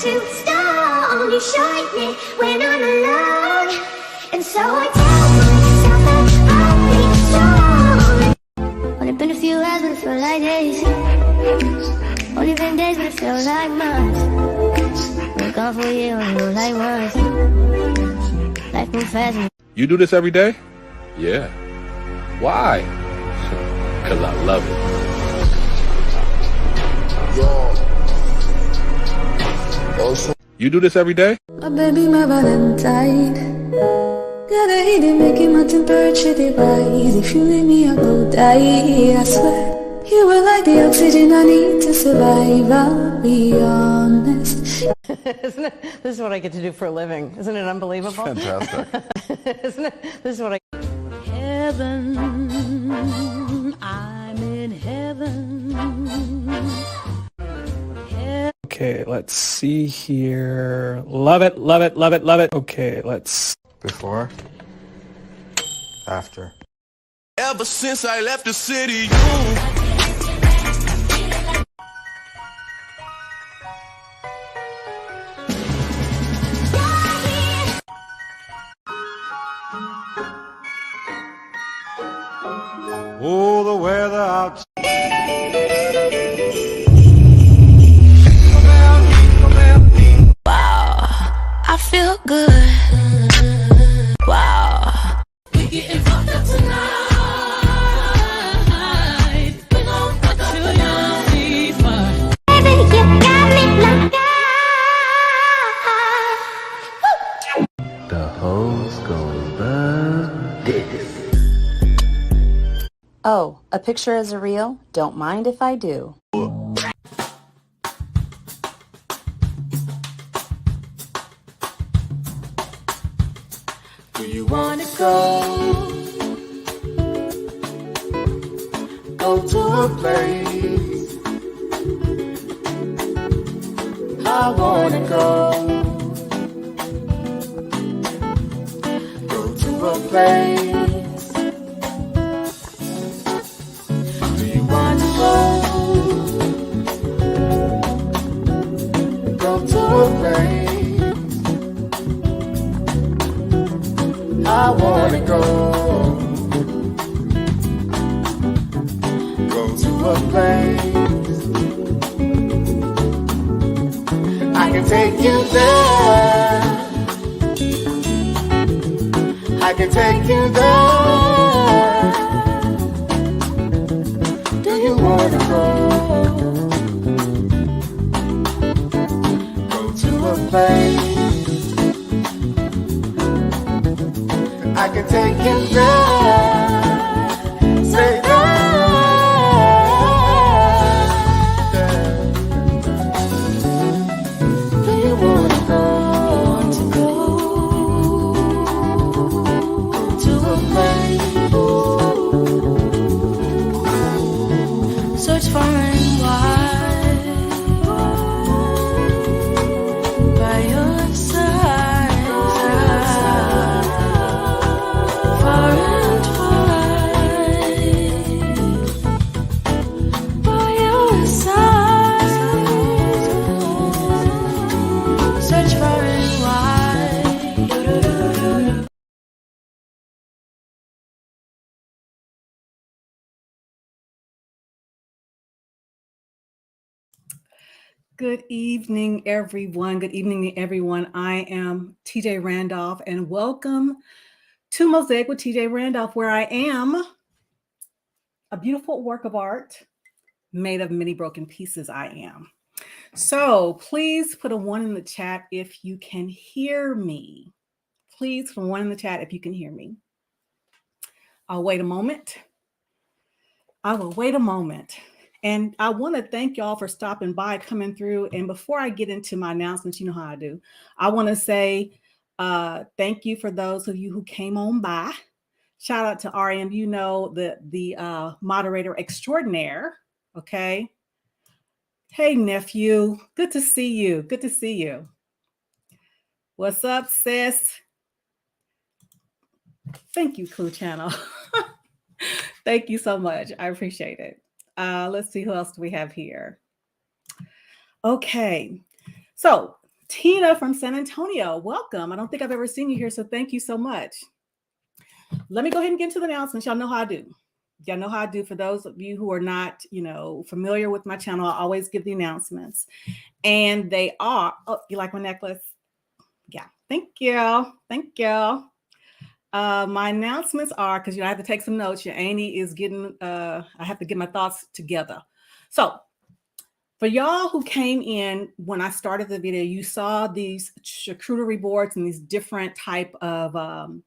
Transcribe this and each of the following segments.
to start only shining when I'm alone. And so I tell myself that I'll be strong. Only been a few hours, but it felt like days. Only been days, but it feels like months. Been gone for a year, only know like once. Life moves fast. You do this every day? Yeah. Why? Because I love it. You do this every day? My baby, my Valentine. Gotta hate it, making my temperature rise. If you leave me, I go die, I swear. You were like the oxygen I need to survive, I'll be honest. Isn't it? This is what I get to do for a living. Isn't it unbelievable? Fantastic. Isn't it? This is what I... Heaven, I'm in heaven. Okay, let's see here. Love it, love it, love it, love it. Okay, let's... Before, after. Ever since I left the city, Oh, the weather out. Wow, I feel good. Wow. We getting fucked up tonight. We gon' fuck up the night. Baby, you got me like that. The hose goes this. Oh, a picture is a reel? Don't mind if I do. Do you wanna go to a place? I wanna go to a place. Do you wanna go to a place? I wanna go to a place. I can take you there. I can take you there. Do you wanna go to a place? I can take you there. Say there. Do you wanna go to a place? Search far and wide by your side. Far and wide by your side. Search far and wide. Good evening, everyone. Good evening, everyone. I am TJ Randolph, and welcome to Mosaic with TJ Randolph, where I am a beautiful work of art made of many broken pieces. I am. So please put a 1 in the chat if you can hear me. Please put a 1 in the chat if you can hear me. I'll wait a moment. I will wait a moment. And I want to thank y'all for stopping by, coming through. And before I get into my announcements, you know how I do. I want to say thank you for those of you who came on by. Shout out to RM, you know, the moderator extraordinaire. Okay. Hey, nephew. Good to see you. Good to see you. What's up, sis? Thank you, Clue Channel. Thank you so much. I appreciate it. Let's see who else do we have here. Okay. So Tina from San Antonio, welcome. I don't think I've ever seen you here, so thank you so much. Let me go ahead and get into the announcements. Y'all know how I do. Y'all know how I do. For those of you who are not, familiar with my channel, I always give the announcements. And they are, oh, you like my necklace? Yeah, thank you. Thank you. My announcements are, because I have to take some notes. Your Annie is getting, I have to get my thoughts together. So for y'all who came in when I started the video, you saw these charcuterie boards and these different type of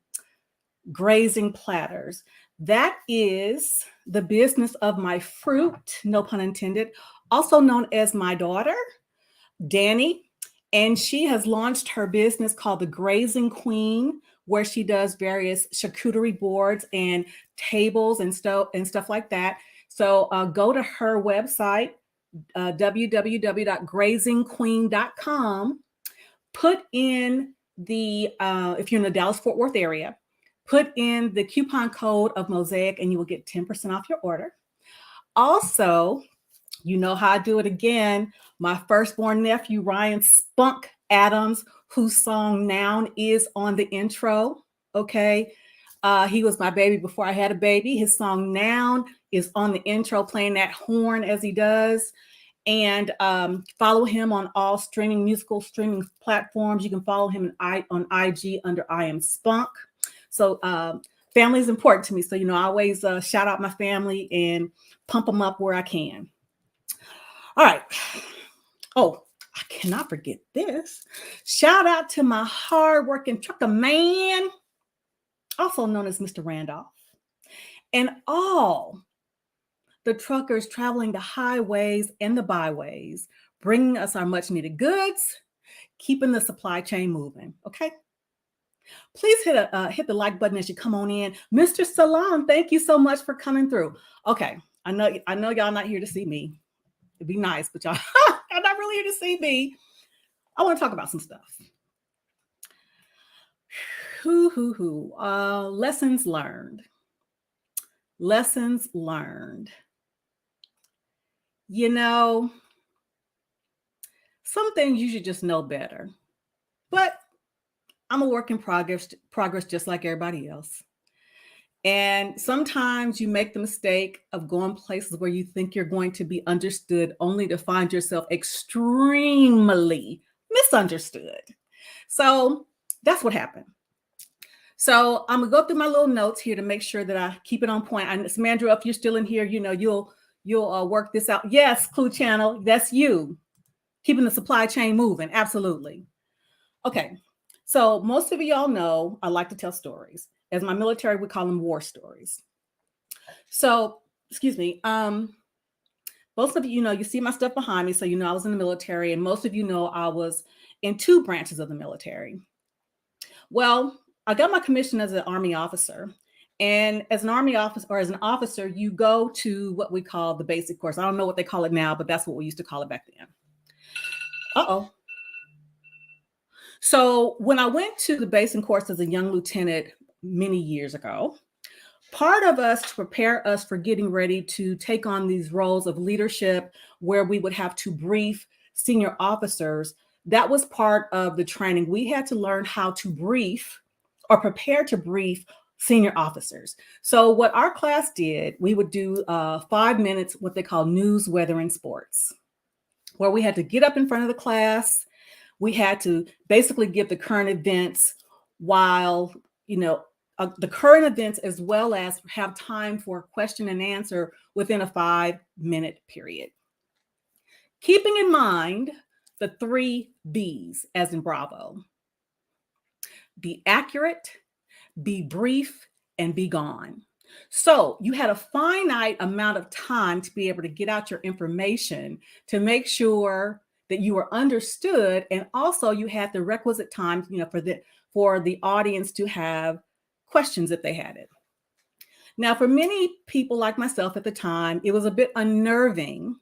grazing platters. That is the business of my fruit, no pun intended, also known as my daughter, Danny. And she has launched her business called the Grazing Queen, where she does various charcuterie boards and tables and stuff like that. So go to her website, www.grazingqueen.com. Put in the, if you're in the Dallas-Fort Worth area, put in the coupon code of Mosaic and you will get 10% off your order. Also, you know how I do it again. My firstborn nephew, Ryan Spunk Adams, whose song Noun is on the intro. Okay. He was my baby before I had a baby. His song Noun is on the intro, playing that horn as he does. And follow him on all musical streaming platforms. You can follow him on IG under I Am Spunk. So family is important to me. So, I always shout out my family and pump them up where I can. All right. Oh, I cannot forget this. Shout out to my hardworking trucker man, also known as Mr. Randolph, and all the truckers traveling the highways and the byways, bringing us our much needed goods, keeping the supply chain moving. Okay. Please hit the like button as you come on in. Mr. Salam, thank you so much for coming through. Okay. I know y'all not here to see me. It'd be nice, but y'all are not really here to see me. I want to talk about some stuff. Lessons learned. Lessons learned. Some things you should just know better. But I'm a work in progress just like everybody else. And sometimes you make the mistake of going places where you think you're going to be understood, only to find yourself extremely misunderstood. So that's what happened. So I'm gonna go through my little notes here to make sure that I keep it on point. And Samandra, if you're still in here, you'll work this out. Yes, Clue Channel, that's you. Keeping the supply chain moving, absolutely. Okay, so most of y'all know I like to tell stories. As my military, we call them war stories. So, excuse me. Most of you see my stuff behind me, so I was in the military, and most of you know I was in 2 branches of the military. Well, I got my commission as an Army officer, and as an Army officer, or as an officer, you go to what we call the basic course. I don't know what they call it now, but that's what we used to call it back then. So when I went to the basic course as a young lieutenant many years ago, part of us to prepare us for getting ready to take on these roles of leadership where we would have to brief senior officers, that was part of the training. We had to learn how to brief or prepare to brief senior officers. So what our class did, we would do 5 minutes, what they call news, weather, and sports, where we had to get up in front of the class. We had to basically give the current events while, the current events, as well as have time for question and answer within a 5-minute period. Keeping in mind the 3 B's as in Bravo: be accurate, be brief, and be gone. So you had a finite amount of time to be able to get out your information to make sure that you were understood. And also you had the requisite time, for the audience to have questions if they had it. Now, for many people like myself at the time, it was a bit unnerving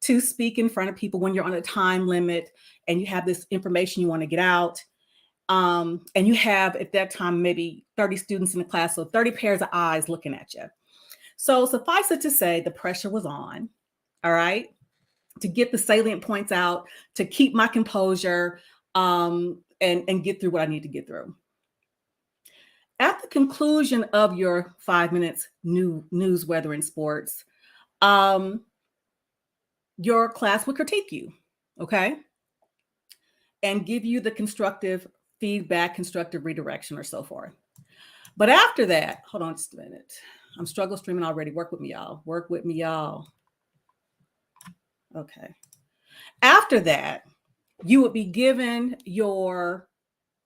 to speak in front of people when you're on a time limit and you have this information you want to get out. And you have at that time maybe 30 students in the class, so 30 pairs of eyes looking at you. So suffice it to say, the pressure was on, all right, to get the salient points out, to keep my composure. and get through what I need to get through. At the conclusion of your 5 minutes news, weather, and sports, your class will critique you, okay? And give you the constructive feedback, constructive redirection, or so forth. But after that, hold on just a minute. I'm struggle streaming already. Work with me, y'all. Work with me, y'all. Okay. After that, you would be given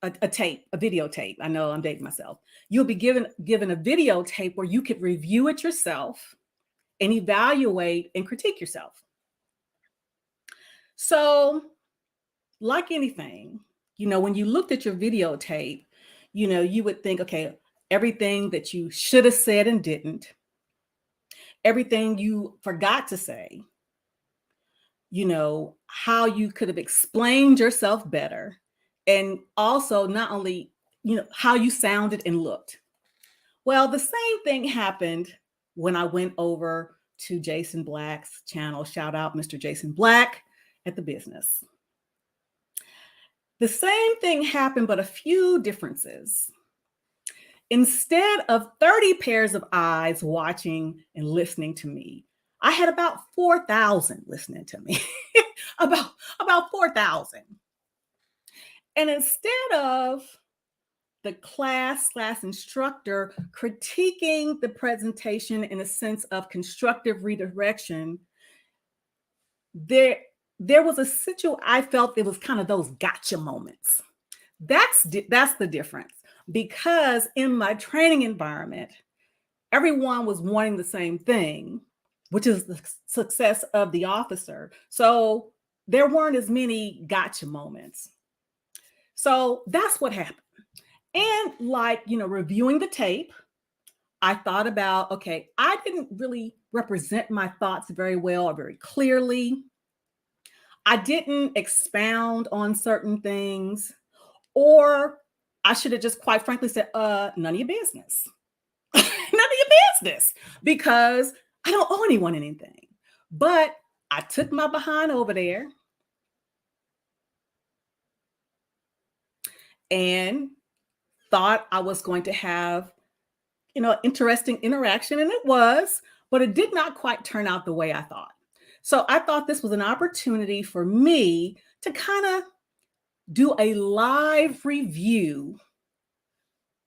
a tape, a videotape. I know I'm dating myself. You'll be given a videotape where you could review it yourself and evaluate and critique yourself. So, like anything, when you looked at your videotape, you would think, okay, everything that you should have said and didn't, everything you forgot to say, how you could have explained yourself better, and also not only, how you sounded and looked. Well, the same thing happened when I went over to Jason Black's channel. Shout out Mr. Jason Black at the business. The same thing happened, but a few differences. Instead of 30 pairs of eyes watching and listening to me, I had about 4,000 listening to me. about 4,000. And instead of the class/instructor critiquing the presentation in a sense of constructive redirection, there was a situation. I felt it was kind of those gotcha moments. That's the difference, because in my training environment, everyone was wanting the same thing, which is the success of the officer. So there weren't as many gotcha moments. So that's what happened. And reviewing the tape, I thought about, okay, I didn't really represent my thoughts very well or very clearly. I didn't expound on certain things, or I should have just quite frankly said, none of your business. None of your business, because I don't owe anyone anything. But I took my behind over there and thought I was going to have, interesting interaction, and it was, but it did not quite turn out the way I thought. So I thought this was an opportunity for me to kind of do a live review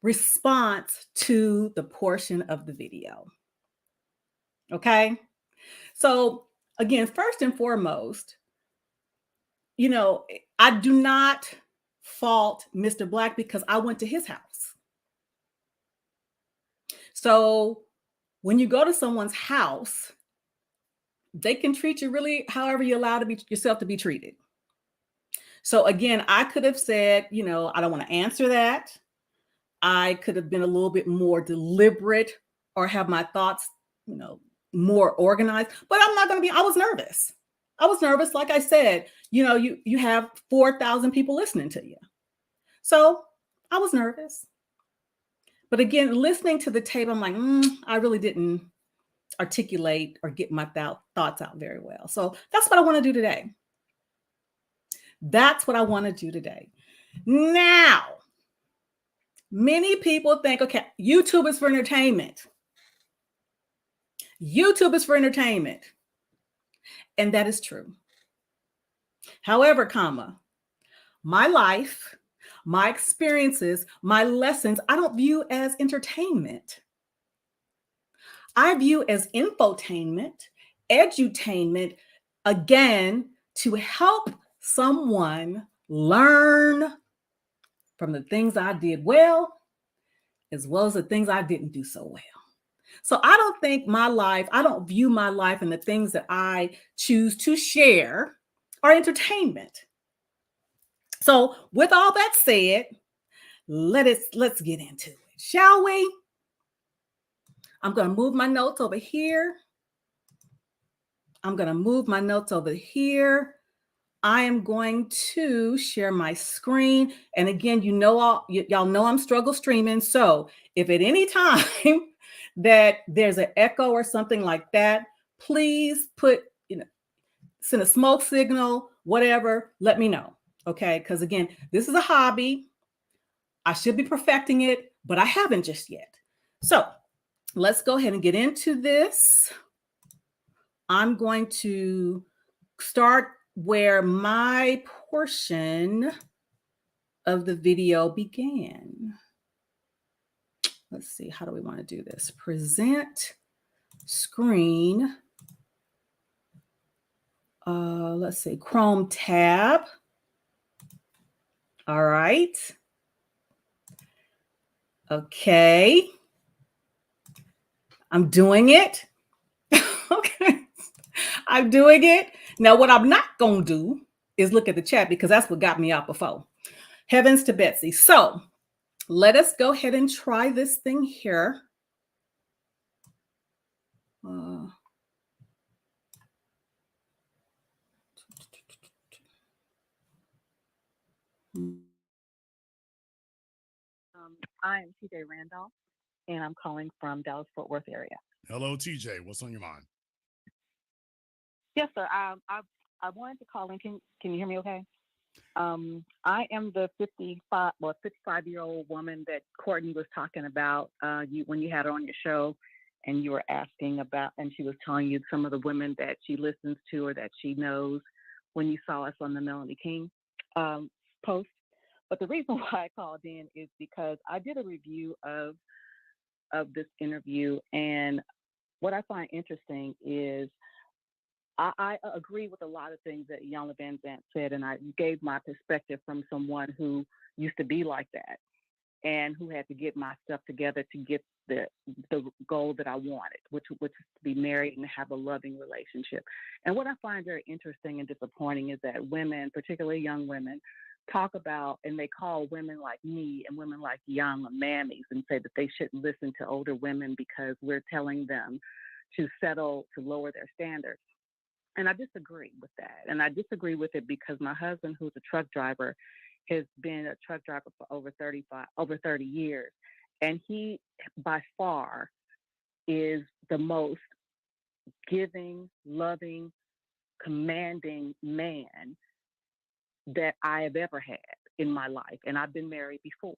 response to the portion of the video. Okay. So again, first and foremost, I do not fault Mr. Black because I went to his house. So when you go to someone's house, they can treat you really however you allow yourself to be treated. So again, I could have said, I don't want to answer that. I could have been a little bit more deliberate or have my thoughts, more organized, but I'm not going to be. I was nervous. Like I said, you have 4,000 people listening to you. So I was nervous. But again, listening to the tape, I'm like, I really didn't articulate or get my thoughts out very well. So that's what I want to do today. Now, many people think, okay, YouTube is for entertainment. And that is true. However, my life, my experiences, my lessons, I don't view as entertainment. I view as infotainment, edutainment, again, to help someone learn from the things I did well, as well as the things I didn't do so well. So I don't view my life and the things that I choose to share are entertainment. So with all that said, let's get into it, shall we? I'm going to move my notes over here. I am going to share my screen. And again, y'all know I'm struggle streaming. So if at any time that there's an echo or something like that, please send a smoke signal, whatever, let me know. Okay, because again, this is a hobby. I should be perfecting it, but I haven't just yet. So let's go ahead and get into this. I'm going to start where my portion of the video began. Let's see, how do we want to do this? Present screen. Let's see, Chrome tab. All right. Okay. I'm doing it. Okay. I'm doing it. Now, what I'm not going to do is look at the chat because that's what got me out before. Heavens to Betsy. So let us go ahead and try this thing here. I am TJ Randolph, and I'm calling from Dallas-Fort Worth area. Hello, TJ. What's on your mind? Yes, sir. I wanted to call in. Can you hear me okay? I am the 55-year-old woman that Courtney was talking about when you had her on your show, and you were asking about, and she was telling you some of the women that she listens to or that she knows when you saw us on the Melanie King post. But the reason why I called in is because I did a review of this interview, and what I find interesting is I agree with a lot of things that Iyanla Vanzant said, and I gave my perspective from someone who used to be like that and who had to get my stuff together to get the goal that I wanted, which is to be married and have a loving relationship. And what I find very interesting and disappointing is that women, particularly young women, talk about and they call women like me and women like Iyanla mammies and say that they shouldn't listen to older women because we're telling them to settle, to lower their standards. And I disagree with that. And I disagree with it because my husband, who's a truck driver, has been a truck driver for over 30 years. And he, by far, is the most giving, loving, commanding man that I have ever had in my life. And I've been married before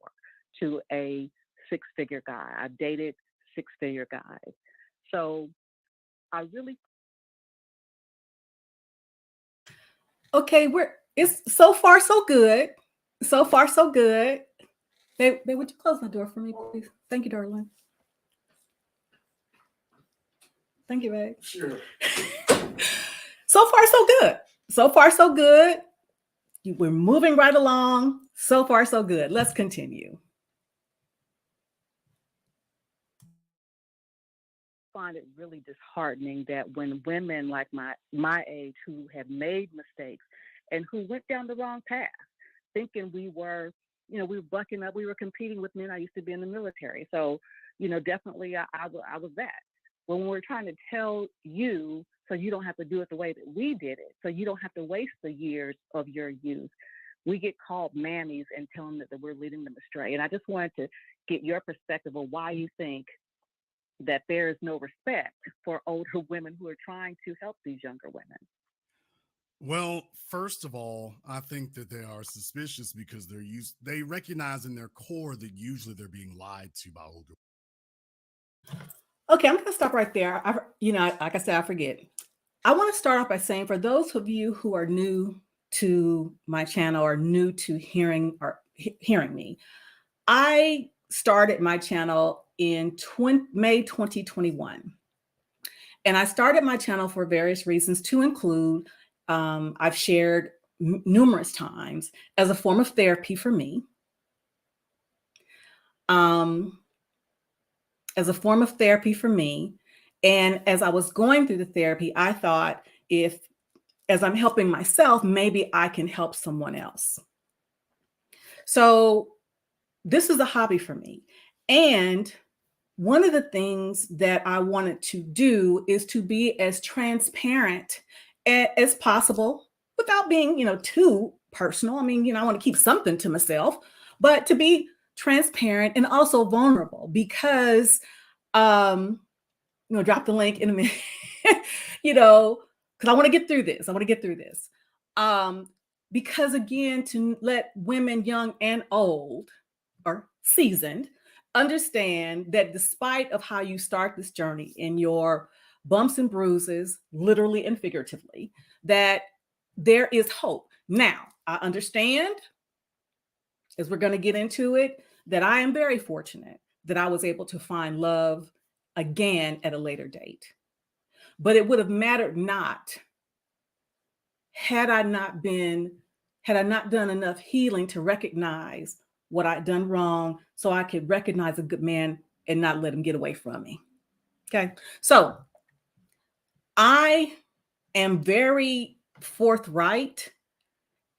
to a six-figure guy. I've dated six-figure guys. So I really... Okay, it's so far so good. So far so good. Babe, would you close the door for me, please? Thank you, darling. Thank you, babe. Sure. So far so good. So far so good. We're moving right along. So far so good. Let's continue. I find it really disheartening that when women like my age who have made mistakes and who went down the wrong path, thinking we were bucking up, we were competing with men. I used to be in the military. So, definitely I was that. When we're trying to tell you so you don't have to do it the way that we did it, so you don't have to waste the years of your youth, we get called mammies and tell them that we're leading them astray. And I just wanted to get your perspective of why you think that there is no respect for older women who are trying to help these younger women. Well, first of all, I think that they are suspicious because they recognize in their core that usually they're being lied to by older. Okay, I'm going to stop right there. Like I said, I forget. I want to start off by saying, for those of you who are new to my channel or new to hearing me, I started my channel in May 2021. And I started my channel for various reasons, to include, I've shared numerous times as a form of therapy for me. As a form of therapy for me. And as I was going through the therapy, I thought, as I'm helping myself, maybe I can help someone else. So this is a hobby for me. And one of the things that I wanted to do is to be as transparent as possible without being, too personal. I mean, I want to keep something to myself, but to be transparent and also vulnerable because, drop the link in a minute, because I want to get through this. because again, to let women young and old or seasoned understand that despite of how you start this journey in your bumps and bruises, literally and figuratively, that there is hope. Now, I understand, as we're going to get into it, that I am very fortunate that I was able to find love again at a later date. But it would have mattered not had I not done enough healing to recognize what I'd done wrong so I could recognize a good man and not let him get away from me. Okay. So I am very forthright.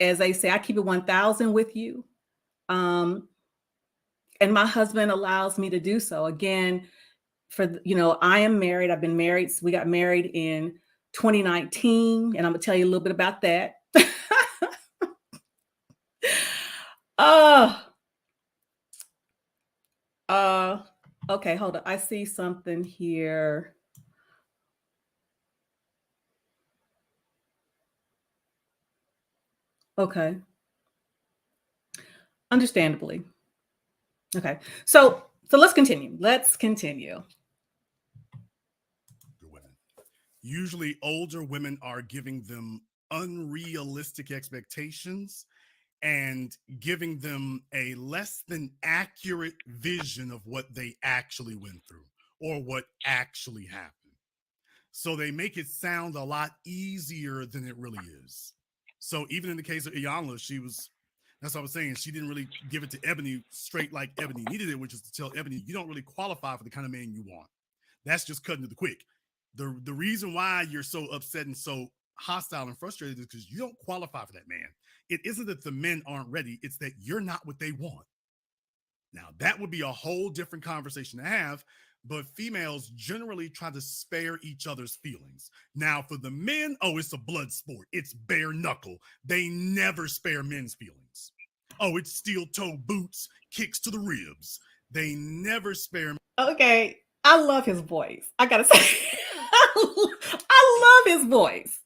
As they say, I keep it 1,000 with you. And my husband allows me to do so. Again, I am married. I've been married. We got married in 2019, and I'm gonna tell you a little bit about that. uh okay, hold on. I see something here. Okay. Understandably. Okay. So let's continue. Women. Usually older women are giving them unrealistic expectations and giving them a less than accurate vision of what they actually went through or what actually happened. So they make it sound a lot easier than it really is. So even in the case of Iyanla, that's what I was saying. She didn't really give it to Ebony straight like Ebony needed it, which is to tell Ebony, you don't really qualify for the kind of man you want. That's just cutting to the quick. The reason why you're so upset and so hostile and frustrated is because you don't qualify for that man. It isn't that the men aren't ready. It's that you're not what they want. Now, that would be a whole different conversation to have, but females generally try to spare each other's feelings. Now, for the men, it's a blood sport. It's bare knuckle. They never spare men's feelings. Oh, it's steel toe boots, kicks to the ribs. They never spare. Okay. I love his voice. I gotta say, I love his voice.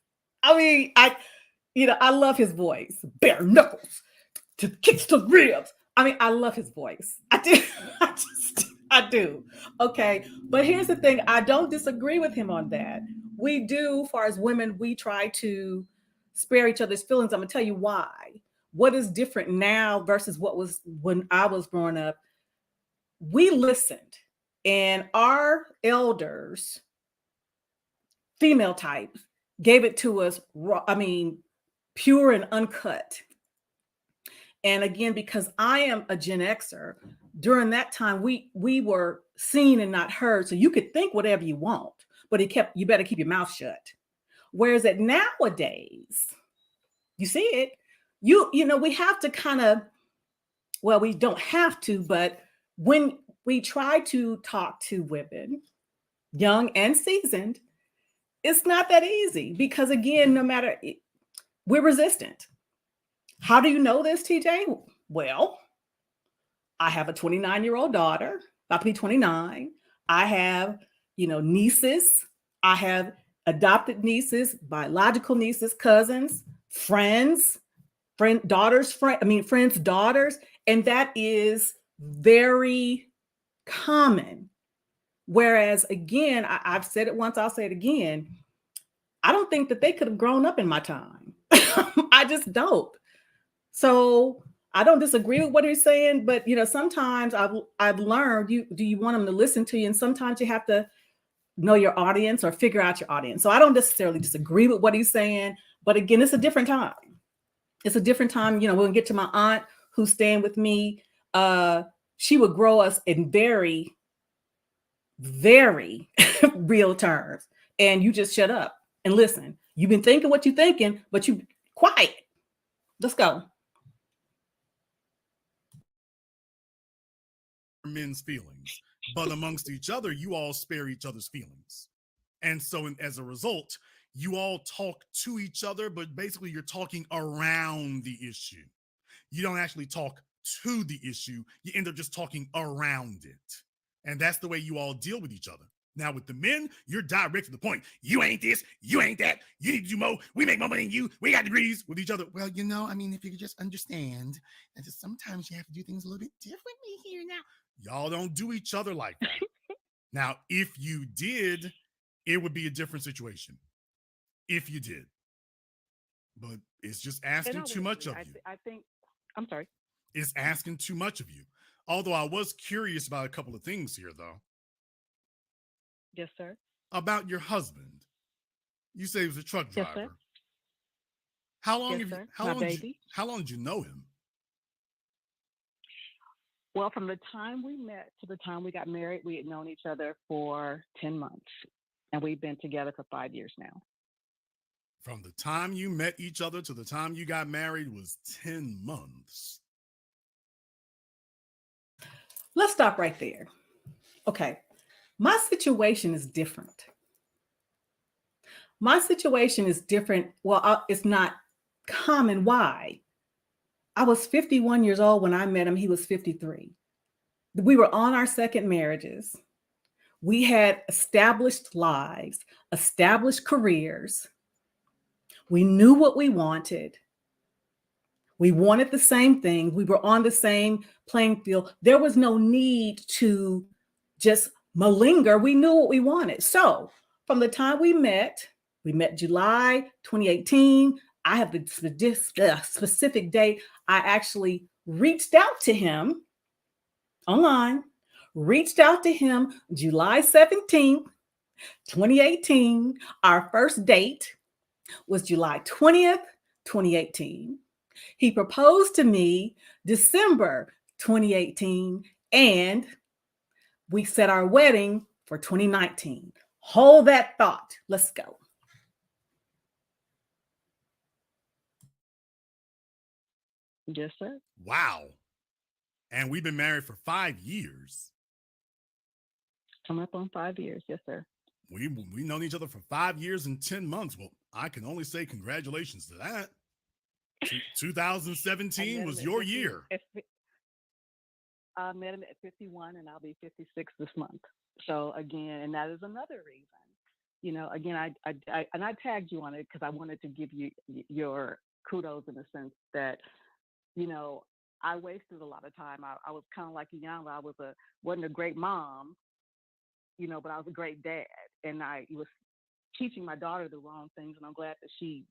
I mean, I love his voice. Bare knuckles, to kicks to ribs. I mean, I love his voice. I do. I do. Okay. But here's the thing. I don't disagree with him on that. We do, as far as women, we try to spare each other's feelings. I'm going to tell you why. What is different now versus what was when I was growing up? We listened, and our elders, female type, gave it to us raw, pure and uncut. And again, because I am a Gen Xer, during that time we were seen and not heard. So you could think whatever you want, but you better keep your mouth shut. Whereas that nowadays, you see it, we have to kind of, well, we don't have to, but when we try to talk to women, young and seasoned, it's not that easy because again, we're resistant. How do you know this, TJ? Well, I have a 29-year-old daughter, about to be 29. I have, nieces. I have adopted nieces, biological nieces, cousins, friends' daughters, and that is very common. Whereas, again, I've said it once, I'll say it again. I don't think that they could have grown up in my time. I just don't. So I don't disagree with what he's saying, but sometimes I've learned do you want them to listen to you, and sometimes you have to know your audience or figure out your audience. So I don't necessarily disagree with what he's saying, but again, it's a different time. It's a different time. We're gonna get to my aunt who's staying with me. She would grow us in very, very real terms, and you just shut up and listen. You've been thinking what you're thinking, but you quiet. Let's go. Men's feelings, but amongst each other, you all spare each other's feelings. And so as a result, you all talk to each other, but basically you're talking around the issue. You don't actually talk to the issue. You end up just talking around it. And that's the way you all deal with each other. Now, with the men, you're direct to the point. You ain't this, you ain't that. You need to do more. We make more money than you. We got degrees with each other. Well, you know, I mean, if you could just understand that just sometimes you have to do things a little bit differently here now. Y'all don't do each other like that. Now, if you did, it would be a different situation. If you did. But it's just asking too much of you. I think, I'm sorry. It's asking too much of you. Although I was curious about a couple of things here, though. Yes, sir. About your husband. You say he was a truck driver. Yes, sir. How long Yes, have you, sir. how My long baby. how long did you know him? Well, from the time we met to the time we got married, we had known each other for 10 months. And we've been together for 5 years now. From the time you met each other to the time you got married was 10 months. Let's stop right there. Okay. My situation is different. My situation is different. Well, it's not common. Why? I was 51 years old when I met him. He was 53. We were on our second marriages. We had established lives, established careers. We knew what we wanted. We wanted the same thing. We were on the same playing field. There was no need to just malinger. We knew what we wanted. So from the time we met July 2018. I have the specific date. I actually reached out to him online, reached out to him July 17th, 2018. Our first date was July 20th, 2018. He proposed to me December 2018, and we set our wedding for 2019. Hold that thought. Let's go. Yes, sir. Wow. And we've been married for 5 years. Coming up on 5 years. Yes, sir. We've known each other for 5 years and 10 months. Well, I can only say congratulations to that. 2017 was your year. I met him at 51 and I'll be 56 this month. So again, and that is another reason, you know, again, I tagged you on it because I wanted to give you your kudos in the sense that, you know, I wasted a lot of time. I was kind of like Iyanla. Wasn't a great mom, you know, but I was a great dad. And I was teaching my daughter the wrong things. And I'm glad that she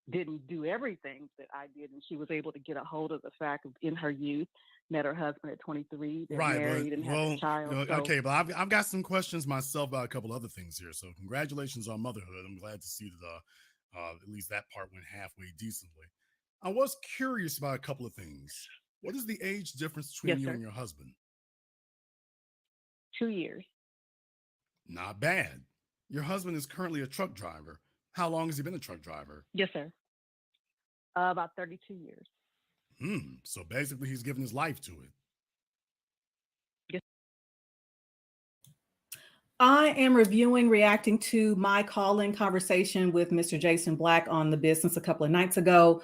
didn't do everything that I did. And she was able to get a hold of the fact of in her youth, met her husband at 23, they're married and had a child. Okay, but I've got some questions myself about a couple other things here. So congratulations on motherhood. I'm glad to see that at least that part went halfway decently. I was curious about a couple of things. What is the age difference between you and your husband? 2 years. Not bad. Your husband is currently a truck driver. How long has he been a truck driver? Yes, sir. About 32 years. So basically he's given his life to it. Yes. I am reacting to my call-in conversation with Mr. Jason Black on The Business a couple of nights ago.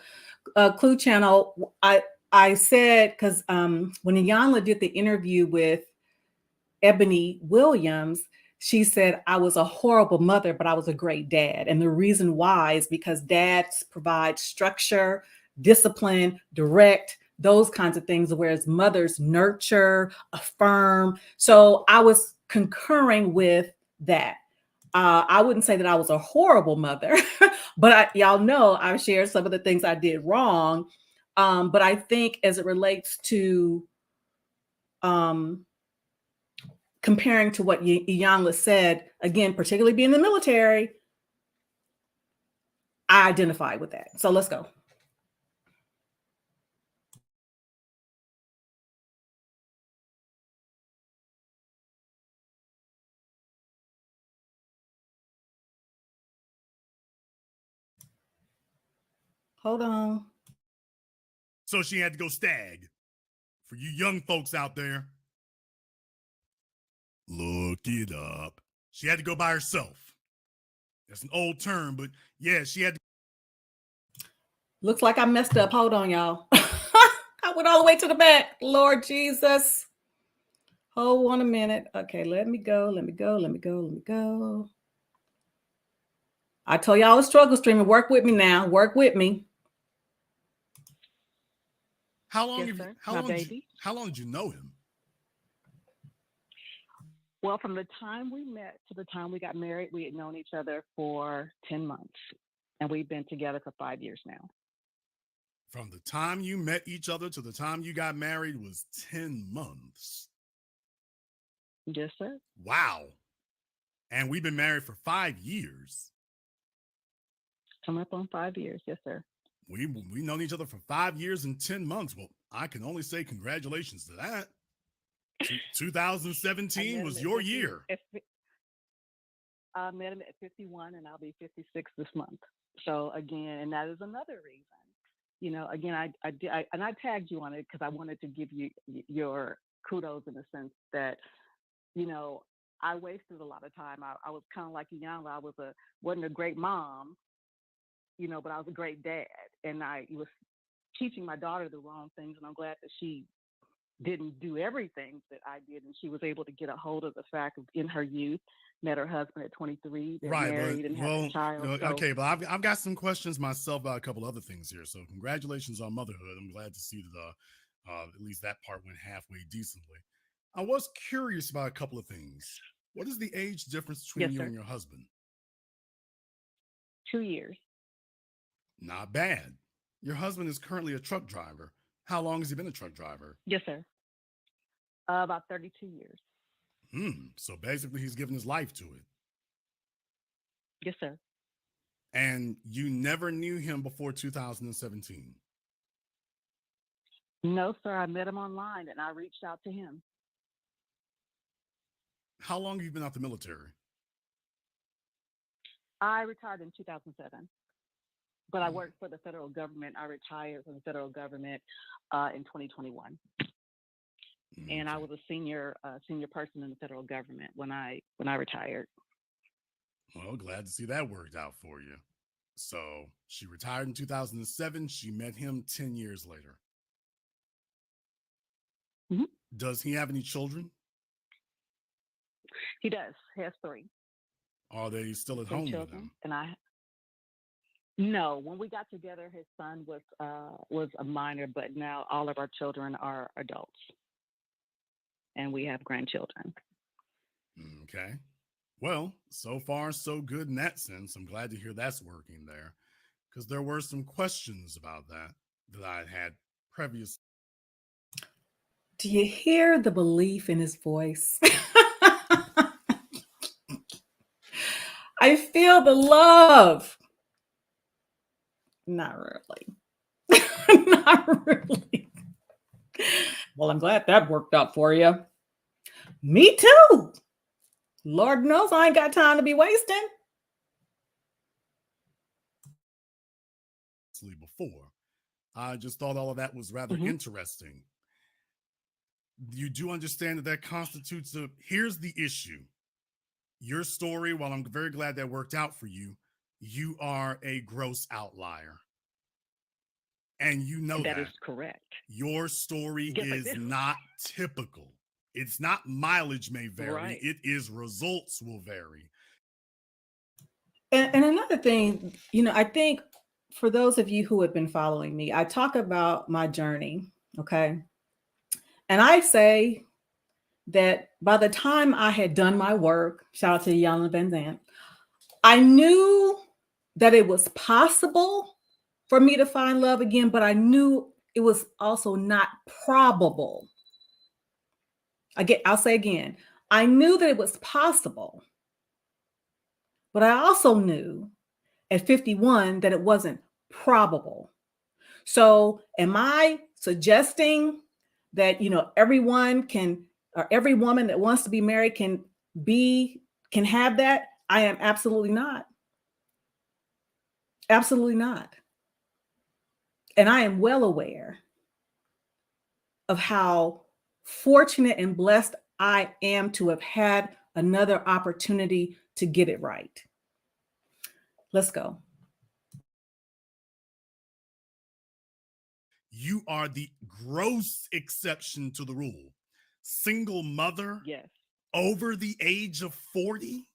Clue Channel, I said, because when Iyanla did the interview with Ebony Williams, she said, I was a horrible mother, but I was a great dad. And the reason why is because dads provide structure, discipline, direct, those kinds of things, whereas mothers nurture, affirm. So I was concurring with that. I wouldn't say that I was a horrible mother, but y'all know I've shared some of the things I did wrong. But I think as it relates to comparing to what Iyanla said, again, particularly being in the military, I identify with that. So let's go. Hold on. So she had to go stag. For you young folks out there, look it up. She had to go by herself. That's an old term, but yeah, she had to. Looks like I messed up. Hold on, y'all. I went all the way to the back. Lord Jesus. Hold on a minute. Okay, let me go. I told y'all I was struggle streaming. Work with me now. Work with me. How long Yes, have you, sir. how My long did you, baby. how long did you know him? Well, from the time we met to the time we got married, we had known each other for 10 months. And we've been together for 5 years now. From the time you met each other to the time you got married was 10 months. Yes, sir. Wow. And we've been married for 5 years. Coming up on 5 years. Yes, sir. We've known each other for 5 years and 10 months. Well, I can only say congratulations to that. 2017 was your year. I met him at 51 and I'll be 56 this month. So again, and that is another reason. You know, again, I tagged you on it because I wanted to give you your kudos in the sense that, you know, I wasted a lot of time. I was kind of like Iyanla. I wasn't a great mom, you know, but I was a great dad. And I was teaching my daughter the wrong things. And I'm glad that she didn't do everything that I did. And she was able to get a hold of the fact of in her youth, met her husband at 23, they're Right, married and have a child. okay, but I've got some questions myself about a couple other things here. So congratulations on motherhood. I'm glad to see that at least that part went halfway decently. I was curious about a couple of things. What is the age difference between you and your husband? 2 years. Not bad. Your husband is currently a truck driver. How long has he been a truck driver? Yes, sir. About 32 years. So basically he's given his life to it. Yes, sir. And you never knew him before 2017? No, sir. I met him online and I reached out to him. How long have you been out the military? I retired in 2007, but I worked for the federal government. I retired from the federal government in 2021. And I was a senior person in the federal government when I retired. Well, glad to see that worked out for you. So she retired in 2007. She met him 10 years later. Mm-hmm. Does he have any children? He does. He has 3. Are they still at home with him? And no. When we got together, his son was a minor, but now all of our children are adults, and we have grandchildren. Okay. Well, so far so good in that sense. I'm glad to hear that's working there, because there were some questions about that I had previously. Do you hear the belief in his voice? I feel the love. Not really. Not really. Well, I'm glad that worked out for you. Me too. Lord knows I ain't got time to be wasting. Before, I just thought all of that was rather interesting. You do understand that constitutes here's the issue. Your story, while I'm very glad that worked out for you, you are a gross outlier. And you know that. That is correct. Your story is not typical. It's not mileage may vary. Right. It is results will vary. And another thing, you know, I think for those of you who have been following me, I talk about my journey, okay? And I say that by the time I had done my work, shout out to Iyanla Van Zandt, I knew that it was possible for me to find love again, but I knew it was also not probable. I'll say again, I knew that it was possible, but I also knew at 51 that it wasn't probable. So am I suggesting that, you know, everyone can, or every woman that wants to be married can have that? I am absolutely not. Absolutely not. And I am well aware of how fortunate and blessed I am to have had another opportunity to get it right. Let's go. You are the gross exception to the rule. single mother Yes. over the age of 40?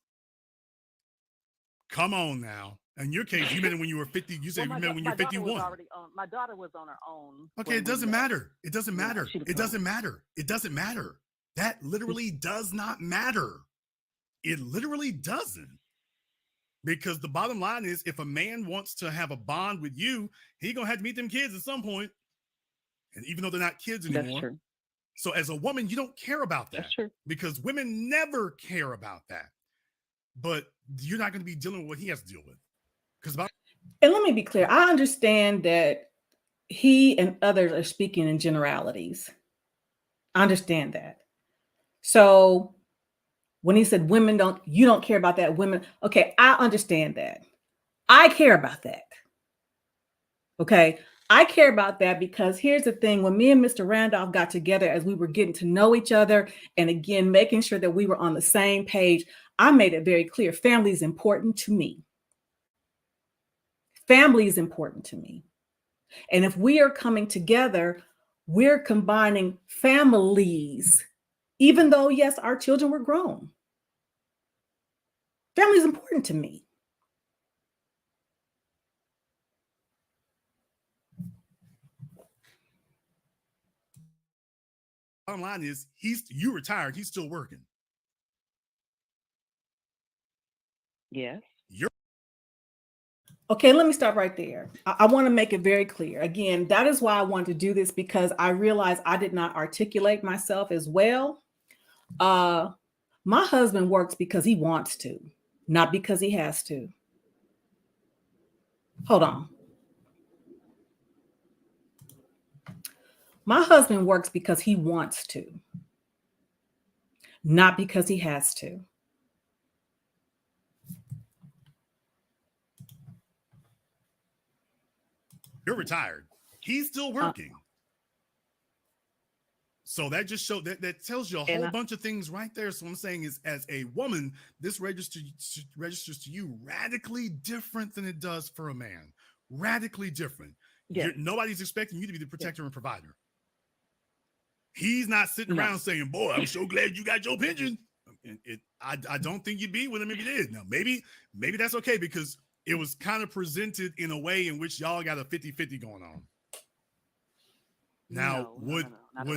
Come on now. In your case, you met him when you were 50. You said you met him when you're 51. My daughter was on her own. Okay, it doesn't matter. It doesn't matter. she was It doesn't grown. matter. It doesn't matter. That literally does not matter. It literally doesn't. Because the bottom line is, if a man wants to have a bond with you, he gonna have to meet them kids at some point. And even though they're not kids anymore. That's true. So as a woman, you don't care about that. That's true. Because women never care about that. But you're not going to be dealing with what he has to deal with. And let me be clear. I understand that he and others are speaking in generalities. I understand that. So when he said you don't care about that, women, okay, I understand that. I care about that. Okay. I care about that because here's the thing. When me and Mr. Randolph got together as we were getting to know each other, and again, making sure that we were on the same page, I made it very clear. Family is important to me. Family is important to me. And if we are coming together, we're combining families, even though, yes, our children were grown. Family is important to me. Bottom line is, you retired. He's still working. Yes. Okay, let me stop right there. I want to make it very clear. Again, that is why I wanted to do this, because I realized I did not articulate myself as well. My husband works because he wants to, not because he has to. Hold on. My husband works because he wants to, not because he has to. You're retired. He's still working. So that just shows that tells you a whole bunch of things right there. So what I'm saying is, as a woman, this registers to you radically different than it does for a man. Radically different. Yes. Nobody's expecting you to be the protector and provider. He's not sitting around saying, boy, I'm so glad you got your pension. I don't think you'd be with him if you did. Now, maybe that's okay, because it was kind of presented in a way in which y'all got a 50-50 going on. Now, would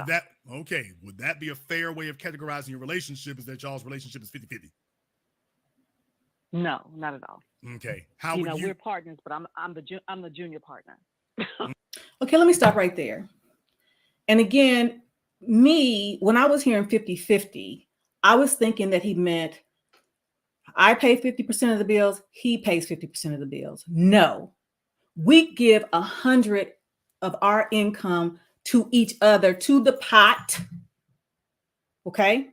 that be a fair way of categorizing your relationship, is that y'all's relationship is 50-50? No, not at all. Okay. We're partners, but I'm the junior partner. Okay, let me stop right there. And again, when I was hearing 50-50, I was thinking that he meant I pay 50% of the bills, he pays 50% of the bills. No, we give 100 of our income to each other, to the pot. Okay.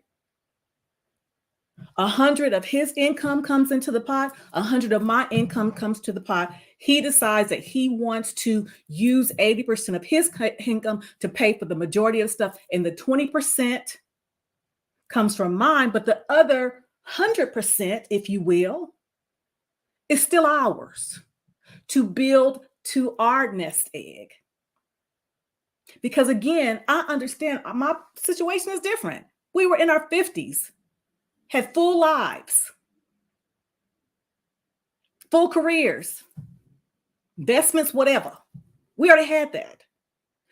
100 of his income comes into the pot. 100 of my income comes to the pot. He decides that he wants to use 80% of his income to pay for the majority of stuff. And the 20% comes from mine, but the other 100%, if you will, is still ours to build to our nest egg. Because again, I understand my situation is different. We were in our 50s, had full lives, full careers, investments, whatever. We already had that.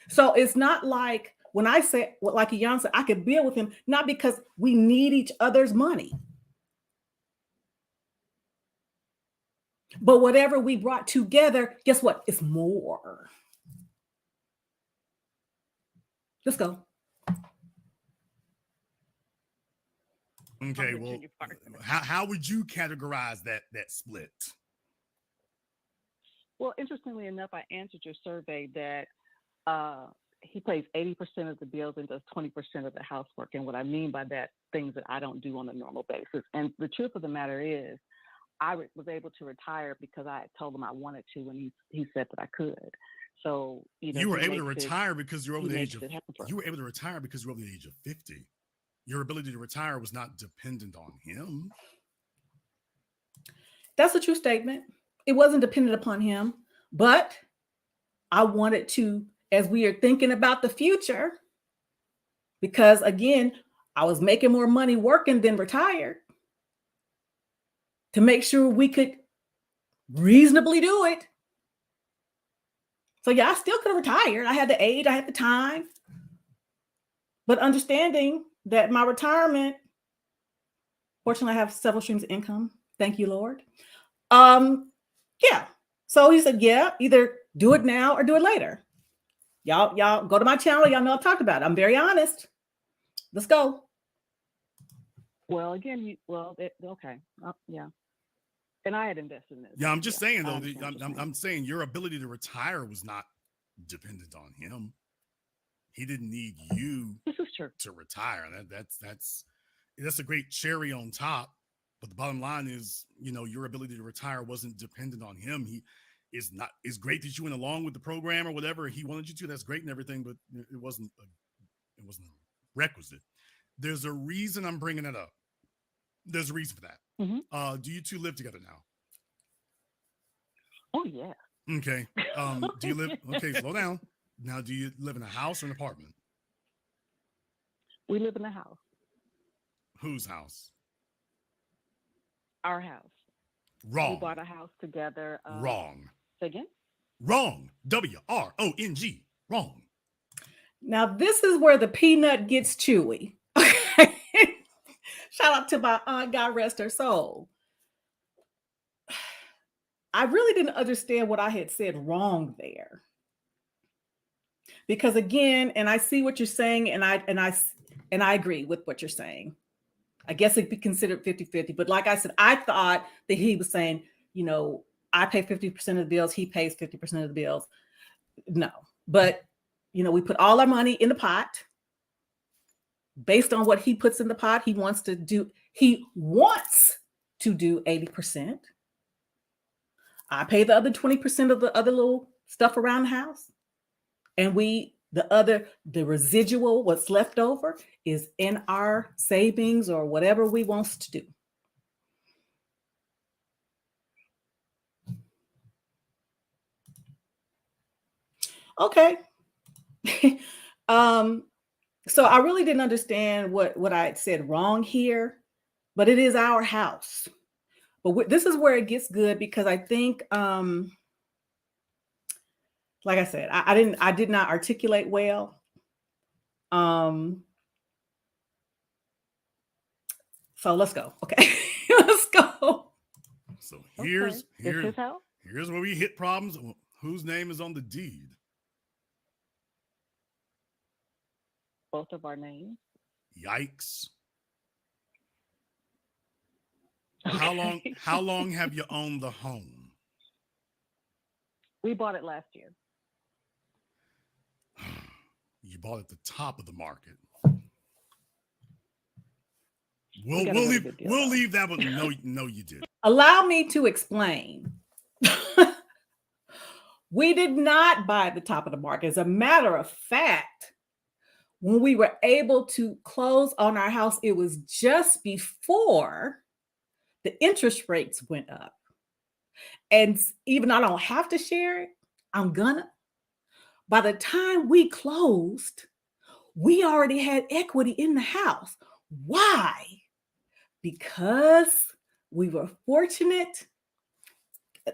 So it's not like when I say, like Ian said, I could build with him, not because we need each other's money. But whatever we brought together, guess what? It's more. Let's go. Okay, well, how would you categorize that split? Well, interestingly enough, I answered your survey that he pays 80% of the bills and does 20% of the housework. And what I mean by that, things that I don't do on a normal basis. And the truth of the matter is, I was able to retire because I had told him I wanted to, and he said that I could. So you were able to retire because you're over the age of. You were able to retire because you're over the age of 50. Your ability to retire was not dependent on him. That's a true statement. It wasn't dependent upon him, but I wanted to, as we are thinking about the future, because again, I was making more money working than retired to make sure we could reasonably do it. So yeah, I still could have retired. I had the age, I had the time, but understanding that my retirement, fortunately, I have several streams of income. Thank you, Lord. Yeah. So he said, yeah, either do it now or do it later. Y'all go to my channel. Y'all know I've talked about it. I'm very honest. Let's go. Well, again, okay. Yeah. And I had invested in this. Yeah, I'm just saying though. I'm saying your ability to retire was not dependent on him. He didn't need you to retire. That's a great cherry on top. But the bottom line is, your ability to retire wasn't dependent on him. It's great that you went along with the program or whatever he wanted you to. That's great and everything, but it wasn't a requisite. There's a reason I'm bringing it up. There's a reason for that. Mm-hmm. Do you two live together now? Oh yeah. Okay. Do you live? Okay, slow down. Now, do you live in a house or an apartment? We live in a house. Whose house? Our house. Wrong. We bought a house together. Wrong. Say again? Wrong. WRONG. Wrong. Now, this is where the peanut gets chewy. Shout out to my aunt, God rest her soul. I really didn't understand what I had said wrong there. Because again, and I see what you're saying, and I agree with what you're saying. I guess it'd be considered 50-50. But like I said, I thought that he was saying, I pay 50% of the bills, he pays 50% of the bills. No. But, we put all our money in the pot. Based on what he puts in the pot, he wants to do 80%. I pay the other 20% of the other little stuff around the house. And the residual, what's left over, is in our savings or whatever we want to do. Okay. So I really didn't understand what I had said wrong here, but it is our house. But this is where it gets good, because I think, like I said, I did not articulate well. So let's go. Okay. Let's go. So here's where we hit problems. Whose name is on the deed? Both of our names. Yikes. Okay. How long have you owned the home? We bought it last year. You bought it at the top of the market. We'll leave that one. No, you did. Allow me to explain. We did not buy at the top of the market. As a matter of fact, when we were able to close on our house, it was just before the interest rates went up. And even I don't have to share it, I'm gonna. By the time we closed, we already had equity in the house. Why? Because we were fortunate.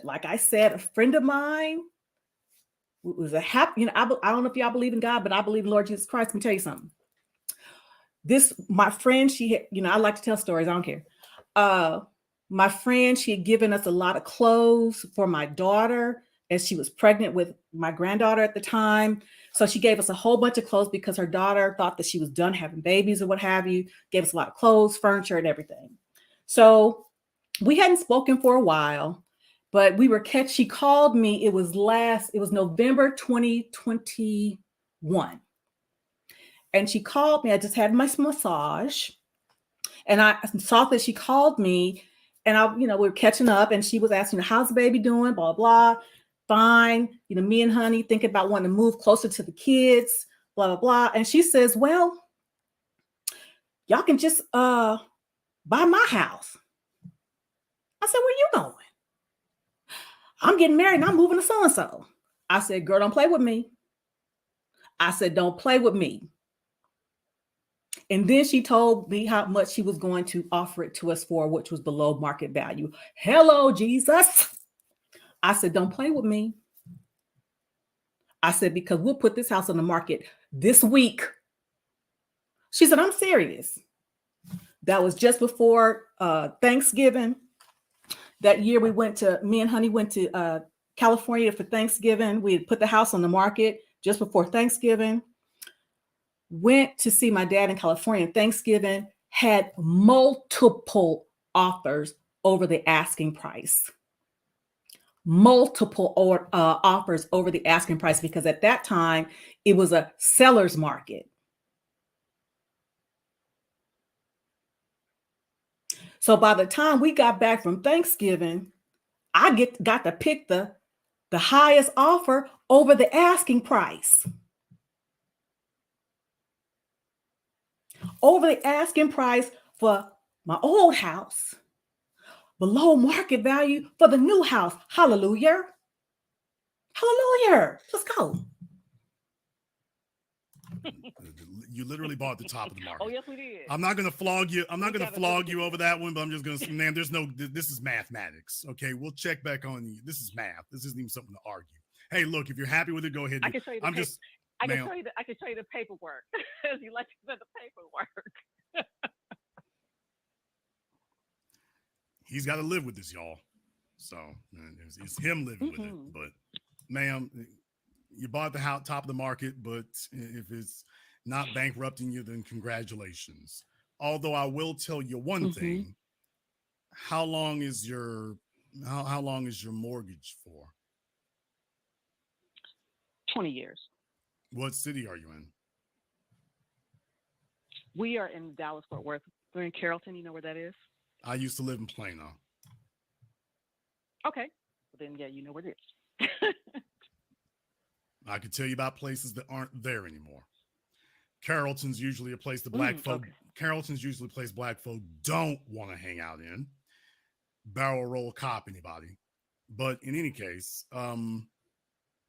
Like I said, a friend of mine was a happy, I don't know if y'all believe in God, but I believe in Lord Jesus Christ. Let me tell you something. My friend, I like to tell stories. I don't care. My friend, she had given us a lot of clothes for my daughter as she was pregnant with my granddaughter at the time. So she gave us a whole bunch of clothes because her daughter thought that she was done having babies or what have you. Gave us a lot of clothes, furniture, and everything. So we hadn't spoken for a while, but she called me. It was November 2021. And she called me. I just had my massage. And I saw that she called me, and we were catching up, and she was asking, how's the baby doing? Blah, blah. Fine. Me and honey thinking about wanting to move closer to the kids, blah, blah, blah. And she says, well, y'all can just buy my house. I said, where you going? I'm getting married and I'm moving to so-and-so. I said, girl, don't play with me. I said, don't play with me. And then she told me how much she was going to offer it to us for, which was below market value. Hello, Jesus. I said, don't play with me. I said, because we'll put this house on the market this week. She said, I'm serious. That was just before Thanksgiving. That year me and Honey went to California for Thanksgiving. We had put the house on the market just before Thanksgiving. Went to see my dad in California. Thanksgiving had multiple offers over the asking price. Multiple offers over the asking price, because at that time it was a seller's market. So by the time we got back from Thanksgiving, I got to pick the highest offer over the asking price. Over the asking price for my old house, below market value for the new house. Hallelujah. Hallelujah. Let's go. You literally bought the top of the market. Oh, yes, we did. I'm not going to flog you. I'm not going to flog you over that one, but I'm just going to say, man, this is mathematics. Okay. We'll check back on you. This is math. This isn't even something to argue. Hey, look, if you're happy with it, go ahead. I can show you the I can show you the paperwork. You like to send the paperwork. He's got to live with this, y'all. So it's him living with it. But, ma'am, you bought the house top of the market, but if it's not bankrupting you, then congratulations. Although I will tell you one thing. How long is your mortgage for? 20 years. What city are you in? We are in Dallas-Fort Worth. We're in Carrollton. You know where that is? I used to live in Plano. Okay. Well, then, yeah, you know where it is. I could tell you about places that aren't there anymore. Carrollton's usually a place that black folk. Okay. Carrollton's usually a place black folk don't want to hang out in. Barrel roll cop anybody. But in any case,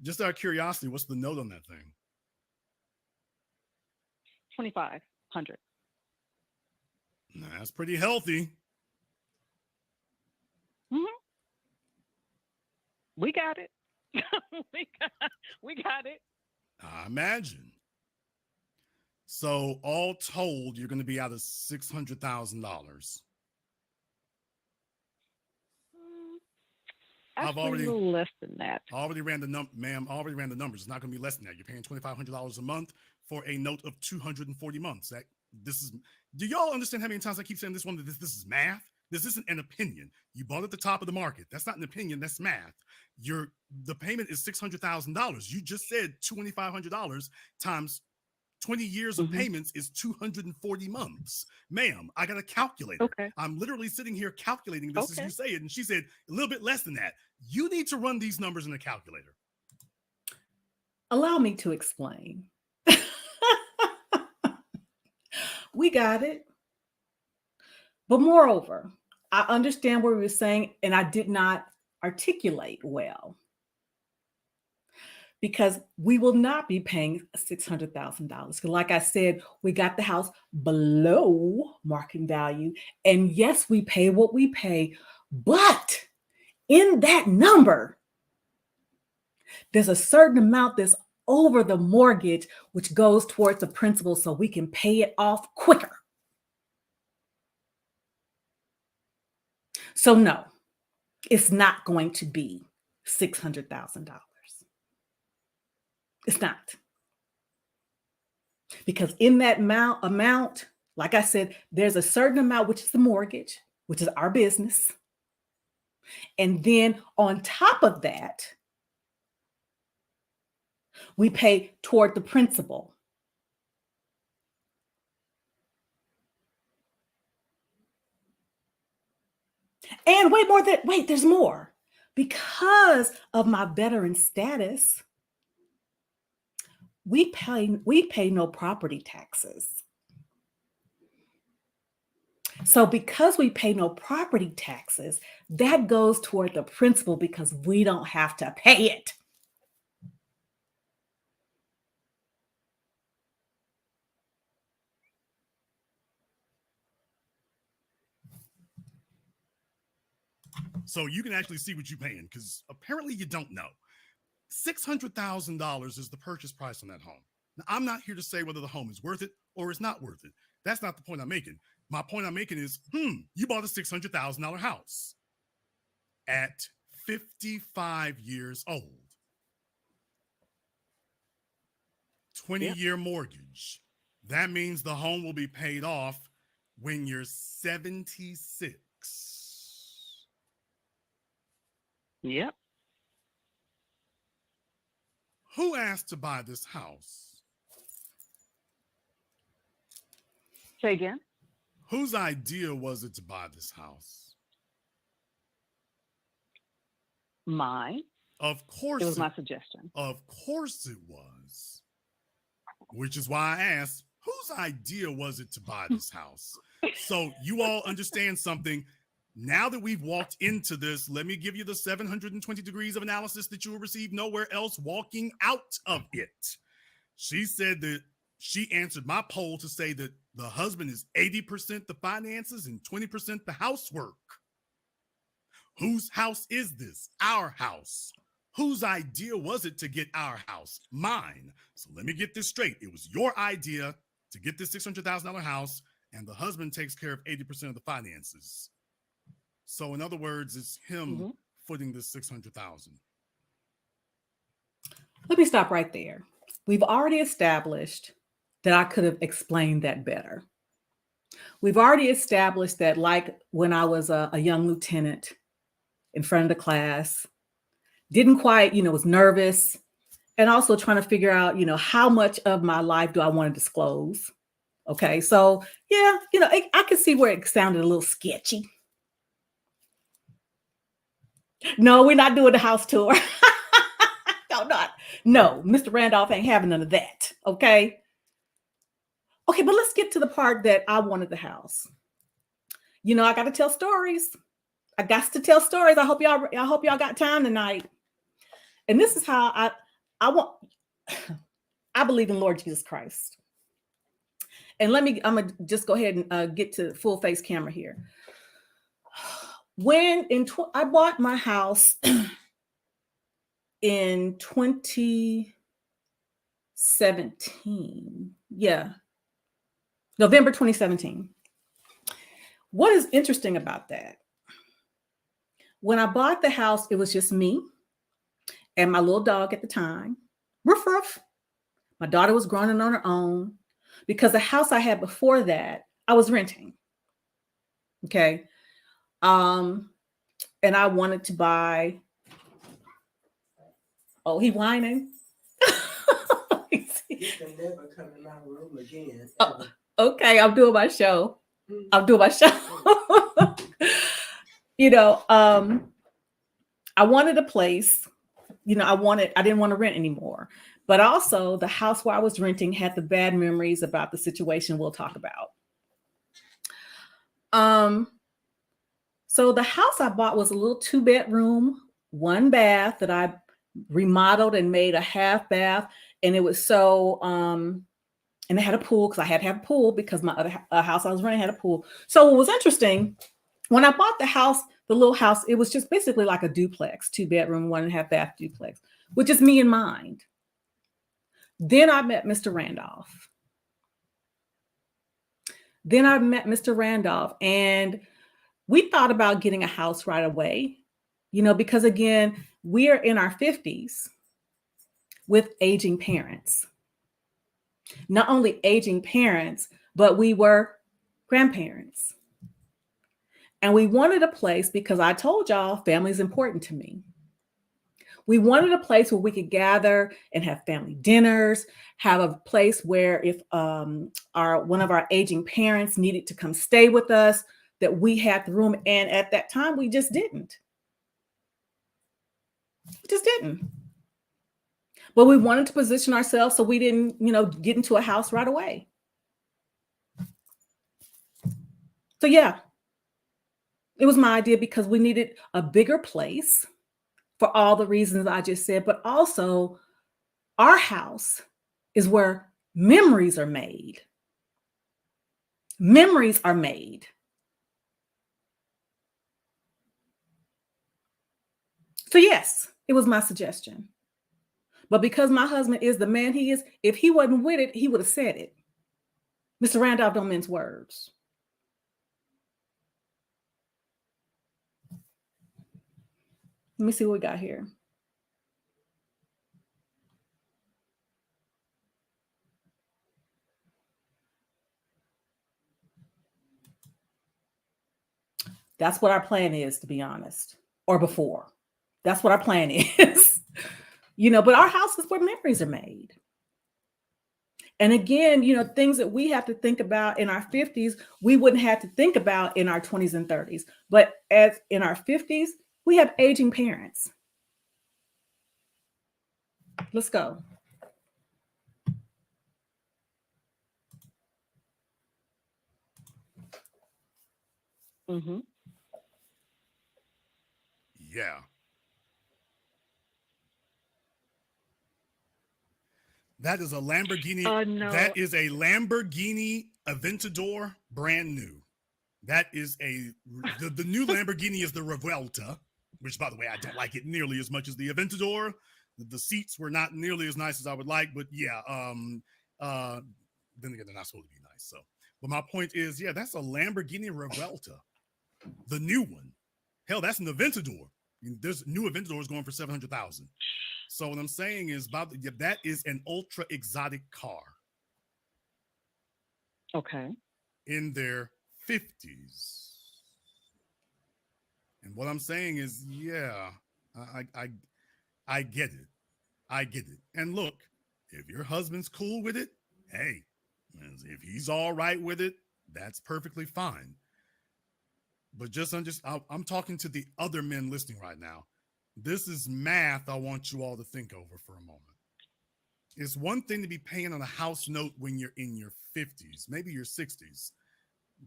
just out of curiosity, what's the note on that thing? $2,500. That's pretty healthy. We got it. we got it. I imagine. So all told, you're going to be out of $600,000. I've already a little less than that. I already ran the ma'am. I already ran the numbers. It's not going to be less than that. You're paying $2,500 a month for a note of 240 months. Do y'all understand how many times I keep saying this one? This is math. This isn't an opinion. You bought at the top of the market. That's not an opinion. That's math. The payment is $600,000. You just said $2,500 times 20 years of payments is 240 months. Ma'am, I got a calculator. Okay. I'm literally sitting here calculating this as you say it. And she said a little bit less than that. You need to run these numbers in a calculator. Allow me to explain. We got it. But moreover, I understand what we were saying, and I did not articulate well. Because we will not be paying $600,000. Because like I said, we got the house below market value. And yes, we pay what we pay. But in that number, there's a certain amount that's over the mortgage, which goes towards the principal so we can pay it off quicker. So no, it's not going to be $600,000. It's not. Because in that amount, like I said, there's a certain amount, which is the mortgage, which is our business. And then on top of that, we pay toward the principal. And wait, there's more. Because of my veteran status, we pay no property taxes. So because we pay no property taxes, that goes toward the principal because we don't have to pay it. So you can actually see what you're paying, because apparently you don't know. $600,000 is the purchase price on that home. Now, I'm not here to say whether the home is worth it or it's not worth it. That's not the point I'm making. My point I'm making is, you bought a $600,000 house at 55 years old. 20-year mortgage. That means the home will be paid off when you're 76. Yep. Who asked to buy this house? Say again? Whose idea was it to buy this house? Mine. Of course. It was my suggestion. Of course it was. Which is why I asked, whose idea was it to buy this house? So you all understand something. Now that we've walked into this, let me give you the 720 degrees of analysis that you will receive nowhere else walking out of it. She said that she answered my poll to say that the husband is 80% the finances and 20% the housework. Whose house is this? Our house. Whose idea was it to get our house? Mine. So let me get this straight. It was your idea to get this $600,000 house, and the husband takes care of 80% of the finances. So in other words, it's him footing this $600,000. Let me stop right there. We've already established that I could have explained that better. We've already established that, like when I was a young lieutenant in front of the class, didn't quite, was nervous, and also trying to figure out, how much of my life do I want to disclose? Okay, so yeah, I could see where it sounded a little sketchy. No, we're not doing the house tour. No, Mr. Randolph ain't having none of that. Okay, but let's get to the part that I wanted the house. I got to tell stories. I got to tell stories. I hope y'all got time tonight. And this is how I believe in Lord Jesus Christ. And I'm going to just go ahead and get to full face camera here. I bought my house in 2017. Yeah. November 2017. What is interesting about that? When I bought the house, it was just me and my little dog at the time. Ruff, ruff. My daughter was growing on her own, because the house I had before that, I was renting. Okay. And I wanted to buy. Oh, he whining. You can never come in my room again. Okay, I'm doing my show. I wanted a place. I didn't want to rent anymore. But also the house where I was renting had the bad memories about the situation we'll talk about. So the house I bought was a little 2-bedroom, 1 bath that I remodeled and made a half bath. And it was and it had a pool, because I had to have a pool because my other house I was renting had a pool. So what was interesting, when I bought the house, the little house, it was just basically like a duplex, 2-bedroom, 1.5 bath duplex, with just me in mind. Then I met Mr. Randolph. And we thought about getting a house right away, because again, we are in our 50s with aging parents. Not only aging parents, but we were grandparents. And we wanted a place, because I told y'all family is important to me. We wanted a place where we could gather and have family dinners, have a place where if one of our aging parents needed to come stay with us, that we had the room. And at that time, we just didn't. But we wanted to position ourselves so we didn't, get into a house right away. So yeah, it was my idea, because we needed a bigger place for all the reasons I just said, but also our house is where memories are made. Memories are made. So yes, it was my suggestion. But because my husband is the man he is, if he wasn't with it, he would have said it. Mr. Randolph don't mince words. Let me see what we got here. That's what our plan is, to be honest, or before. That's what our plan is. But our house is where memories are made. And again, things that we have to think about in our 50s, we wouldn't have to think about in our 20s and 30s. But as in our 50s, we have aging parents. Let's go. Mm-hmm. Yeah. That is a Lamborghini. No. That is a Lamborghini Aventador, brand new. That is the new Lamborghini is the Revuelta, which, by the way, I don't like it nearly as much as the Aventador. The seats were not nearly as nice as I would like, but yeah. Then again, they're not supposed to be nice. So, but my point is, yeah, that's a Lamborghini Revuelta, the new one. Hell, that's an Aventador. There's new Aventadors going for $700,000. So what I'm saying is, that is an ultra exotic car. Okay. In their 50s. And what I'm saying is, yeah, I get it. I get it. And look, if your husband's cool with it, hey, if he's all right with it, that's perfectly fine. But I'm talking to the other men listening right now. This is math I want you all to think over for a moment. It's one thing to be paying on a house note when you're in your 50s, maybe your 60s,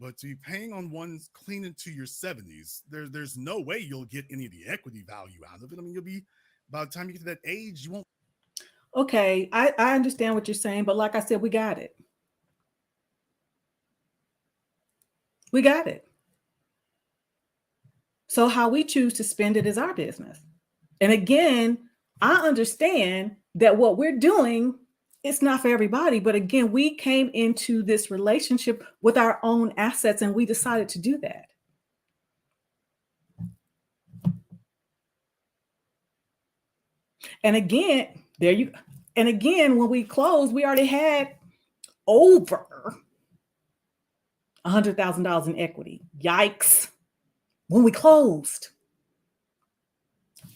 but to be paying on one clean into your 70s, there's no way you'll get any of the equity value out of it. I mean, you'll be, by the time you get to that age, you won't. Okay, I understand what you're saying, but like I said, we got it. We got it. So how we choose to spend it is our business. And again, I understand that what we're doing, it's not for everybody. But again, we came into this relationship with our own assets and we decided to do that. And again, when we closed, we already had over $100,000 in equity. Yikes. When we closed.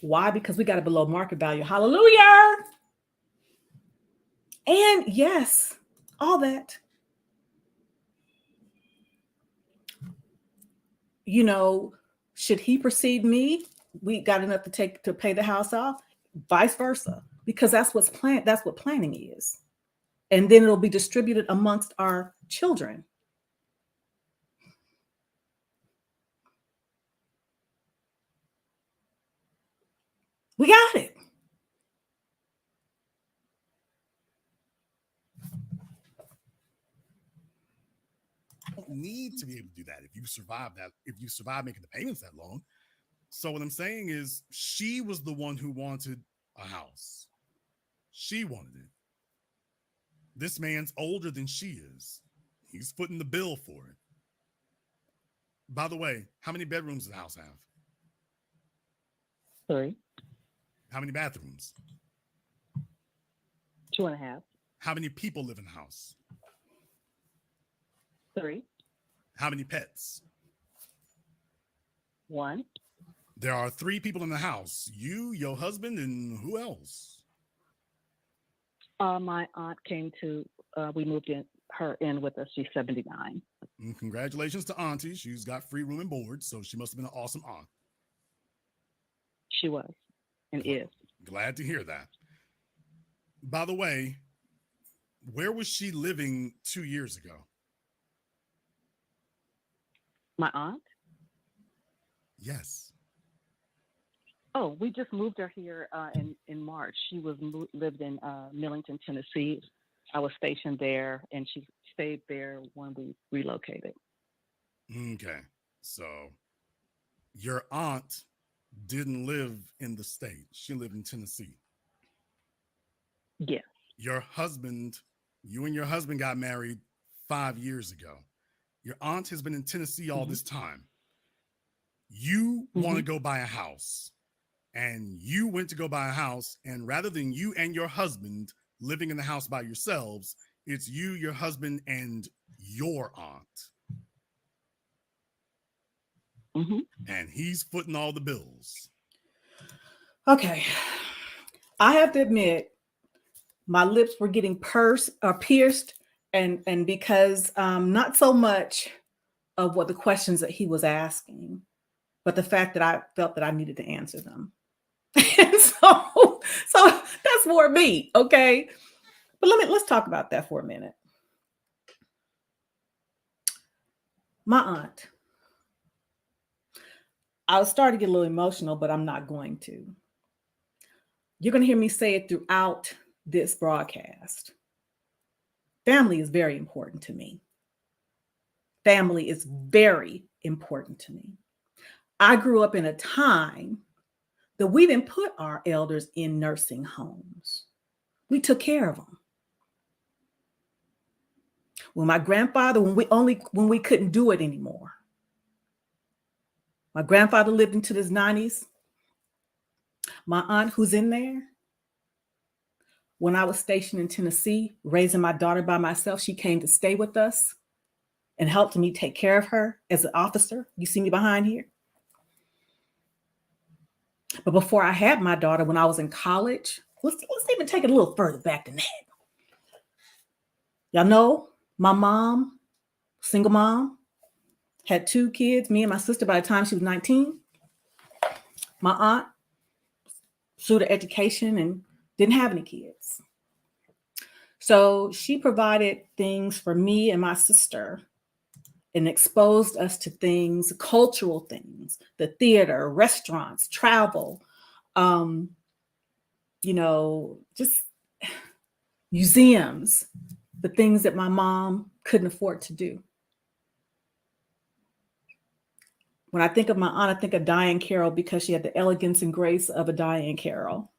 Why? Because we got it below market value. Hallelujah. And yes, all that. Should he precede me? We got enough to pay the house off, vice versa, because that's what planning is. And then it'll be distributed amongst our children. We got it. Don't need to be able to do that if you survive making the payments that long. So what I'm saying is, she was the one who wanted a house. She wanted it. This man's older than she is. He's footing the bill for it. By the way, how many bedrooms does the house have? 3. How many bathrooms? 2.5. How many people live in the house? 3. How many pets? 1. There are 3 people in the house. You, your husband, and who else? My aunt came to, we moved her in with us. She's 79. And congratulations to Auntie. She's got free room and board, so she must have been an awesome aunt. She was and is. Glad to hear that. By the way, where was she living 2 years ago? My aunt? Yes. Oh, we just moved her here in March. She lived in Millington, Tennessee. I was stationed there, and she stayed there when we relocated. Okay. So your aunt didn't live in the state. She lived in Tennessee. Yes. You and your husband got married 5 years ago. Your aunt has been in Tennessee all this time. You want to go buy a house, and you went to go buy a house, and rather than you and your husband living in the house by yourselves, it's you, your husband, and your aunt. And he's footing all the bills. Okay. I have to admit, my lips were getting pierced, and because not so much of what the questions that he was asking, but the fact that I felt that I needed to answer them. And so that's more me, okay? But let's talk about that for a minute. My aunt. I was starting to get a little emotional, but I'm not going to. You're going to hear me say it throughout this broadcast. Family is very important to me. Family is very important to me. I grew up in a time that we didn't put our elders in nursing homes. We took care of them. When my grandfather, when we couldn't do it anymore. My grandfather lived into his 90s. My aunt, who's in there, when I was stationed in Tennessee, raising my daughter by myself, she came to stay with us and helped me take care of her as an officer. You see me behind here. But before I had my daughter, when I was in college, let's even take it a little further back than that. Y'all know my mom, single mom, had 2 kids, me and my sister by the time she was 19. My aunt pursued her education and didn't have any kids. So she provided things for me and my sister and exposed us to things, cultural things, the theater, restaurants, travel, just museums, the things that my mom couldn't afford to do. When I think of my aunt, I think of Diane Carroll because she had the elegance and grace of a Diane Carroll.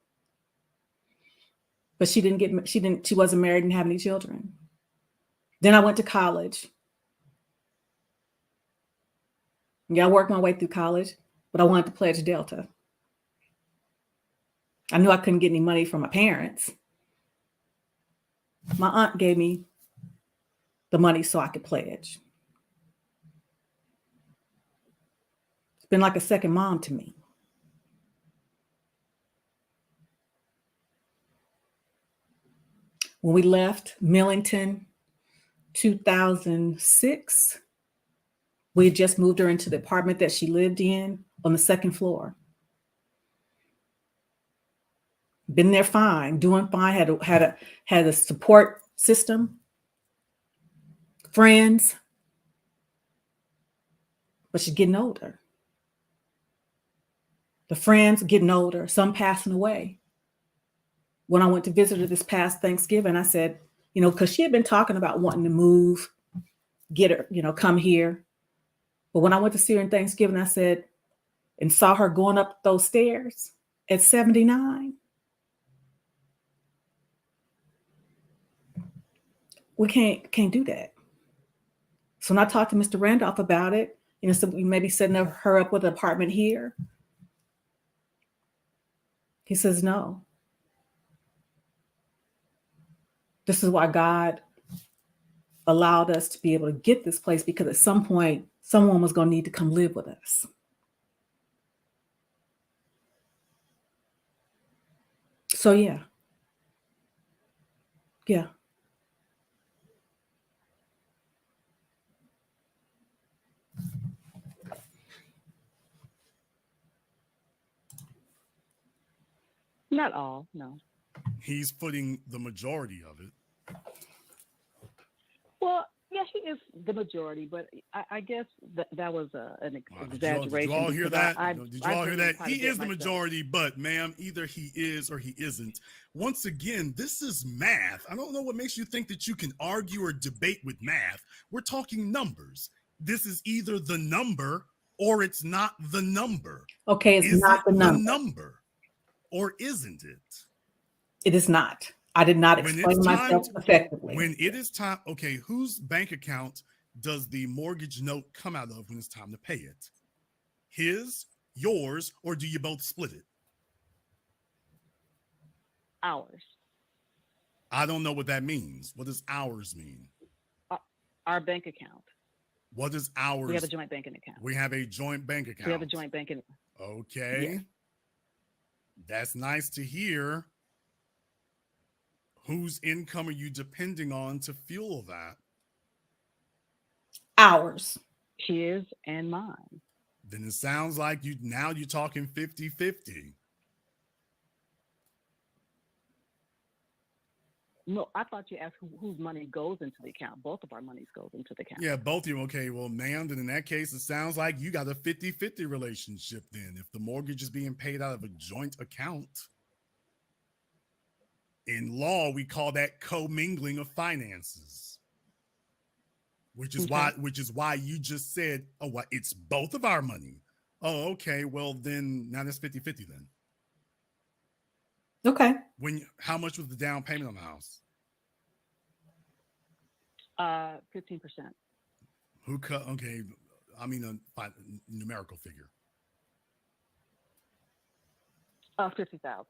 But she wasn't married and have any children. Then I went to college. Yeah, I worked my way through college, but I wanted to pledge Delta. I knew I couldn't get any money from my parents. My aunt gave me the money so I could pledge. It's been like a second mom to me. When we left Millington, 2006, we had just moved her into the apartment that she lived in on the 2nd floor. Been there fine, doing fine, had a support system, friends, but she's getting older. The friends getting older, some passing away. When I went to visit her this past Thanksgiving, I said, because she had been talking about wanting to move, get her, come here. But when I went to see her in Thanksgiving, I said, and saw her going up those stairs at 79. We can't do that. So when I talked to Mr. Randolph about it, so we maybe setting her up with an apartment here. He says, no. This is why God allowed us to be able to get this place, because at some point, someone was going to need to come live with us. So yeah. Not all, no. He's footing the majority of it. Well, yeah, he is the majority, but I guess that was an exaggeration. Did you all hear that? Did you all hear that? He is the myself. majority, but ma'am, either he is or he isn't. Once again, this is math. I don't know what makes you think that you can argue or debate with math. We're talking numbers. This is either the number or it's not the number. Okay, it's Is not it the number. Or isn't it? It is not. I did not explain myself effectively. When it is time, okay, whose bank account does the mortgage note come out of when it's time to pay it? His, yours, or do you both split it? Ours. I don't know what that means. What does ours mean? Our bank account. What does ours? We have a joint banking account. We have a joint bank account. We have a joint banking. Okay. Yeah. That's nice to hear. Whose income are you depending on to fuel that? Ours. His and mine. Then it sounds like you're talking 50-50. No, I thought you asked whose money goes into the account. Both of our monies goes into the account. Yeah, both of you. Okay, well, ma'am, then in that case, it sounds like you got a 50-50 relationship then. If the mortgage is being paid out of a joint account. In law, we call that commingling of finances. Which is why you just said, oh, what? It's both of our money. Oh, okay. Well, then now that's 50-50 then. Okay. How much was the down payment on the house? 15%. Okay. I mean a numerical figure. 50,000.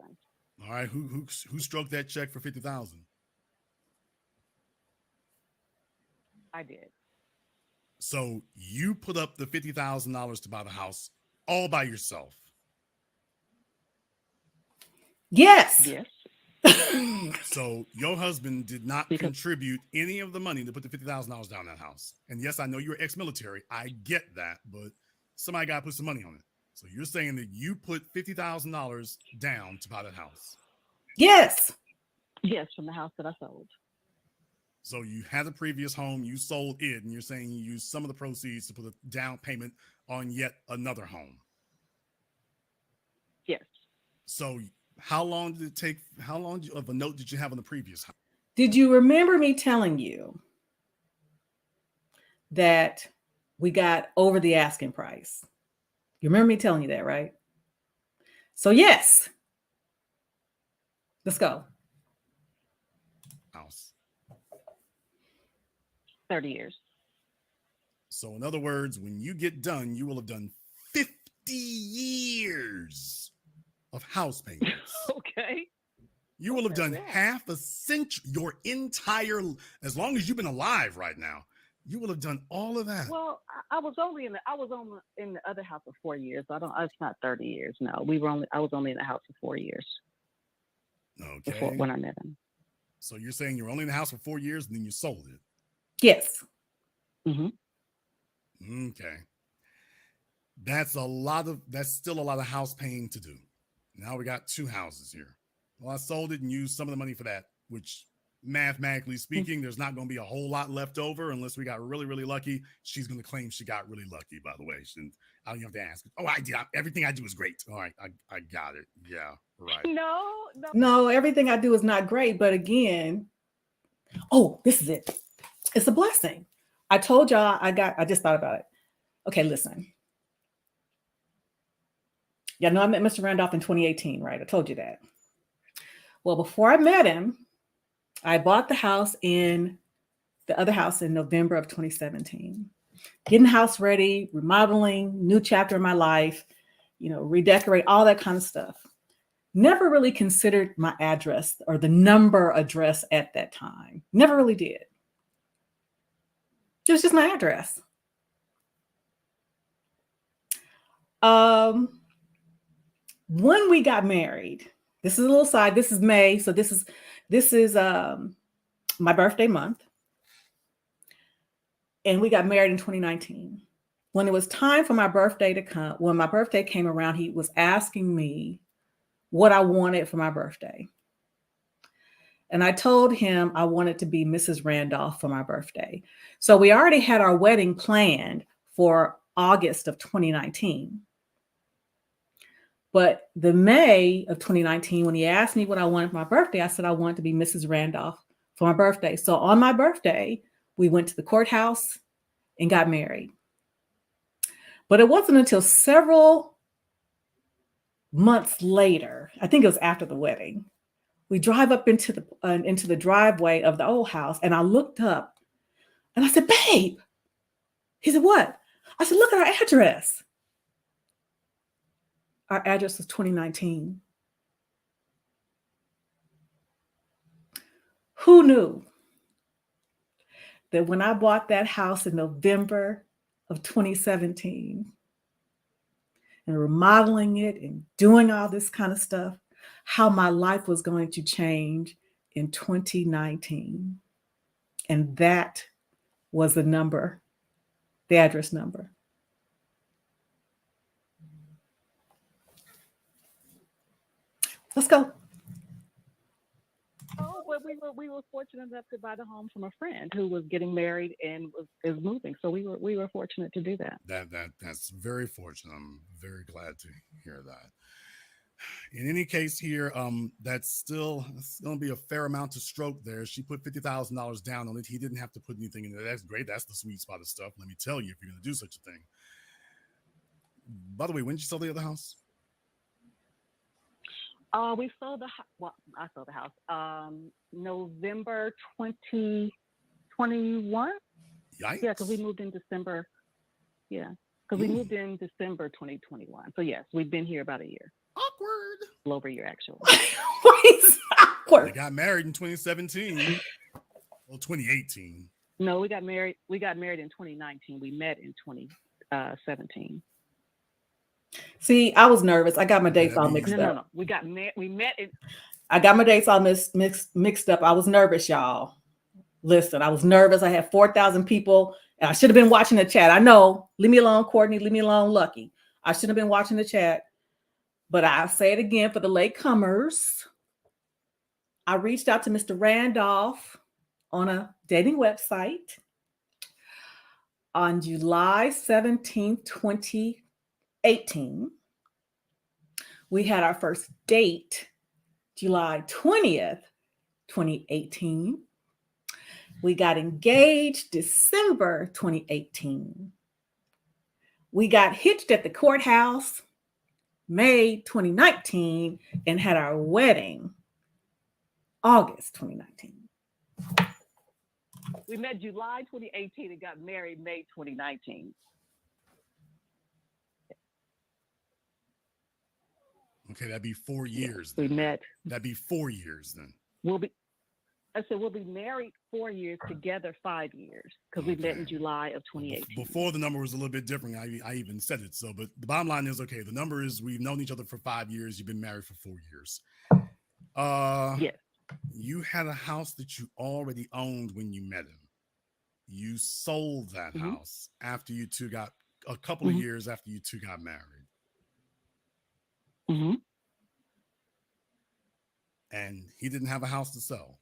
All right. Who stroked that check for 50,000? I did. So you put up the $50,000 to buy the house all by yourself. Yes. Yes. So your husband did not contribute any of the money to put the $50,000 down that house. And yes, I know you're ex-military. I get that, but somebody got to put some money on it. So you're saying that you put $50,000 down to buy that house? Yes. Yes, from the house that I sold. So you had a previous home, you sold it, and you're saying you used some of the proceeds to put a down payment on yet another home. Yes. So how long did it take? How long of a note did you have on the previous house? Did you remember me telling you that we got over the asking price? You remember me telling you that, right? So yes. Let's go. House. 30 years. So in other words, when you get done, you will have done 50 years of house payments. Okay. You will have done half a century, your entire, as long as you've been alive right now, you will have done all of that. Well, I was only in the other house for 4 years. It's not 30 years. No, I was only in the house for 4 years. Okay. Before, when I met him. So you're saying you're only in the house for 4 years and then you sold it? Yes. Mm-hmm. Okay. That's still a lot of house paying to do. Now we got 2 houses here. Well, I sold it and used some of the money for that, which mathematically speaking, there's not going to be a whole lot left over unless we got really, really lucky. She's going to claim she got really lucky, by the way. I don't even have to ask. Oh, I did. Everything I do is great. All right. I got it. Yeah. Right. No, everything I do is not great. But again, this is it. It's a blessing. I told y'all I just thought about it. Okay, listen. Y'all know I met Mr. Randolph in 2018, right? I told you that. Well, before I met him, I bought the other house in November of 2017. Getting the house ready, remodeling, new chapter in my life, redecorate, all that kind of stuff. Never really considered my address or the number address at that time. Never really did. It was just my address. When we got married, this is a little side. This is May, so this is my birthday month, and we got married in 2019. When it was time for my birthday to come, when my birthday came around, he was asking me what I wanted for my birthday, and I told him I wanted to be Mrs. Randolph for my birthday. So we already had our wedding planned for August of 2019. But the May of 2019, when he asked me what I wanted for my birthday, I said I wanted to be Mrs. Randolph for my birthday. So on my birthday, we went to the courthouse and got married. But it wasn't until several months later, I think it was after the wedding, we drive up into the driveway of the old house, and I looked up and I said, "Babe." He said, "What?" I said, "Look at our address." Our address was 2019. Who knew that when I bought that house in November of 2017 and remodeling it and doing all this kind of stuff, how my life was going to change in 2019? And that was the number, the address number. Let's go. Oh, but we were fortunate enough to buy the home from a friend who was getting married and is moving. So we were fortunate to do that. That's very fortunate. I'm very glad to hear that. In any case, here, that's going to be a fair amount to stroke there. She put $50,000 down on it. He didn't have to put anything in there. That's great. That's the sweet spot of stuff. Let me tell you, if you're going to do such a thing. By the way, when did you sell the other house? We sold I sold the house November 2021. Yikes. Yeah, because we moved in December. Yeah, because we moved in December 2021. So yes, we've been here about a year. Awkward. A little over a year, actually. Why is awkward? They got married in 2017. Well, 2018. No, we got married. We got married in 2019. We met in 2017. See, I was nervous. I got my dates all mixed up. No. We met in. I got my dates all mixed up. I was nervous, y'all. Listen, I was nervous. I had 4,000 people, and I should have been watching the chat. I know. Leave me alone, Courtney. Leave me alone, Lucky. I should have been watching the chat. But I'll say it again for the latecomers. I reached out to Mr. Randolph on a dating website on July 17th, 2018. We had our first date July 20th, 2018. We got engaged December 2018. We got hitched at the courthouse May 2019 and had our wedding August 2019. We met July 2018 and got married May 2019. Okay, that'd be 4 years. We met. That'd be 4 years then. We'll be married 4 years, together 5 years, because we met in July of 2018. Before, the number was a little bit different. I even said it. So, but the bottom line is, okay, the number is we've known each other for 5 years. You've been married for 4 years. Yes. You had a house that you already owned when you met him. You sold that house after you two got a couple of years after you two got married. And he didn't have a house to sell.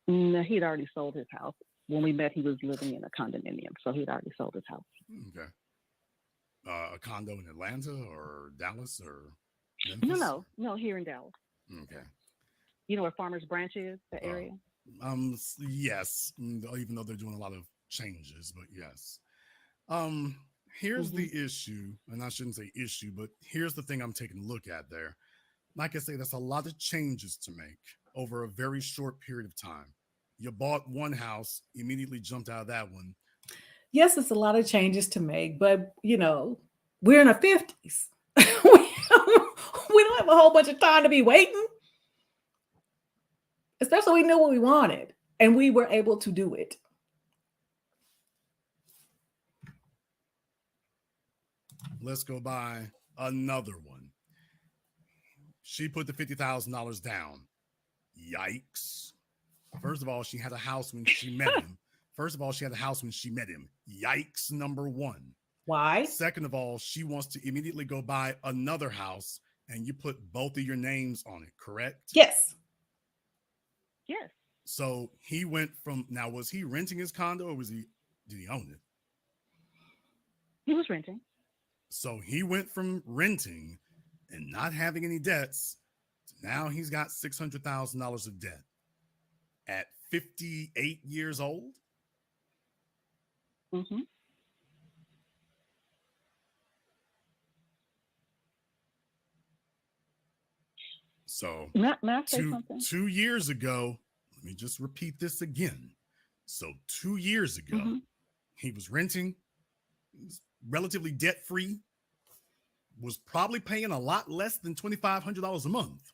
No, he'd already sold his house. When we met, he was living in a condominium, so he'd already sold his house. Okay. A condo in Atlanta or Dallas or Memphis? No, here in Dallas. Okay. You know where Farmers Branch is, the area? Yes, even though they're doing a lot of changes, but yes. Here's the issue, and I shouldn't say issue, but here's the thing I'm taking a look at there. Like I say, that's a lot of changes to make over a very short period of time. You bought one house, immediately jumped out of that one. Yes, it's a lot of changes to make, but we're in our 50s. We don't have a whole bunch of time to be waiting. Especially we knew what we wanted and we were able to do it. Let's go buy another one. She put the $50,000 down. Yikes. First of all, she had a house when she met him. Yikes, number one. Why? Second of all, she wants to immediately go buy another house and you put both of your names on it, correct? Yes. Yes. So he went from, now was he renting his condo or did he own it? He was renting. So he went from renting and not having any debts to now he's got $600,000 of debt at 58 years old. So May I say something? 2 years ago, let me just repeat this again. So 2 years ago, he was renting, he was relatively debt-free, was probably paying a lot less than $2,500 a month.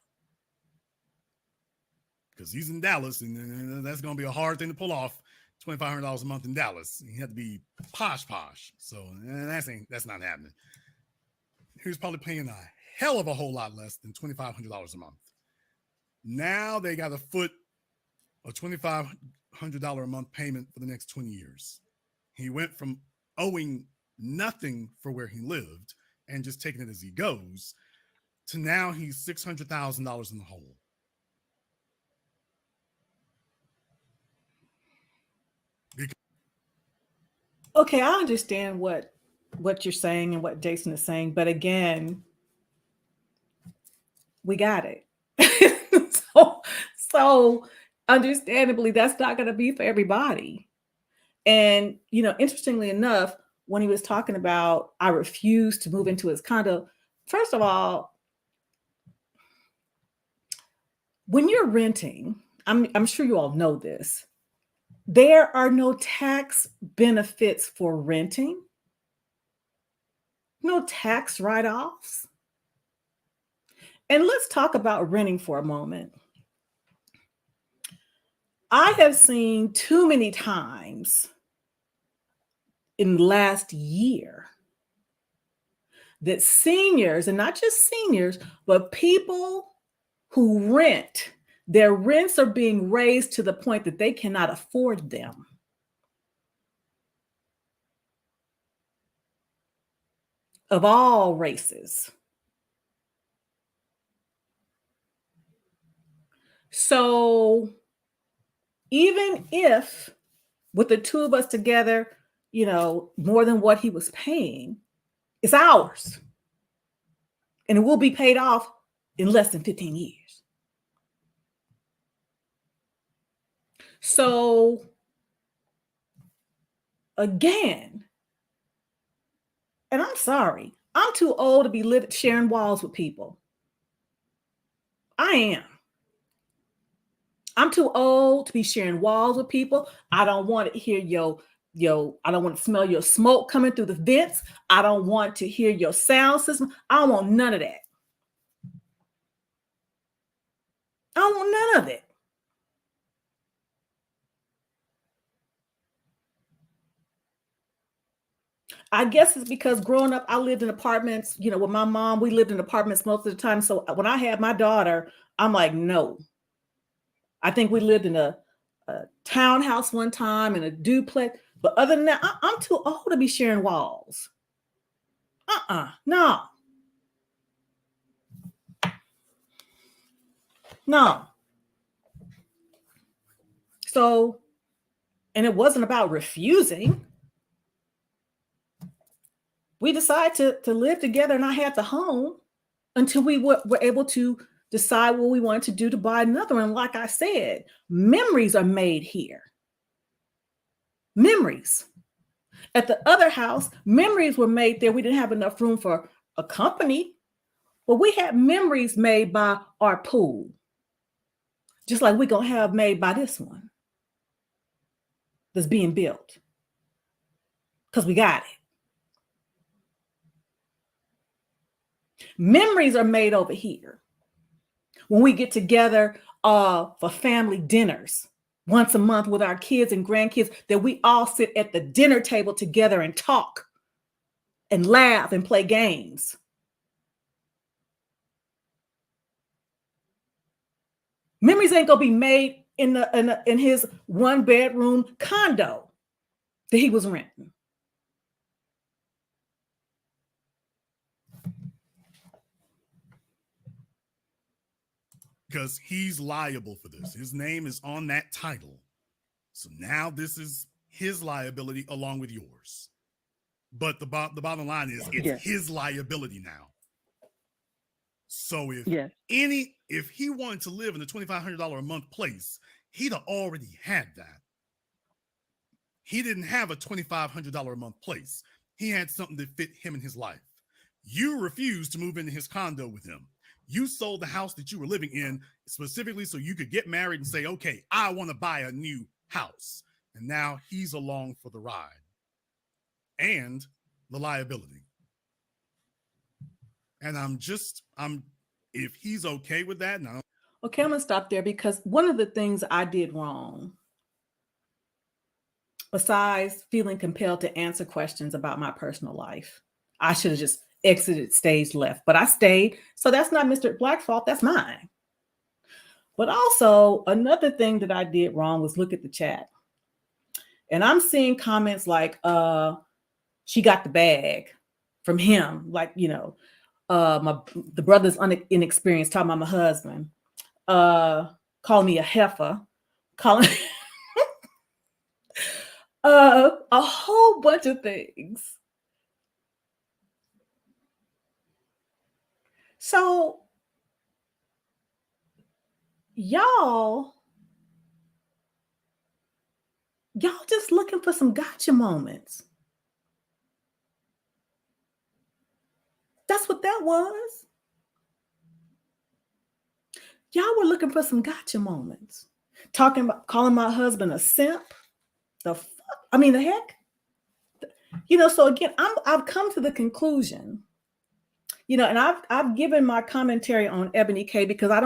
Because he's in Dallas, and that's going to be a hard thing to pull off. $2,500 a month in Dallas. He had to be posh. So that's not happening. He was probably paying a hell of a whole lot less than $2,500 a month. Now they got to foot a $2,500 a month payment for the next 20 years. He went from owing nothing for where he lived and just taking it as he goes to now he's $600,000 in the hole. Okay, I understand what you're saying and what Jason is saying, but again, we got it. so understandably, that's not going to be for everybody. And interestingly enough, when he was talking about I refused to move into his condo, first of all, when you're renting, I'm sure you all know this, there are no tax benefits for renting, no tax write-offs. And let's talk about renting for a moment. I have seen too many times in the last year that seniors, and not just seniors, but people who rent, their rents are being raised to the point that they cannot afford them. Of all races. So even if with the two of us together, more than what he was paying, it's ours. And it will be paid off in less than 15 years. So again, and I'm sorry, I'm too old to be sharing walls with people. I am. I'm too old to be sharing walls with people. I don't want to hear I don't want to smell your smoke coming through the vents. I don't want to hear your sound system. I don't want none of that. I don't want none of it. I guess it's because growing up, I lived in apartments, with my mom, we lived in apartments most of the time. So when I had my daughter, I'm like, no. I think we lived in a townhouse one time and a duplex. But other than that, I'm too old to be sharing walls. No. No. So, and it wasn't about refusing. We decided to live together, and I had the home until we were able to decide what we wanted to do to buy another. And like I said, memories are made here. Memories. At the other house, memories were made there. We didn't have enough room for a company, but we had memories made by our pool, just like we're going to have made by this one that's being built, because we got it. Memories are made over here when we get together for family dinners once a month with our kids and grandkids, that we all sit at the dinner table together and talk and laugh and play games. Memories ain't gonna be made in his 1-bedroom condo that he was renting. Because he's liable for this. His name is on that title. So now this is his liability along with yours. But the bottom line is it's his liability now. So if he wanted to live in a $2,500 a month place, he'd have already had that. He didn't have a $2,500 a month place. He had something that fit him in his life. You refused to move into his condo with him. You sold the house that you were living in specifically so you could get married and say, okay, I want to buy a new house. And now he's along for the ride and the liability. And if he's okay with that, now. Okay, I'm gonna stop there because one of the things I did wrong, besides feeling compelled to answer questions about my personal life, I should have just exited stage left, but I stayed. So that's not Mr. Black's fault, that's mine. But also another thing that I did wrong was look at the chat. And I'm seeing comments like, she got the bag from him. Like, the brother's inexperienced, talking about my husband, calling me a heifer, calling a whole bunch of things. So y'all just looking for some gotcha moments. That's what that was. Y'all were looking for some gotcha moments. Talking about calling my husband a simp. The heck. So again, I've come to the conclusion, and I've given my commentary on Ebony K because I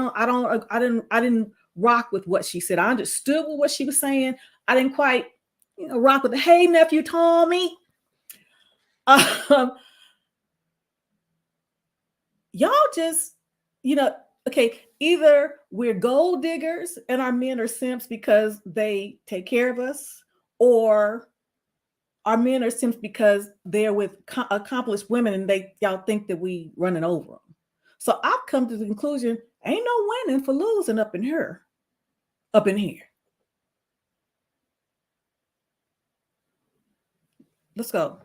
didn't rock with what she said. I understood what she was saying. I didn't quite, rock with the, hey, nephew Tommy. Y'all just, okay, either we're gold diggers and our men are simps because they take care of us, or our men are simps because they're with accomplished women and y'all think that we running over them. So I've come to the conclusion, ain't no winning for losing up in here. Let's go.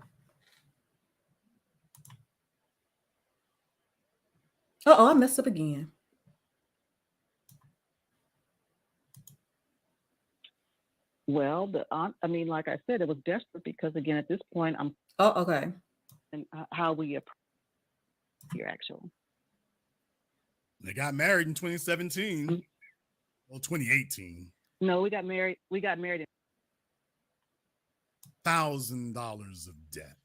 I messed up again. Well, like I said, it was desperate because, again, at this point, I'm. Oh, okay. And how we approach your actual. They got married in 2017. Mm-hmm. Well, 2018. No, we got married. We got married in $1,000 of debt.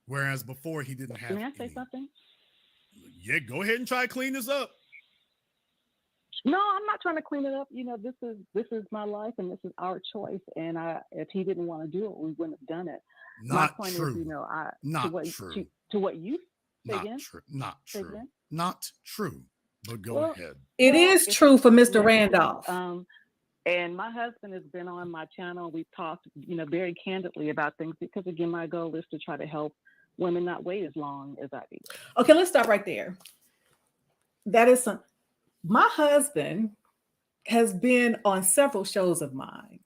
Whereas before he didn't have. May I say something? Yeah, go ahead and try to clean this up. No, I'm not trying to clean it up. This is my life and this is our choice. And if he didn't want to do it, we wouldn't have done it. Not my point true. Is, not true. To what you say not again? True. Not true. Again? Not true. But go ahead. It is true for Mr. Randolph. And my husband has been on my channel. We've talked, very candidly about things because, again, my goal is to try to help women not wait as long as I do. Okay, let's stop right there. That is my husband has been on several shows of mine.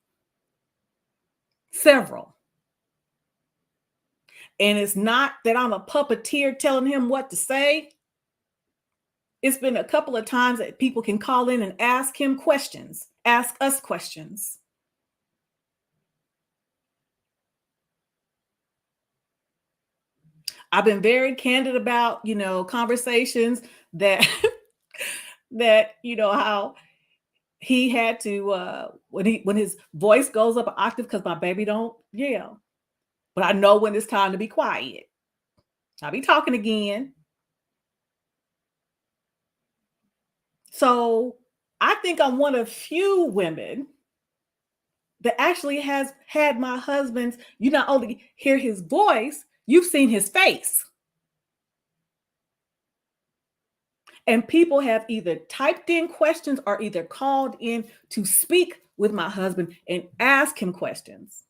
Several. And it's not that I'm a puppeteer telling him what to say. It's been a couple of times that people can call in and ask him questions, ask us questions. I've been very candid about, conversations that how he had to when his voice goes up an octave because my baby don't yell. But I know when it's time to be quiet. I'll be talking again. So I think I'm one of few women that actually has had my husband's, you not only hear his voice, you've seen his face. And people have either typed in questions or either called in to speak with my husband and ask him questions.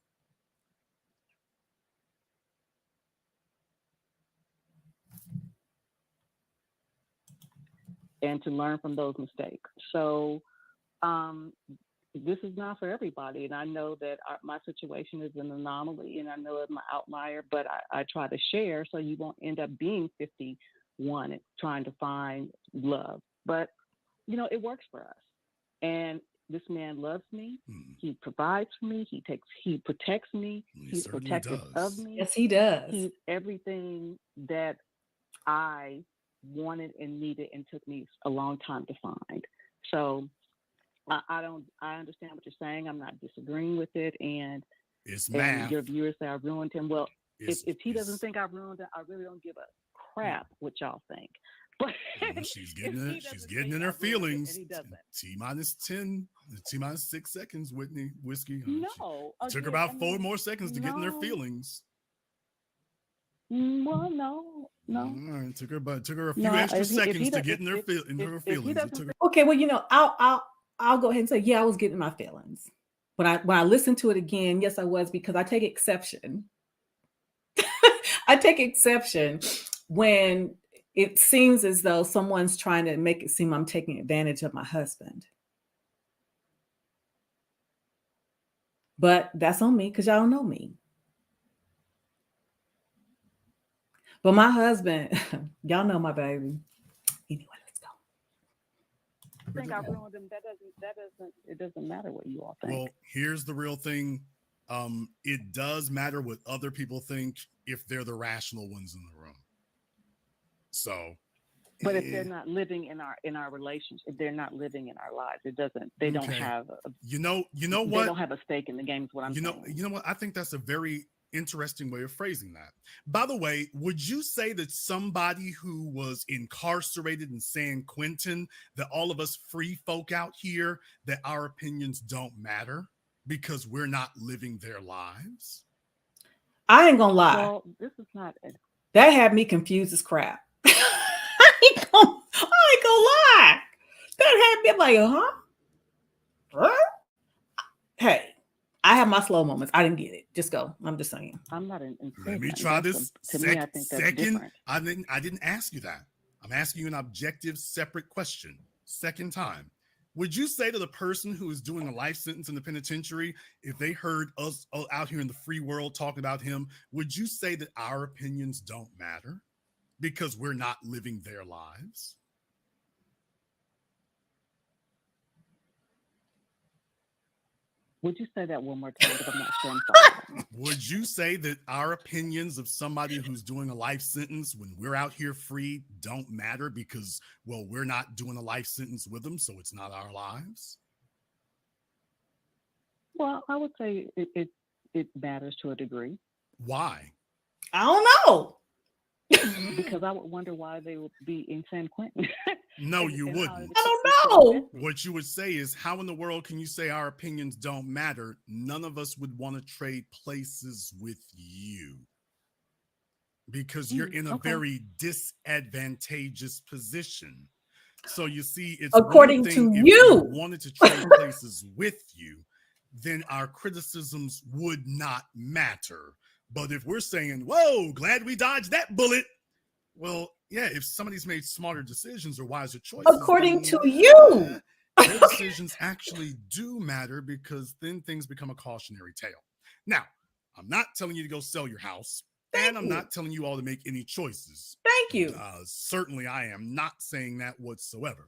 And to learn from those mistakes. So this is not for everybody. And I know that my situation is an anomaly and I know it's my outlier, but I try to share so you won't end up being 51 and trying to find love. But, it works for us. And this man loves me. Mm. He provides for me. He protects me. He's protective of me. Yes, he does. He's everything that I wanted and needed and took me a long time to find. So I understand what you're saying. I'm not disagreeing with it. And it's math. Your viewers say I ruined him. Well, if he doesn't think I ruined it, I really don't give a crap what y'all think. But she's getting in her feelings. T-10, T-6 seconds, Whiskey. No. It took her about 4 more seconds to get in her feelings. Well, no. It took her a few extra seconds to get in her feelings. Okay, well, I'll go ahead and say, yeah, I was getting my feelings. When I listened to it again, yes, I was, because I take exception. I take exception when it seems as though someone's trying to make it seem I'm taking advantage of my husband. But that's on me because y'all don't know me. But my husband, y'all know my baby. Anyway, let's go. I think I ruined him. It doesn't matter what you all think. Well, here's the real thing. It does matter what other people think if they're the rational ones in the room. So, but if they're not living in our relationship, if they're not living in our lives, they don't have you know what? They don't have a stake in the game is what I'm saying. You know what? I think that's a very interesting way of phrasing that. By the way, would you say that somebody who was incarcerated in San Quentin, that all of us free folk out here, that our opinions don't matter because we're not living their lives? I ain't gonna lie. Well, this is not it. That had me confused as crap. I ain't gonna lie. That had me like, huh? Hey, I have my slow moments. I didn't get it. Just go. I'm just saying. I'm not in. Let me try this. Me, I think that's different. I didn't ask you that. I'm asking you an objective, separate question. Second time. Would you say to the person who is doing a life sentence in the penitentiary, if they heard us out here in the free world talking about him, would you say that our opinions don't matter because we're not living their lives? Would you say that one more time? Because I'm not sure. Would you say that our opinions of somebody who's doing a life sentence when we're out here free don't matter because, well, we're not doing a life sentence with them, so it's not our lives? Well, I would say it matters to a degree. Why? I don't know. Because I would wonder why they would be in San Quentin. No, you wouldn't. I don't know. What you would say is, how in the world can you say our opinions don't matter? None of us would want to trade places with you because you're in a very disadvantageous position. So you see, it's according one thing to if you we wanted to trade places with you, then our criticisms would not matter. But if we're saying, whoa, glad we dodged that bullet. Well, yeah, if somebody's made smarter decisions or wiser choices. According to you. Their decisions actually do matter because then things become a cautionary tale. Now, I'm not telling you to go sell your house. I'm not telling you all to make any choices. Thank you. Certainly, I am not saying that whatsoever.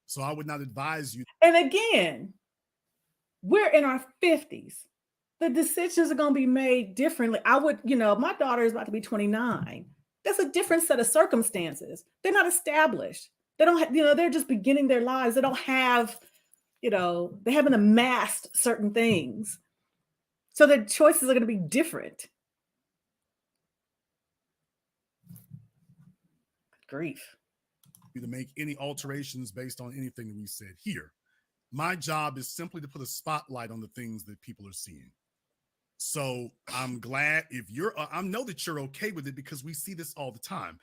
So I would not advise you. And again, we're in our 50s. The decisions are going to be made differently. I would, my daughter is about to be 29. That's a different set of circumstances. They're not established. They don't have, they're just beginning their lives. They don't have, they haven't amassed certain things. So their choices are going to be different. Grief. To make any alterations based on anything that we said here. My job is simply to put a spotlight on the things that people are seeing. So I'm glad if I know that you're okay with it because we see this all the time.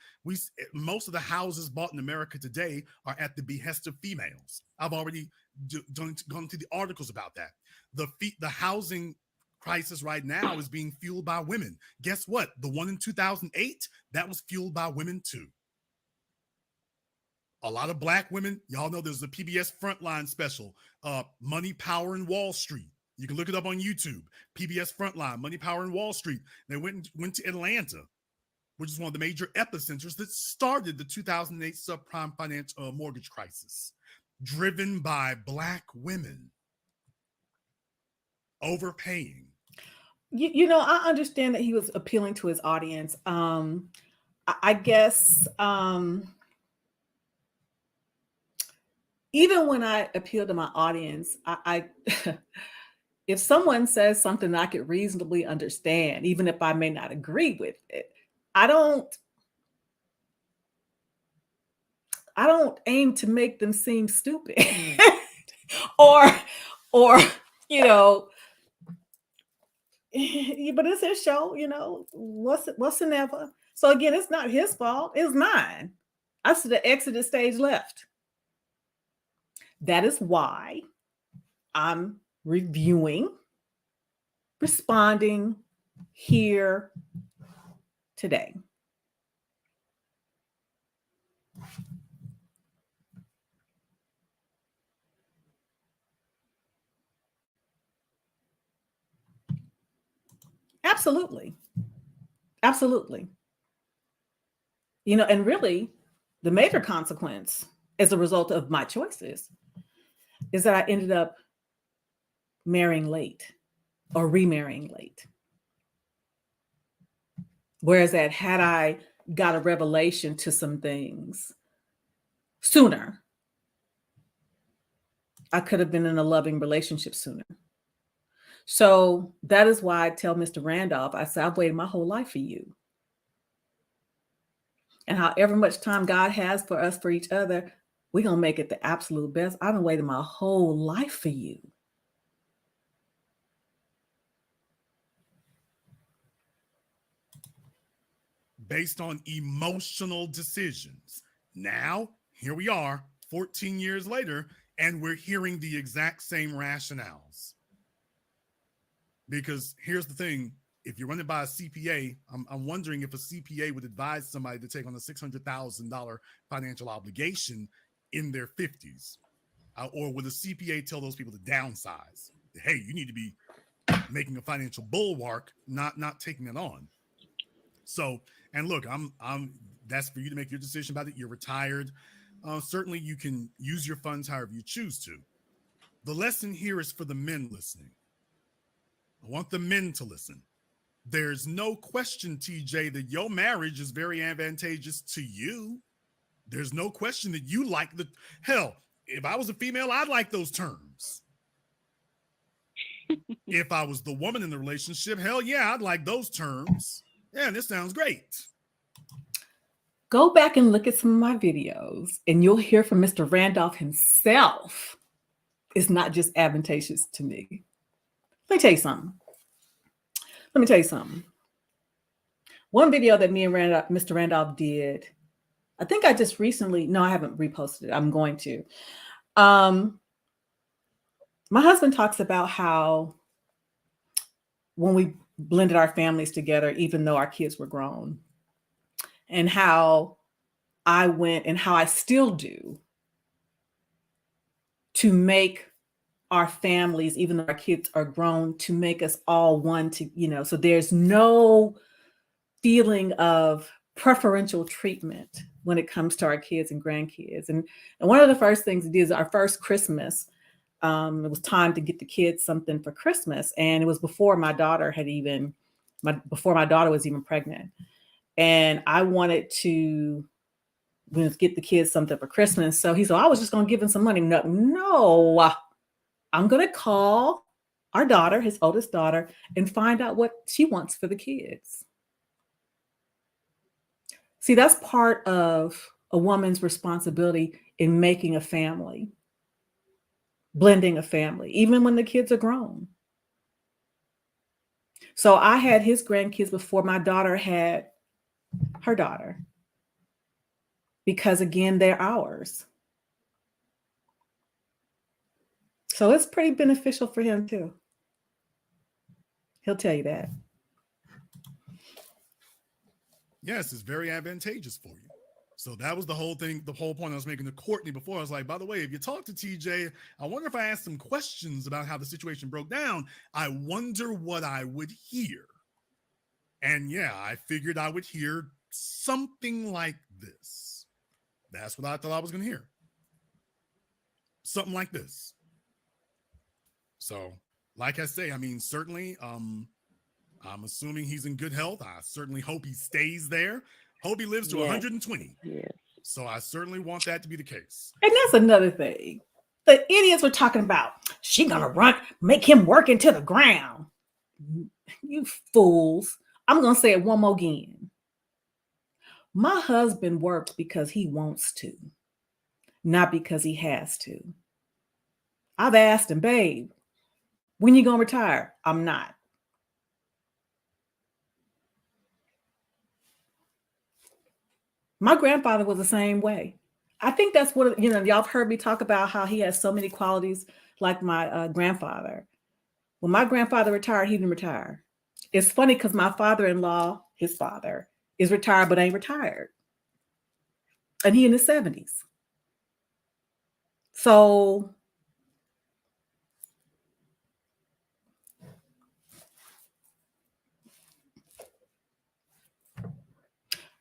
Most of the houses bought in America today are at the behest of females. I've already gone through the articles about that. The housing crisis right now is being fueled by women. Guess what? The one in 2008, that was fueled by women too. A lot of Black women, y'all know there's a PBS Frontline special, Money, Power, and Wall Street. You can look it up on YouTube. PBS Frontline, Money, Power, and Wall Street. They went to Atlanta, which is one of the major epicenters that started the 2008 subprime financial mortgage crisis, driven by Black women overpaying. I understand that he was appealing to his audience. I guess even when I appeal to my audience, I if someone says something that I could reasonably understand, even if I may not agree with it, I don't aim to make them seem stupid or or you know, but it's his show, you know, what's the never. So again, it's not his fault, it's mine. I should have exited stage left. That is why I'm reviewing, responding here today. Absolutely. Absolutely. You know, and really, the major consequence as a result of my choices is that I ended up marrying late or remarrying late. Whereas that had I got a revelation to some things sooner, I could have been in a loving relationship sooner. So that is why I tell Mr. Randolph, I say, I've waited my whole life for you. And however much time God has for us, for each other, we're going to make it the absolute best. I've been waiting my whole life for you. Based on emotional decisions. Now, here we are, 14 years later, and we're hearing the exact same rationales. Because here's the thing, if you're running by a CPA, I'm wondering if a CPA would advise somebody to take on a $600,000 financial obligation in their 50s. Or would a CPA tell those people to downsize? Hey, you need to be making a financial bulwark, not taking it on. So, and look, I'm that's for you to make your decision about it. You're retired. Certainly you can use your funds however you choose to. The lesson here is for the men listening. I want the men to listen. There's no question, TJ, that your marriage is very advantageous to you. There's no question that you like the hell. If I was a female, I'd like those terms. If I was the woman in the relationship, hell yeah, I'd like those terms. Yeah, this sounds great. Go back and look at some of my videos, and you'll hear from Mr. Randolph himself. It's not just advantageous to me. Let me tell you something. One video that me and Mr. Randolph did, I think I just recently, no, I haven't reposted it. I'm going to. My husband talks about how when we blended our families together, even though our kids were grown, and how I went and how I still do to make our families, even though our kids are grown, to make us all one, to, you know, so there's no feeling of preferential treatment when it comes to our kids and grandkids. And one of the first things we did is our first Christmas. It was time to get the kids something for Christmas. And it was before my daughter was even pregnant. And I wanted to get the kids something for Christmas. So he said, I was just going to give him some money. No, I'm going to call our daughter, his oldest daughter, and find out what she wants for the kids. See, that's part of a woman's responsibility in making a family, blending a family, even when the kids are grown. So I had his grandkids before my daughter had her daughter, because again, they're ours. So it's pretty beneficial for him too. He'll tell you that. Yes, it's very advantageous for you. So that was the whole thing, the whole point I was making to Courtney before. I was like, by the way, if you talk to TJ, I wonder if I asked some questions about how the situation broke down, I wonder what I would hear. And yeah, I figured I would hear something like this. That's what I thought I was going to hear. Something like this. So, like I say, I mean, certainly, I'm assuming he's in good health. I certainly hope he stays there. Hope he lives to 120. Yes. So I certainly want that to be the case. And that's another thing. The idiots were talking about, she gonna make him work into the ground. You fools. I'm gonna say it one more again. My husband works because he wants to, not because he has to. I've asked him, babe, when you gonna retire? I'm not. My grandfather was the same way. I think that's what, y'all have heard me talk about how he has so many qualities like my grandfather. When my grandfather retired, he didn't retire. It's funny because my father-in-law, his father, is retired but ain't retired. And he in his 70s. So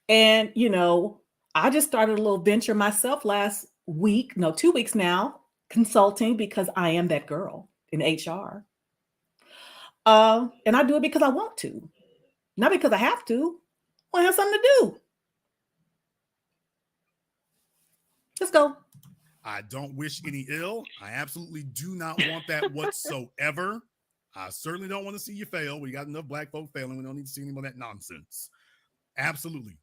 and I just started a little venture myself last week, no, 2 weeks now, consulting because I am that girl in HR. And I do it because I want to, not because I have to. I have something to do. Let's go. I don't wish any ill. I absolutely do not want that whatsoever. I certainly don't want to see you fail. We got enough black folk failing. We don't need to see any more of that nonsense. Absolutely.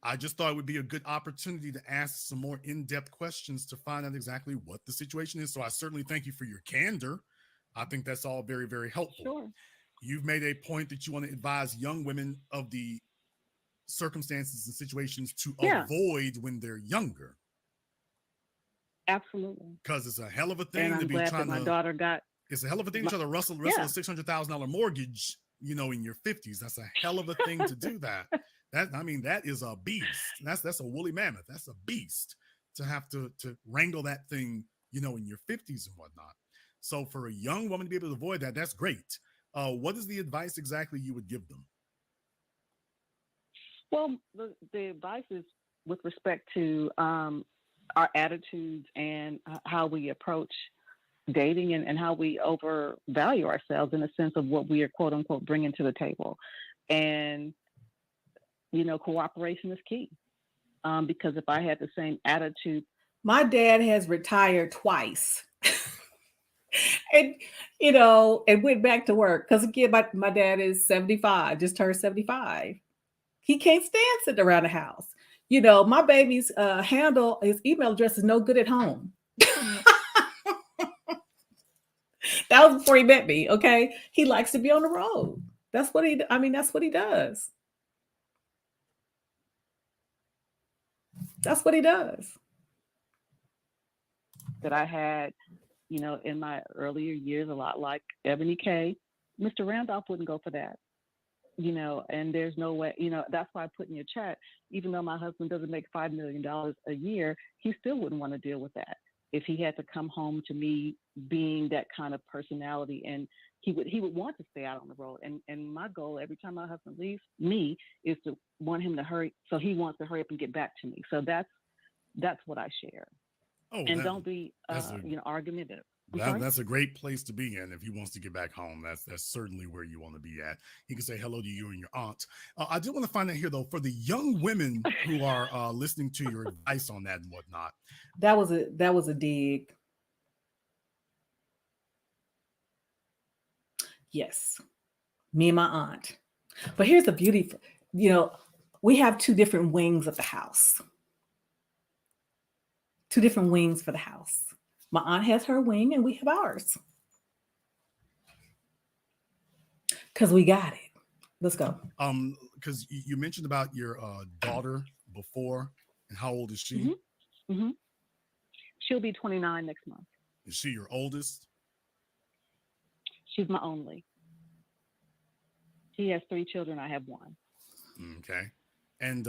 I just thought it would be a good opportunity to ask some more in-depth questions to find out exactly what the situation is. So I certainly thank you for your candor. I think that's all very, very helpful. Sure. You've made a point that you want to advise young women of the circumstances and situations to avoid when they're younger. Absolutely. Because it's a hell of a thing to be trying to. My daughter got. It's a hell of a thing to try to wrestle a $600,000 mortgage, in your 50s. That's a hell of a thing to do that. That is a beast. That's a woolly mammoth. That's a beast to have to wrangle that thing, in your 50s and whatnot. So for a young woman to be able to avoid that, that's great. What is the advice exactly you would give them? Well, the advice is with respect to our attitudes and how we approach dating and how we overvalue ourselves in the sense of what we are, quote unquote, bringing to the table. And, cooperation is key. Because if I had the same attitude. My dad has retired twice. And, and went back to work. Because again, my dad is 75, just turned 75. He can't stand sitting around the house. My baby's handle, his email address is no good at home. That was before he met me. Okay. He likes to be on the road. That's what he does. That's what he does. That I had, in my earlier years, a lot like Ebony K. Mr. Randolph wouldn't go for that. And there's no way, that's why I put in your chat, even though my husband doesn't make $5 million a year, he still wouldn't want to deal with that. If he had to come home to me being that kind of personality, and he would want to stay out on the road. And my goal every time my husband leaves me is to want him to hurry. So he wants to hurry up and get back to me. So that's what I share. Oh, and don't be, argumentative. That's a great place to be in if he wants to get back home. That's certainly where you want to be at. He can say hello to you and your aunt. I do want to find out here, though, for the young women who are listening to your advice on that and whatnot. That was a dig. Yes, me and my aunt. But here's the beauty. We have two different wings of the house. Two different wings for the house. My aunt has her wing and we have ours. Because we got it. Let's go. Because you mentioned about your daughter before, and how old is she? Mm-hmm. Mm-hmm. She'll be 29 next month. Is she your oldest? She's my only. She has 3 children. I have 1. Okay. And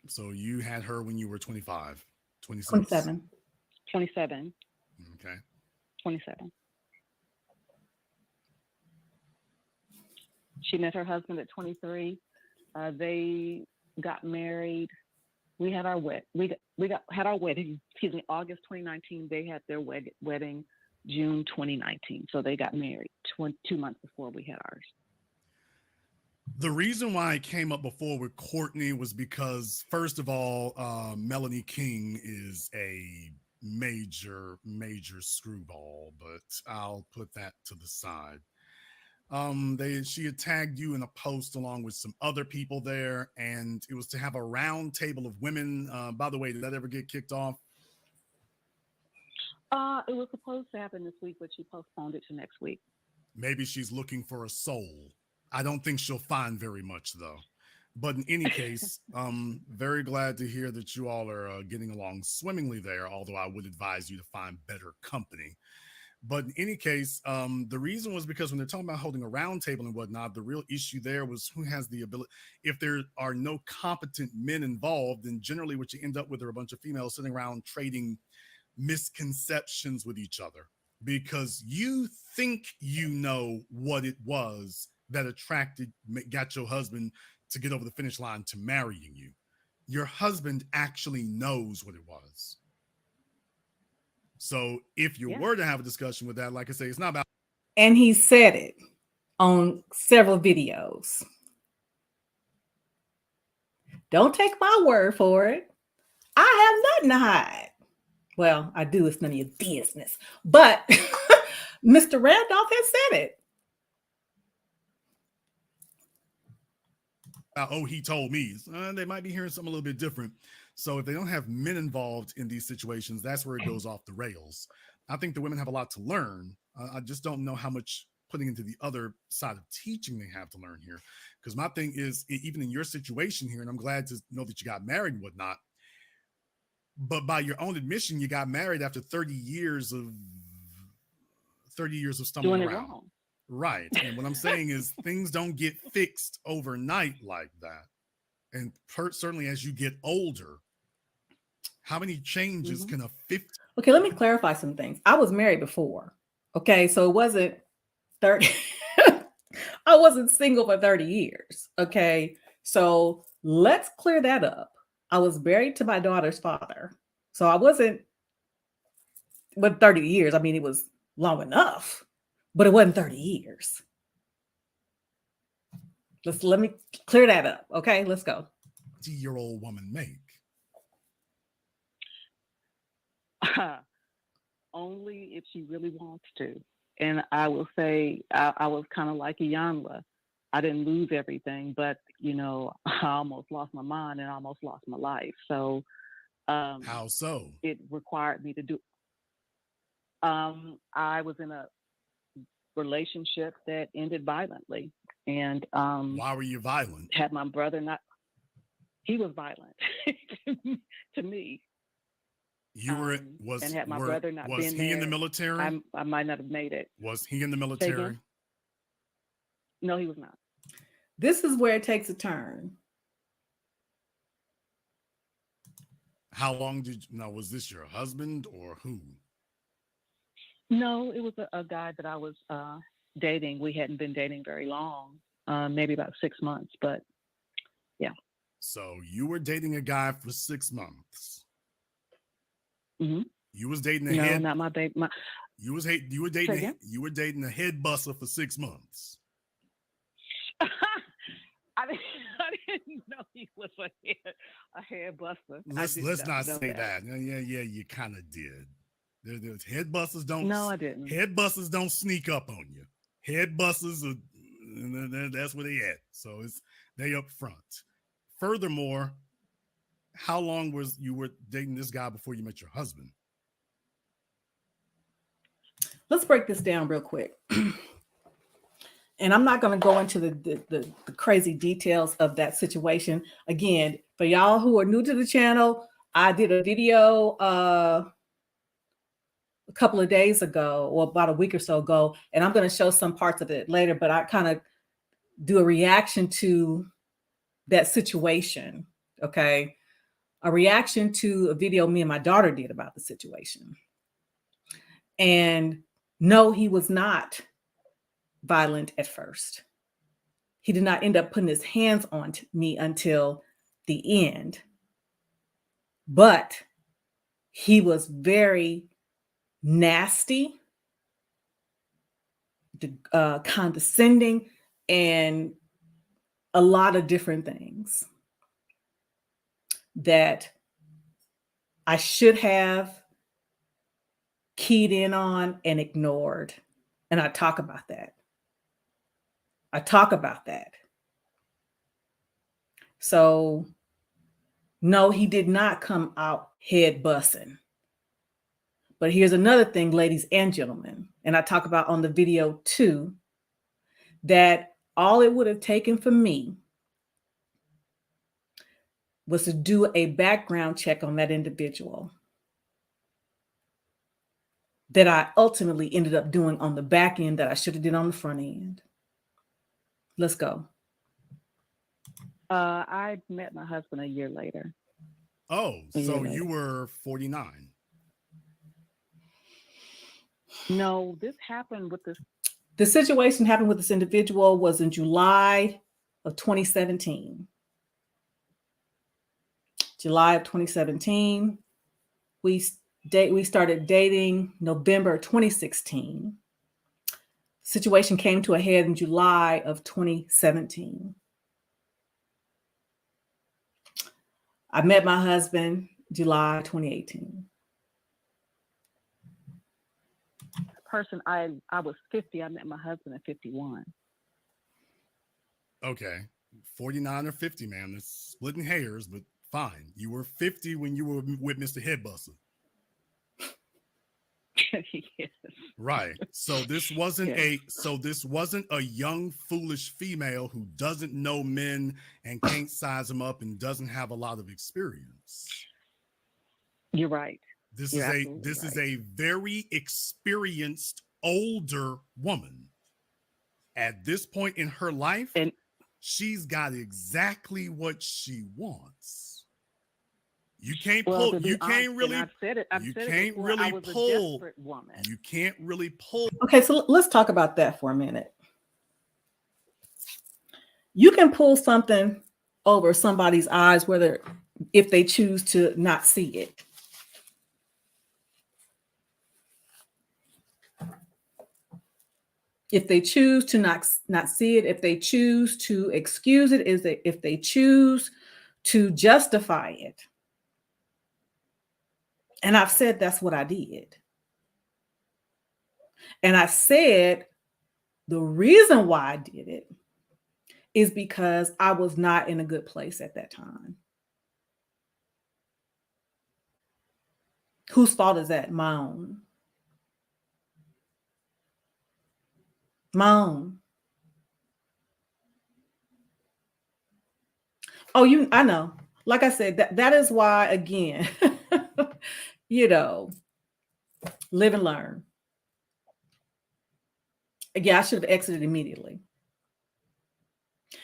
so you had her when you were 25, 26? 27. 27. Okay. 27. She met her husband at 23. They got married. We had our had our wedding. Excuse me, August 2019. They had their wedding June 2019. So they got married 2 months before we had ours. The reason why I came up before with Courtney was because, first of all, Melanie King is a major screwball, but I'll put that to the side. She had tagged you in a post along with some other people there, and it was to have a round table of women. By the way, did that ever get kicked off? It was supposed to happen this week, but she postponed it to next week. Maybe she's looking for a soul. I don't think she'll find very much, though. But in any case, very glad to hear that you all are getting along swimmingly there, although I would advise you to find better company. But in any case, the reason was because when they're talking about holding a round table and whatnot, the real issue there was who has the ability. If there are no competent men involved, then generally what you end up with are a bunch of females sitting around trading misconceptions with each other because you think you know what it was that got your husband to get over the finish line to marrying you. Your husband actually knows what it was. So if you were to have a discussion with that, like I say, it's not about. And he said it on several videos. Don't take my word for it. I have nothing to hide. Well, I do. It's none of your business. But Mr. Randolph has said it. Oh, he told me. They might be hearing something a little bit different. So if they don't have men involved in these situations, that's where it goes off the rails. I think the women have a lot to learn. I just don't know how much putting into the other side of teaching they have to learn here. Because my thing is, even in your situation here, and I'm glad to know that you got married and whatnot, but by your own admission, you got married after 30 years of stumbling doing around. It wrong. Right. And what I'm saying is things don't get fixed overnight like that. And certainly as you get older, how many changes can a 50? Okay, let me clarify some things. I was married before. Okay, so it wasn't 30. I wasn't single for 30 years. Okay, so let's clear that up. I was married to my daughter's father. So I wasn't with 30 years. I mean, it was long enough, but it wasn't 30 years. Let me clear that up. Okay, let's go. 50-year-old woman make? Only if she really wants to. And I will say I was kind of like Iyanla. I didn't lose everything, but I almost lost my mind and almost lost my life. So how so? It required me to do. I was in a relationship that ended violently, and why were you violent? Had my brother not, he was violent to me. You were and had my brother not was been he there, in the military? I might not have made it. Was he in the military? No, he was not. This is where it takes a turn. How long was this your husband or who? No, it was a guy that I was dating. We hadn't been dating very long, maybe about 6 months, but yeah. So you were dating a guy for 6 months. Mm-hmm. You was dating not my baby. You were dating a head buster for 6 months. I didn't know he was a hair buster. Let's not say that. Yeah, you kind of did. There's head busters don't. No, I didn't. Head busters don't sneak up on you. Head busters are. That's where they at. So they up front. Furthermore, how long was you were dating this guy before you met your husband? Let's break this down real quick. And I'm not going to go into the crazy details of that situation. Again, for y'all who are new to the channel, I did a video a couple of days ago, or about a week or so ago, and I'm going to show some parts of it later, but I kind of do a reaction to that situation, okay? A reaction to a video me and my daughter did about the situation. And no, he was not violent at first. He did not end up putting his hands on me until the end. But he was very nasty, condescending, and a lot of different things that I should have keyed in on and ignored. And I talk about that. So, no, he did not come out head bussing. But here's another thing, ladies and gentlemen, and I talk about on the video too, that all it would have taken for me was to do a background check on that individual that I ultimately ended up doing on the back end that I should have did on the front end. Let's go. I met my husband a year later. Oh, so you were 49. No, this happened with this. The situation happened with this individual was in July of 2017. July of 2017. We started dating November 2016. Situation came to a head in July of 2017. I met my husband July 2018. Person, I was 50. I met my husband at 51. Okay. 49 or 50, man. It's splitting hairs, but fine. You were 50 when you were with Mr. Headbuster. Yes. Right. So this wasn't a young, foolish female who doesn't know men and can't size them up and doesn't have a lot of experience. You're right. This is a very experienced older woman. At this point in her life, and she's got exactly what she wants. You can't pull. You can't really pull. Okay, so let's talk about that for a minute. You can pull something over somebody's eyes, if they choose to not see it. If they choose to not see it, if they choose to excuse it, if they choose to justify it. And I've said that's what I did. And I said the reason why I did it is because I was not in a good place at that time. Whose fault is that? My own. My own. Oh, I know. Like I said, that is why, again, live and learn. Yeah, I should have exited immediately.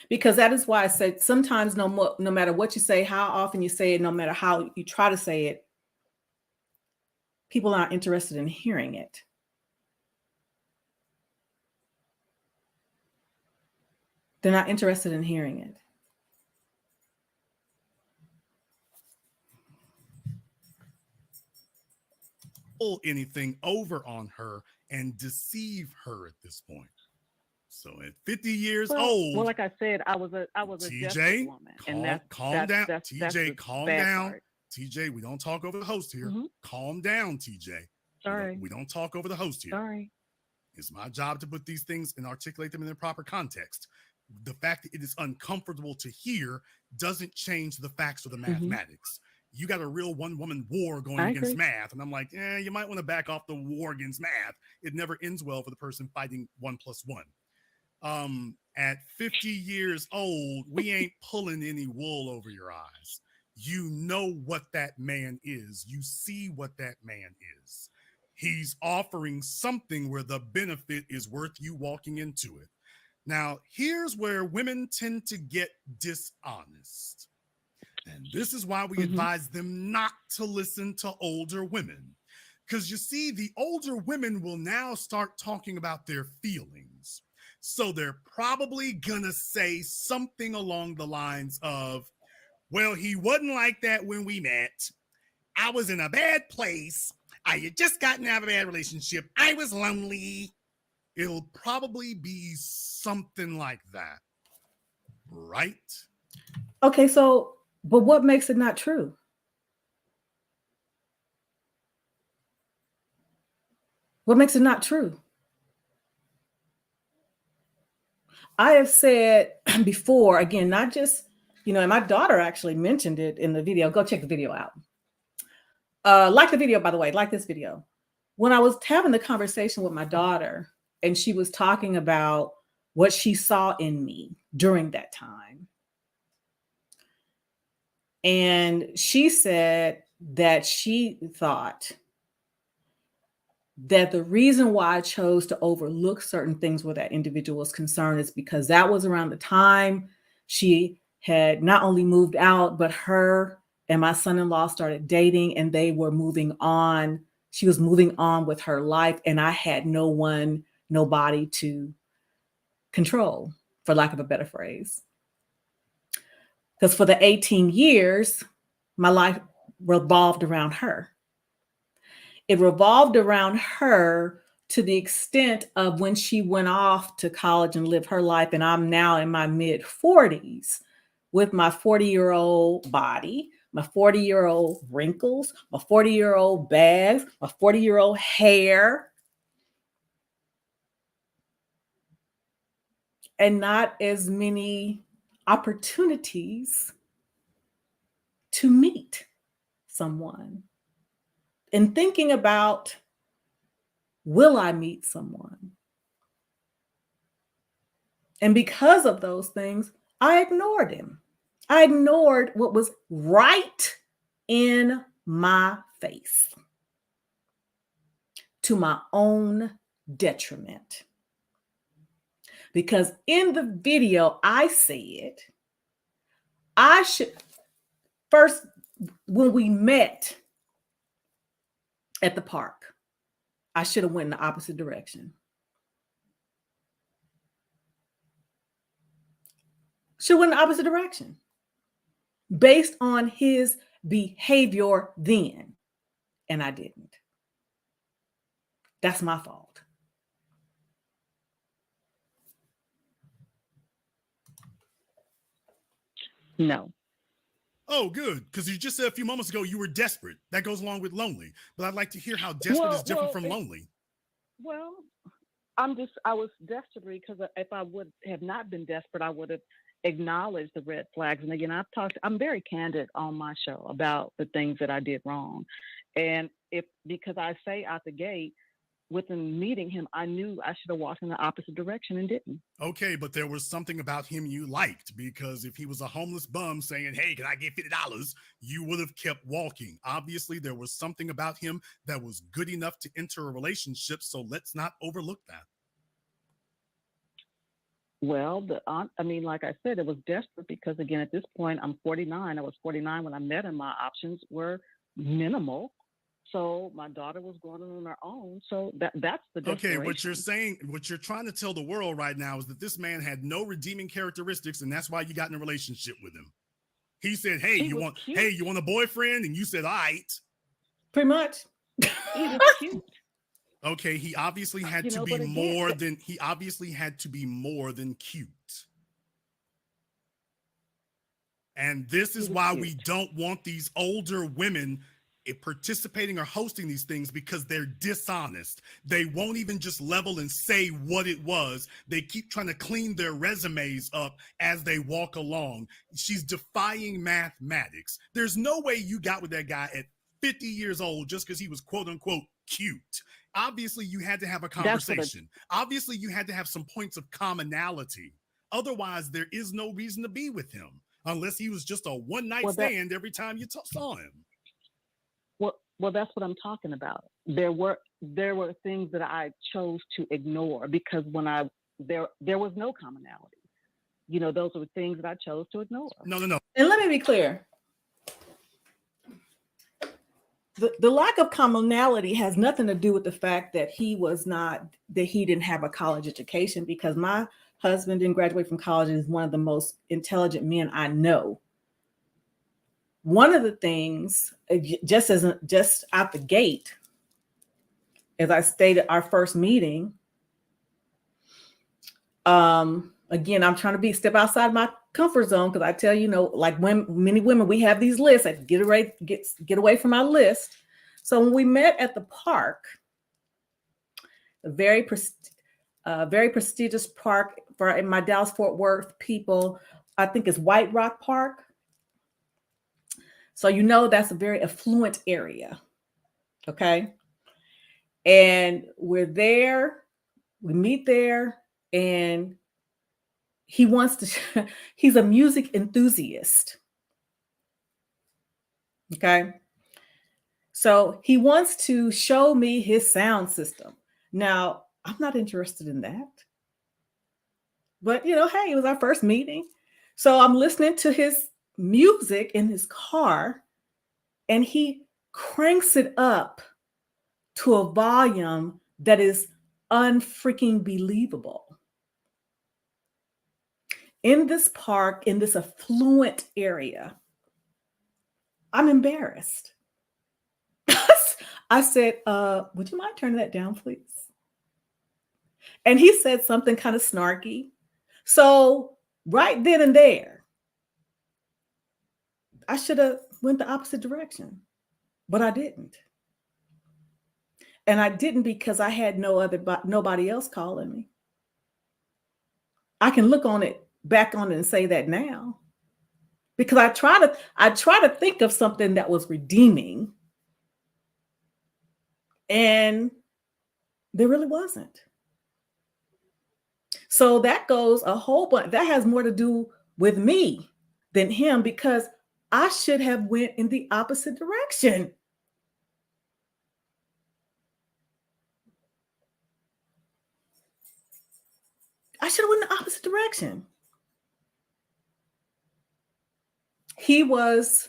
Because that is why I said sometimes no matter what you say, how often you say it, no matter how you try to say it, people aren't interested in hearing it. They're not interested in hearing it. Pull anything over on her and deceive her at this point. So at 50 years old, like I said, I was a TJ, woman. Calm down. TJ, calm down. Part. TJ, we don't talk over the host here. Mm-hmm. Calm down, TJ. Sorry. We don't talk over the host here. Sorry. It's my job to put these things and articulate them in their proper context. The fact that it is uncomfortable to hear doesn't change the facts or the mathematics. You got a real one-woman war going against math. And I'm like, you might want to back off the war against math. It never ends well for the person fighting 1 + 1. At 50 years old, we ain't pulling any wool over your eyes. You know what that man is. You see what that man is. He's offering something where the benefit is worth you walking into it. Now, here's where women tend to get dishonest. And this is why we advise them not to listen to older women. Because you see, the older women will now start talking about their feelings. So they're probably gonna say something along the lines of, well, he wasn't like that when we met. I was in a bad place. I had just gotten out of a bad relationship. I was lonely. It'll probably be something like that. right? Okay, so, but what makes it not true? What makes it not true? I have said before, again, not just, and my daughter actually mentioned it in the video. Go check the video out. Like the video, by the way, like this video. When I was having the conversation with my daughter and she was talking about what she saw in me during that time. And she said that she thought that the reason why I chose to overlook certain things where that individual was concerned is because that was around the time she had not only moved out, but her and my son-in-law started dating and they were moving on. She was moving on with her life and I had nobody to control, for lack of a better phrase. Because for the 18 years, my life revolved around her. It revolved around her to the extent of when she went off to college and lived her life. And I'm now in my mid 40s with my 40-year-old body, my 40-year-old wrinkles, my 40-year-old bags, my 40-year-old hair. And not as many opportunities to meet someone. And thinking about, will I meet someone? And because of those things, I ignored him. I ignored what was right in my face to my own detriment. Because in the video, I said, I should first, when we met at the park, I should have went in the opposite direction. Should have went in the opposite direction based on his behavior then. And I didn't. That's my fault. No. Oh, good. Because you just said a few moments ago you were desperate. That goes along with lonely. But I'd like to hear how desperate is different from lonely. Well, I was desperate because if I would have not been desperate, I would have acknowledged the red flags. And again, I'm very candid on my show about the things that I did wrong. And because I say out the gate, within meeting him, I knew I should have walked in the opposite direction and didn't. Okay, but there was something about him you liked, because if he was a homeless bum saying, hey, can I get $50? You would have kept walking. Obviously, there was something about him that was good enough to enter a relationship, so let's not overlook that. Well, like I said, it was desperate because, again, at this point, I'm 49. I was 49 when I met him. My options were minimal. So my daughter was going on her own. So that's the desperation. Okay, what you're trying to tell the world right now is that this man had no redeeming characteristics, and that's why you got in a relationship with him. He said, hey, you want a boyfriend? And you said, all right. Pretty much. He was cute. Okay, he obviously had to be more than cute. And this is why we don't want these older women participating or hosting these things, because they're dishonest. They won't even just level and say what it was. They keep trying to clean their resumes up as they walk along. She's defying mathematics. There's no way you got with that guy at 50 years old just because he was quote unquote cute. Obviously, you had to have a conversation. Obviously, you had to have some points of commonality. Otherwise, there is no reason to be with him unless he was just a one-night stand every time you saw him. Well, that's what I'm talking about. There were things that I chose to ignore because when there was no commonality. Those are the things that I chose to ignore. No. And let me be clear. The lack of commonality has nothing to do with the fact that he didn't have a college education, because my husband didn't graduate from college and is one of the most intelligent men I know. One of the things, just out the gate, as I stated, our first meeting, Again, I'm trying to step outside my comfort zone because I tell you, like when many women, we have these lists. I get away from my list. So when we met at the park, a very prestigious park in my Dallas Fort Worth people, I think it's White Rock Park. So that's a very affluent area. Okay. And we're there, we meet there, and he wants to, he's a music enthusiast. Okay. So he wants to show me his sound system. Now, I'm not interested in that. But, hey, it was our first meeting. So I'm listening to his music in his car, and he cranks it up to a volume that is unfreaking believable. In this park, in this affluent area, I'm embarrassed. I said, would you mind turning that down, please? And he said something kind of snarky. So right then and there, I should have went the opposite direction, but I didn't. And I didn't because I had nobody else calling me. I can look back on it and say that now, because I try to think of something that was redeeming, and there really wasn't. So that goes a whole bunch. That has more to do with me than him, because I should have went in the opposite direction. I should have went in the opposite direction. He was,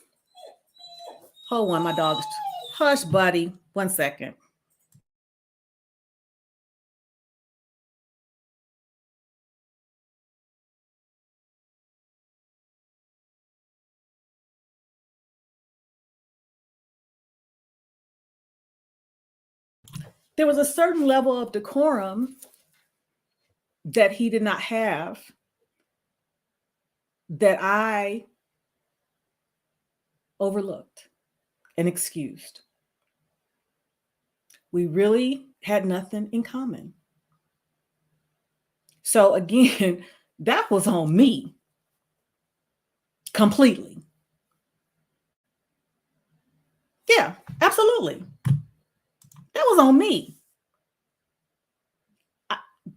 hold on, my dog's, hush, buddy, 1 second. There was a certain level of decorum that he did not have that I overlooked and excused. We really had nothing in common. So again, that was on me completely. Yeah, absolutely. That was on me.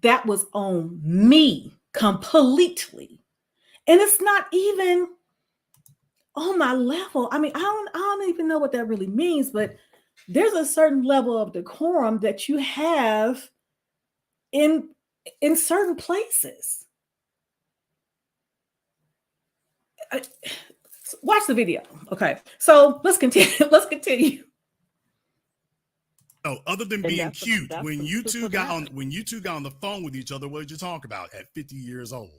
That was on me completely. And it's not even on my level. I mean, I don't even know what that really means, but there's a certain level of decorum that you have in certain places. Watch the video. Okay. So let's continue. Oh, other than being cute, when you two got on the phone with each other, what did you talk about at 50 years old?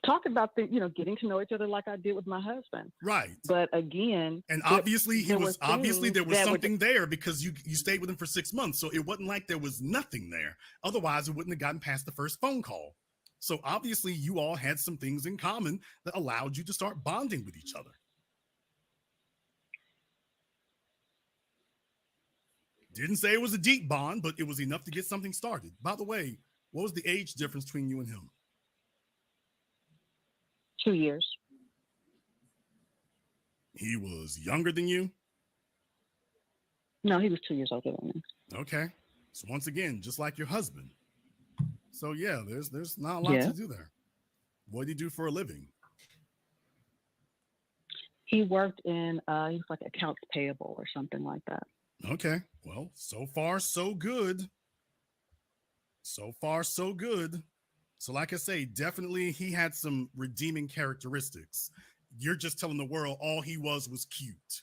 Talk about getting to know each other like I did with my husband. Right. But again, and obviously there was something there, because you stayed with him for 6 months. So it wasn't like there was nothing there. Otherwise, it wouldn't have gotten past the first phone call. So obviously you all had some things in common that allowed you to start bonding with each other. Didn't say it was a deep bond, but it was enough to get something started. By the way, what was the age difference between you and him? 2 years. He was younger than you? No, he was 2 years older than me. Okay. So once again, just like your husband. So yeah, there's not a lot to do there. What did he do for a living? He worked in he was like accounts payable or something like that. Okay. Well, so far so good. So far so good. So like I say, definitely he had some redeeming characteristics. You're just telling the world all he was cute.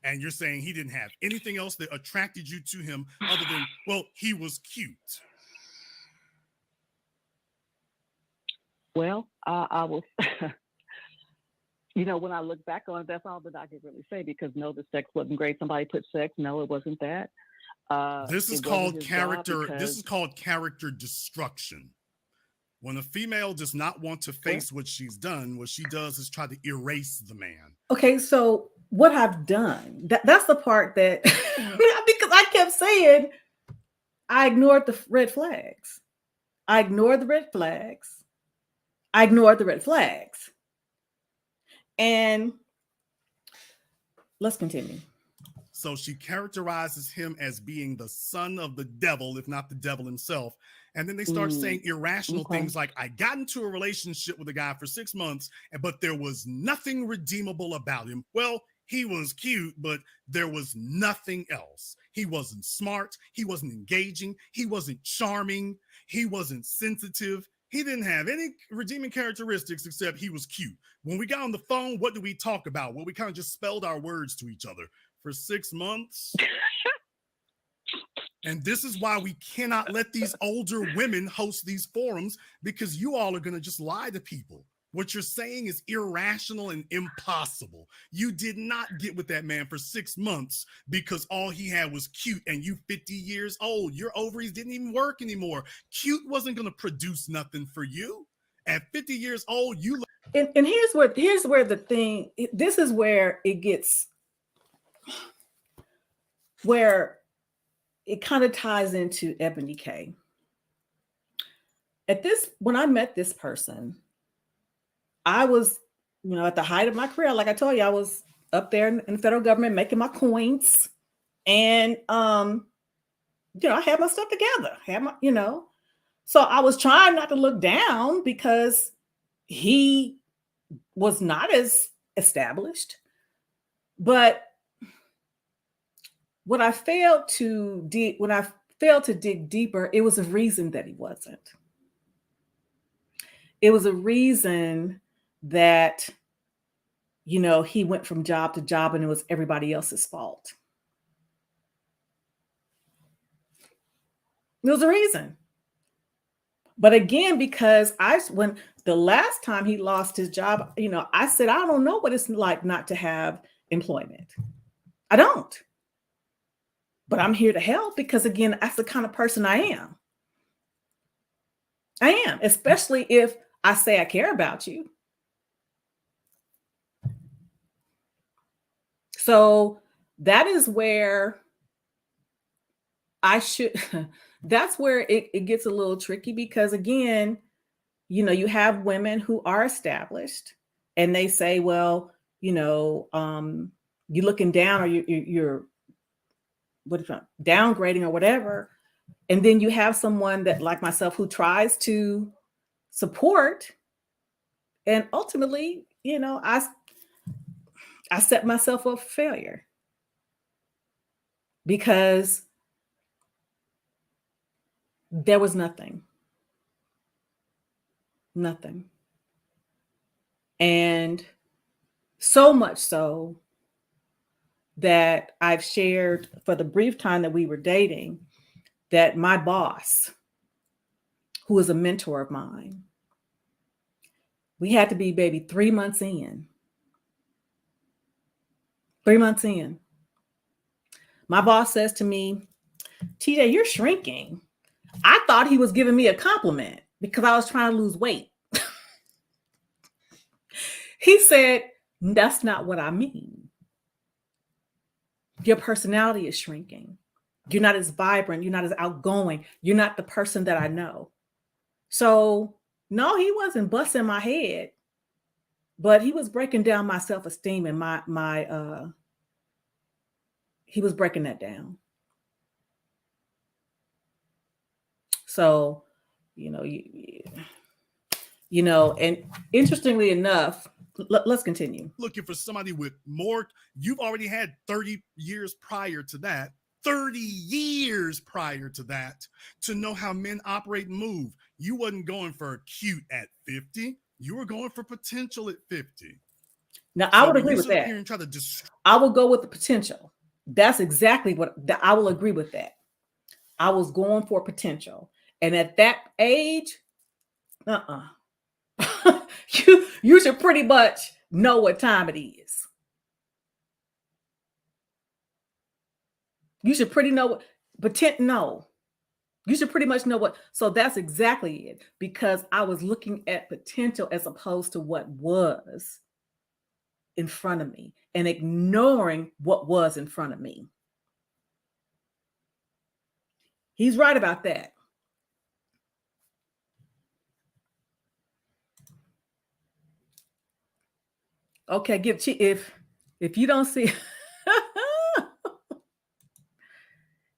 And you're saying he didn't have anything else that attracted you to him other than, well, he was cute. Well, I was, when I look back on it, that's all that I could really say, because no, the sex wasn't great. Somebody put sex. No, it wasn't that. This is it wasn't called his job character. This because is called character destruction. When a female does not want to face what she's done, what she does is try to erase the man. Okay, so what I've done, that's the part that, because I kept saying, I ignored the red flags. I ignored the red flags. I ignored the red flags. And let's continue. So she characterizes him as being the son of the devil, if not the devil himself. And then they start saying irrational things like, I got into a relationship with a guy for 6 months, but there was nothing redeemable about him. Well, he was cute, but there was nothing else. He wasn't smart. He wasn't engaging. He wasn't charming. He wasn't sensitive. He didn't have any redeeming characteristics except he was cute. When we got on the phone, what did we talk about? Well, we kind of just spelled our words to each other for 6 months. And this is why we cannot let these older women host these forums, because you all are going to just lie to people. What you're saying is irrational and impossible. You did not get with that man for 6 months because all he had was cute, and you 50 years old. Your ovaries didn't even work anymore. Cute wasn't going to produce nothing for you. At 50 years old, you. And here's where the thing, this is where it gets, where it kind of ties into Ebony K. When I met this person, I was, at the height of my career. Like I told you, I was up there in the federal government making my coins. And, I had my stuff together. So I was trying not to look down because he was not as established. But when I failed to dig deeper, it was a reason that he wasn't. It was a reason that, he went from job to job and it was everybody else's fault. There was a reason. But again, because when the last time he lost his job, I said, I don't know what it's like not to have employment. I don't. But I'm here to help because, again, that's the kind of person I am. I am, especially if I say I care about you. So that is where that's where it gets a little tricky because, again, you have women who are established and they say, well, you're looking down or you're downgrading or whatever. And then you have someone that, like myself, who tries to support. And ultimately, I set myself up for failure because there was nothing. And so much so that I've shared for the brief time that we were dating that my boss, who is a mentor of mine, we had to be, baby, 3 months in. 3 months in. My boss says to me, TJ, you're shrinking. I thought he was giving me a compliment because I was trying to lose weight. He said, that's not what I mean. Your personality is shrinking. You're not as vibrant. You're not as outgoing. You're not the person that I know. So no, he wasn't busting my head, but he was breaking down my self-esteem and he was breaking that down. So, and interestingly enough, let's continue. Looking for somebody with more. You've already had 30 years prior to that. 30 years prior to that to know how men operate and move. You wasn't going for cute at 50. You were going for potential at 50. Now, I would agree with that. I will go with the potential. That's exactly what I will agree with that. I was going for potential. And at that age, you should pretty much know what time it is. You should pretty know No. You should pretty much know what. So that's exactly it. Because I was looking at potential as opposed to what was in front of me and ignoring what was in front of me. He's right about that. Okay, if you don't see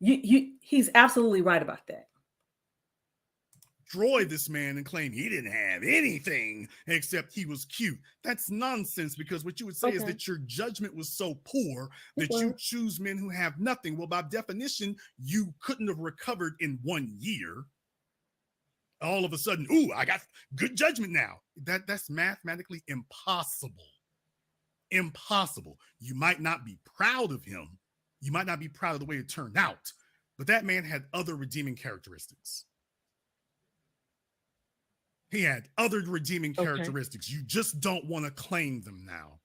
he's absolutely right about that. Destroy this man and claim he didn't have anything except he was cute. That's nonsense, because what you would say is that your judgment was so poor that you choose men who have nothing. Well, by definition, you couldn't have recovered in 1 year. All of a sudden, ooh, I got good judgment now. That's mathematically impossible. Impossible. You might not be proud of him. You might not be proud of the way it turned out, but that man had other redeeming characteristics. He had other redeeming characteristics. You just don't want to claim them now.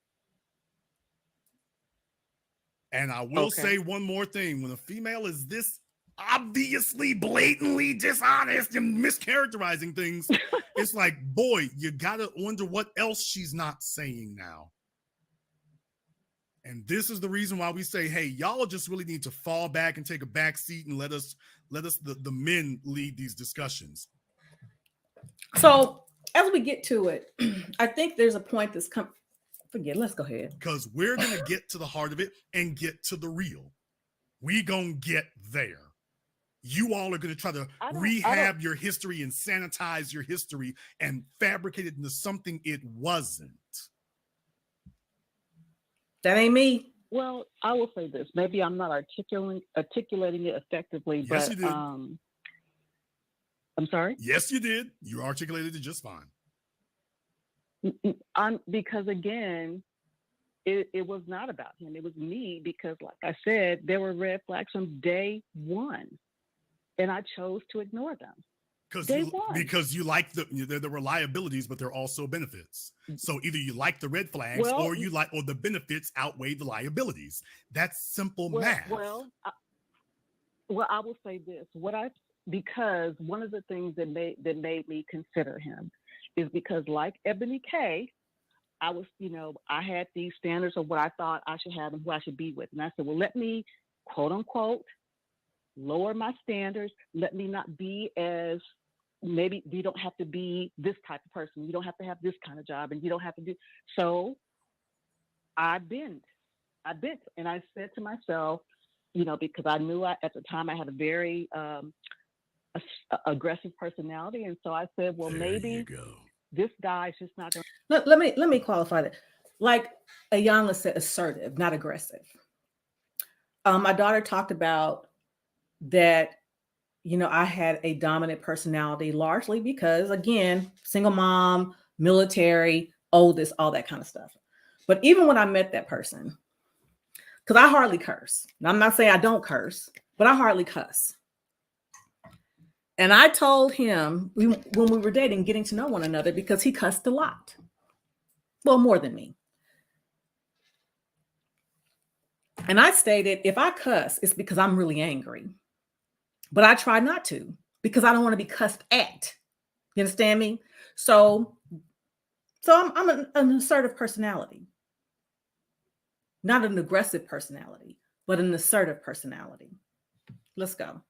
And I will say one more thing. When a female is this obviously, blatantly dishonest and mischaracterizing things, it's like, boy, you got to wonder what else she's not saying now. And this is the reason why we say, hey, y'all just really need to fall back and take a back seat and let us the men lead these discussions. So as we get to it, I think there's a point that's come. Let's go ahead. Because we're going to get to the heart of it and get to the real. We going to get there. You all are going to try to rehab your history and sanitize your history and fabricate it into something it wasn't. That ain't me. Well, I will say this. Maybe I'm not articulating it effectively, Yes, but you did. I'm sorry? Yes, you did. You articulated it just fine. Because again, it was not about him. It was me, because like I said, there were red flags from day one, and I chose to ignore them. Because you like there were liabilities, but there are also benefits. So either you like the red flags or the benefits outweigh the liabilities. That's simple math. I will say this. Because one of the things that made me consider him is because, like Ebony K, I was, I had these standards of what I thought I should have and who I should be with. And I said, well, let me, quote unquote, lower my standards. Let me not be as, maybe you don't have to be this type of person. You don't have to have this kind of job, and you don't have to do. So I bent. And I said to myself, because I knew at the time I had a very aggressive personality. And so I said, well, maybe this guy is just not going to. Let me qualify that. Like Ayanna said, assertive, not aggressive. My daughter talked about that, I had a dominant personality, largely because, again, single mom, military, oldest, all that kind of stuff. But even when I met that person, because I hardly curse. Now, I'm not saying I don't curse, but I hardly cuss. And I told him when we were dating, getting to know one another, because he cussed a lot. Well, more than me. And I stated, if I cuss, it's because I'm really angry. But I try not to, because I don't want to be cussed at. You understand me? So I'm an assertive personality. Not an aggressive personality, but an assertive personality. Let's go.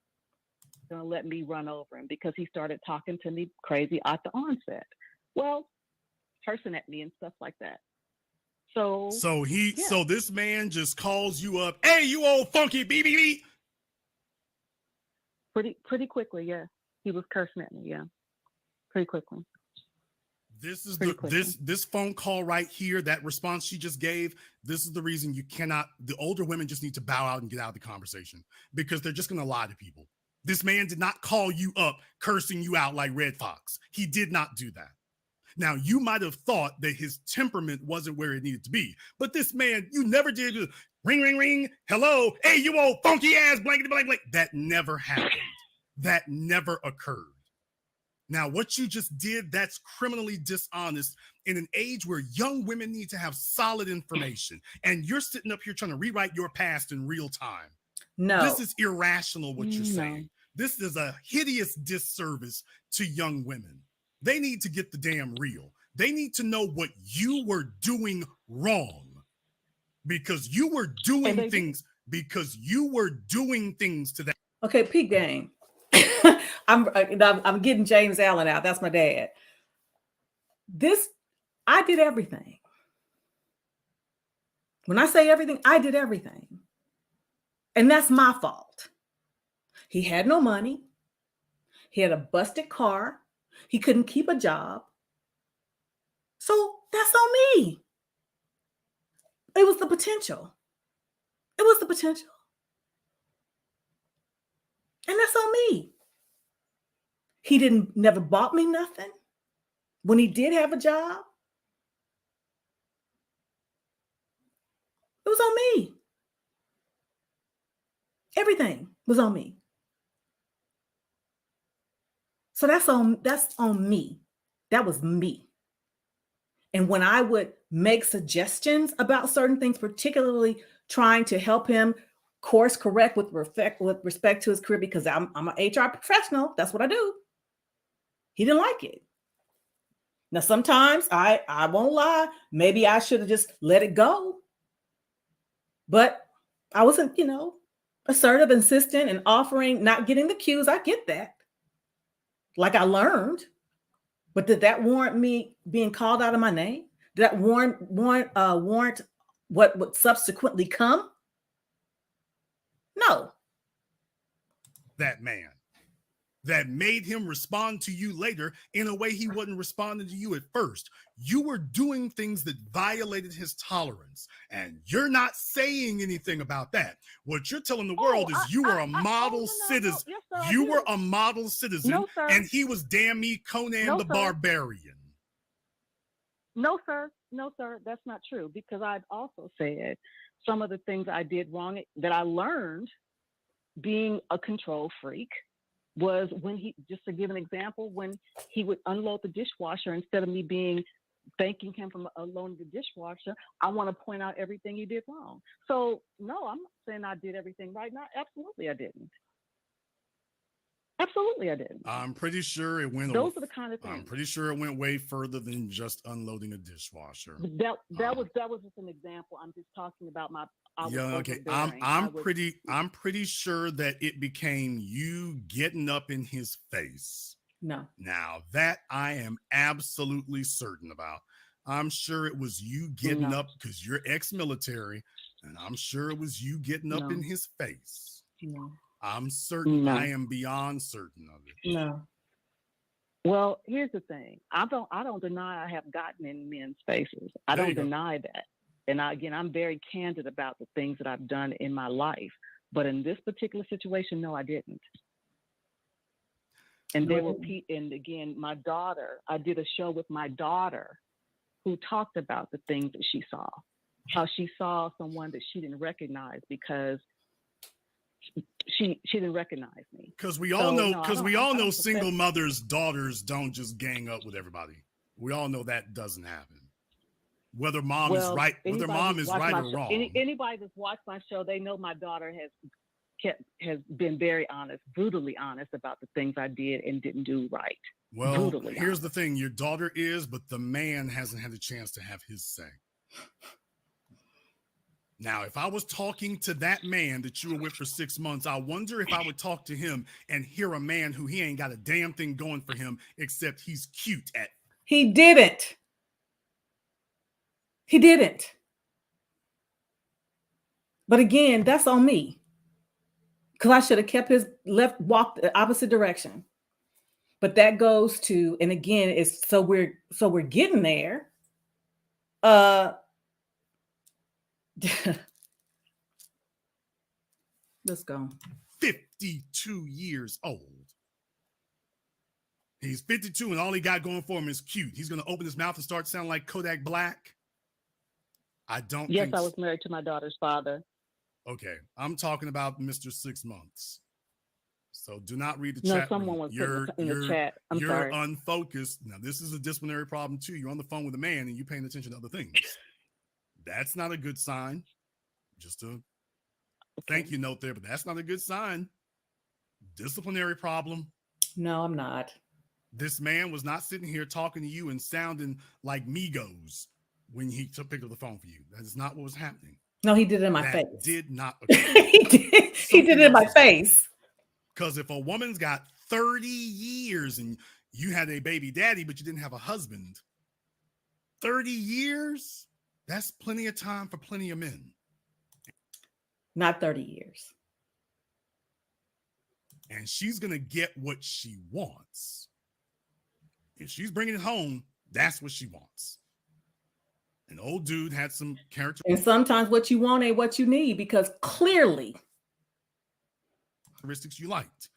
to let me run over him because he started talking to me crazy at the onset. Well, cursing at me and stuff like that. So this man just calls you up, hey, you old funky BBB. Pretty quickly, yeah. He was cursing at me, yeah. Pretty quickly. This is this phone call right here, that response she just gave. This is the reason you cannot, the older women just need to bow out and get out of the conversation because they're just going to lie to people. This man did not call you up cursing you out like Red Fox. He did not do that. Now, you might have thought that his temperament wasn't where it needed to be, but this man, you never did ring, ring, ring. Hello. Hey, you old funky ass blankety blank blank. That never happened. That never occurred. Now, what you just did, that's criminally dishonest in an age where young women need to have solid information. And you're sitting up here trying to rewrite your past in real time. No. This is irrational what you're saying. This is a hideous disservice to young women. They need to get the damn real. They need to know what you were doing wrong. Because you were doing things to that. Okay, peak game. I'm getting James Allen out. That's my dad. I did everything. When I say everything, I did everything. And that's my fault. He had no money. He had a busted car. He couldn't keep a job. So that's on me. It was the potential. It was the potential. And that's on me. He never bought me nothing. When he did have a job, it was on me. Everything was on me. So that's on me. That was me. And when I would make suggestions about certain things, particularly trying to help him course correct with respect to his career, because I'm an HR professional, that's what I do. He didn't like it. Now, sometimes I won't lie, maybe I should have just let it go. But I wasn't, assertive, insistent, and offering, not getting the cues. I get that. Like I learned. But did that warrant me being called out of my name? Did that warrant what would subsequently come? No. That man that made him respond to you later in a way he wasn't responding to you at first. You were doing things that violated his tolerance, and you're not saying anything about that. What you're telling the world is you were a model citizen. You were a model citizen, and he was, damn me, Conan the Barbarian. No, sir. No, sir. That's not true, because I've also said some of the things I did wrong that I learned being a control freak was when just to give an example, when he would unload the dishwasher, instead of me thanking him for unloading the dishwasher, I want to point out everything he did wrong. So no, I'm not saying I did everything right. Now, absolutely I didn't. Absolutely I didn't. I'm pretty sure it went. Those are the kind of things. I'm pretty sure it went way further than just unloading a dishwasher. That was just an example. I'm just talking about okay. I'm pretty sure that it became you getting up in his face. No. Now that I am absolutely certain about. I'm sure it was you getting up because you're ex-military, and I'm sure it was you getting up in his face. No. I'm certain. No. I am beyond certain of it. No. Well, here's the thing. I don't deny I have gotten in men's faces. I don't deny that. And I'm very candid about the things that I've done in my life. But in this particular situation, no, I didn't. And again, my daughter, I did a show with my daughter who talked about the things that she saw, how she saw someone that she didn't recognize because she didn't recognize me. Because we all know single mothers' daughters don't just gang up with everybody. We all know that doesn't happen. Whether mom is right or wrong. Anybody that's watched my show, they know my daughter has been very honest, brutally honest about the things I did and didn't do right. Well, here's the thing. Your daughter is, but the man hasn't had a chance to have his say. Now, if I was talking to that man that you were with for 6 months, I wonder if I would talk to him and hear a man who he ain't got a damn thing going for him except he's cute at. He didn't. He didn't. But again, that's on me. Because I should have kept walked the opposite direction. But that goes to, and again, it's so we're getting there. Let's go. 52 years old. He's 52 and all he got going for him is cute. He's going to open his mouth and start sounding like Kodak Black. I don't Yes, I was married to my daughter's father. Okay. I'm talking about Mr. 6 months. So do not read the no, chat. Someone was in the chat. You're sorry. Unfocused. Now, this is a disciplinary problem too. You're on the phone with a man and you're paying attention to other things. That's not a good sign. Just to thank you note there, but that's not a good sign. Disciplinary problem. No, I'm not. This man was not sitting here talking to you and sounding like Migos when he picked up the phone for you. That is not what was happening. No, he did it in my That face. did not occur. He did it in my face. Because if a woman's got 30 years and you had a baby daddy, but you didn't have a husband, 30 years, that's plenty of time for plenty of men. Not 30 years. And she's going to get what she wants. If she's bringing it home, that's what she wants. An old dude had some character. And sometimes what you want ain't what you need, because clearly characteristics you liked.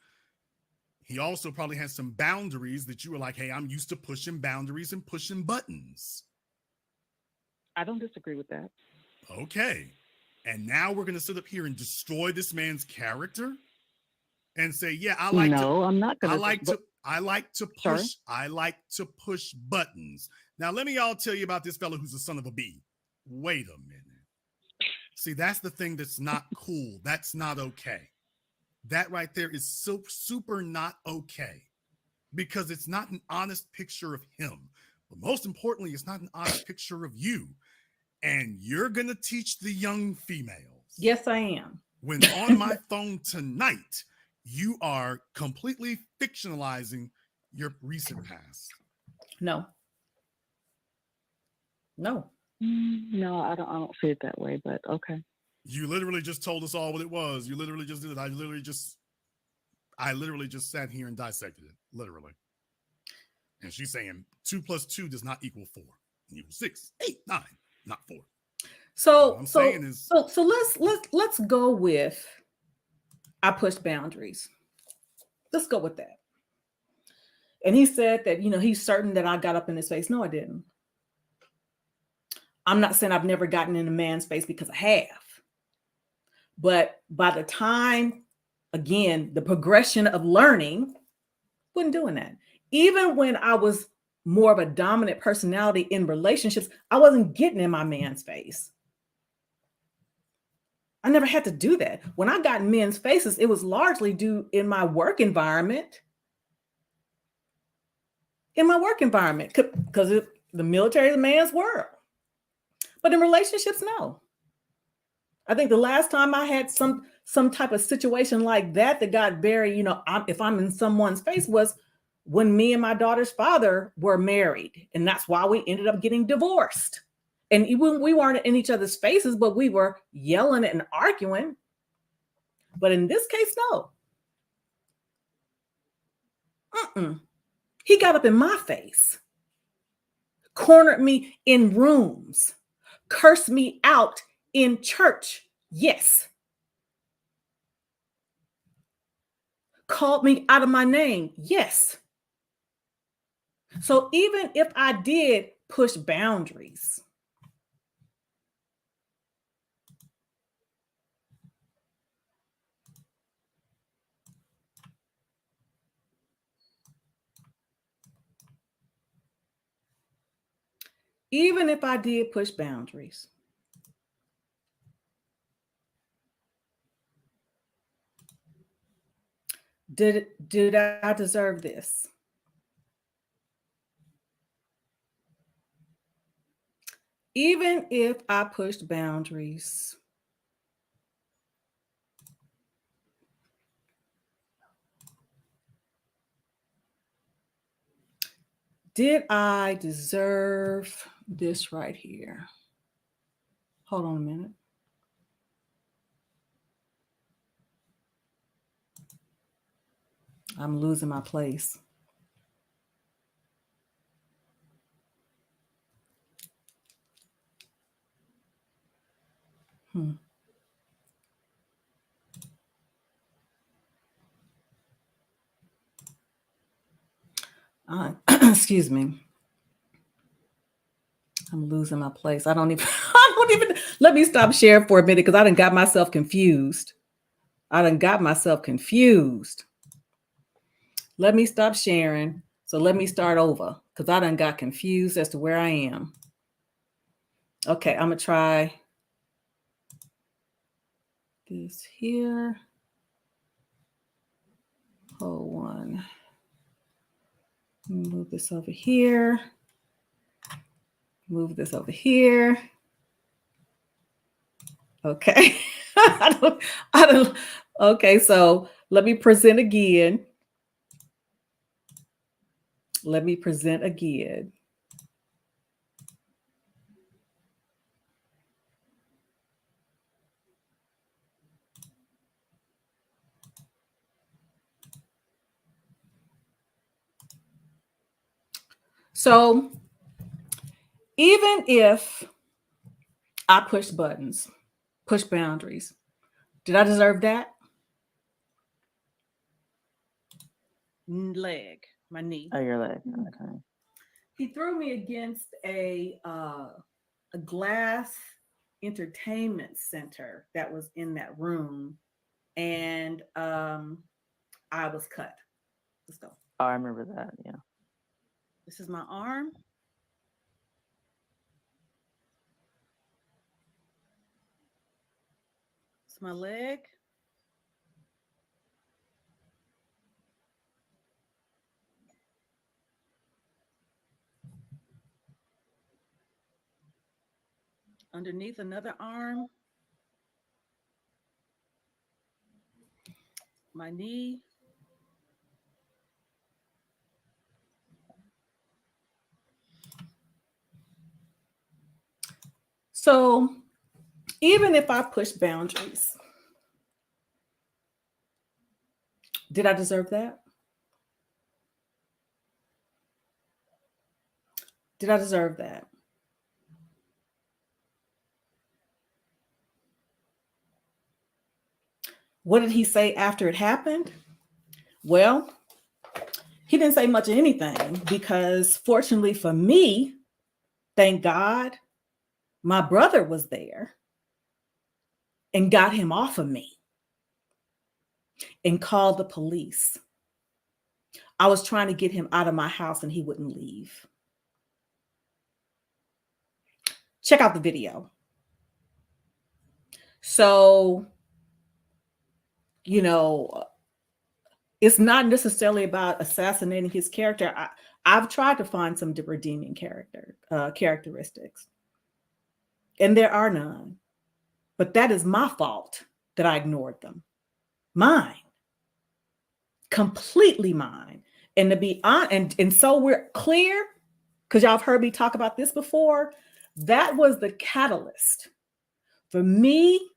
He also probably had some boundaries that you were like, hey, I'm used to pushing boundaries and pushing buttons. I don't disagree with that. Okay. And now we're going to sit up here and destroy this man's character and say, yeah, I'm not going to. I like to push buttons. Now, let me all tell you about this fellow who's the son of a bee. Wait a minute. See, that's the thing that's not cool. That's not okay. That right there is so super not okay, because it's not an honest picture of him. But most importantly, it's not an honest picture of you. And you're going to teach the young females. Yes, I am. When on my phone tonight, you are completely fictionalizing your recent past. No, I don't see it that way, but okay. You literally just told us all what it was. You literally just did it. I literally just sat here and dissected it, literally. And she's saying 2 + 2 does not equal 4. It equals 6, 8, 9, not 4. So what I'm saying is, let's go with I pushed boundaries. Let's go with that. And he said that, he's certain that I got up in his face. No, I didn't. I'm not saying I've never gotten in a man's face, because I have. But by the time, again, the progression of learning, wasn't doing that. Even when I was more of a dominant personality in relationships, I wasn't getting in my man's face. I never had to do that. When I got in men's faces, it was largely due in my work environment. Because the military is a man's world. But in relationships, no. I think the last time I had some type of situation like that got very, if I'm in someone's face, was when me and my daughter's father were married. And that's why we ended up getting divorced. And we weren't in each other's faces, but we were yelling and arguing. But in this case, no. He got up in my face, cornered me in rooms, cursed me out in church. Yes. Called me out of my name. Yes. So even if I did push boundaries, did I deserve this? Even if I pushed boundaries, did I deserve this right here? Hold on a minute. I'm losing my place. Excuse me. I'm losing my place. I don't even, let me stop sharing for a minute, because I done got myself confused. Let me stop sharing. So let me start over, because I done got confused as to where I am. Okay, I'm going to try this here. Hold on. Move this over here. Move this over here. Okay. I don't, okay, so let me present again. Let me present again. So even if I push buttons, push boundaries, did I deserve that? Leg, my knee. Oh, your leg. Okay. He threw me against a glass entertainment center that was in that room, and I was cut. Let's go. Oh, I remember that. Yeah. This is my arm. It's my leg. Underneath another arm. My knee. So even if I push boundaries, did I deserve that? Did I deserve that? What did he say after it happened? Well, he didn't say much of anything because fortunately for me, thank God, my brother was there and got him off of me and called the police. I was trying to get him out of my house and he wouldn't leave. Check out the video. So, you know, it's not necessarily about assassinating his character. I've tried to find some redeeming characteristics, and there are none. But that is my fault that I ignored them. Mine. Completely mine. And to be honest, and so we're clear, because y'all have heard me talk about this before, that was the catalyst for me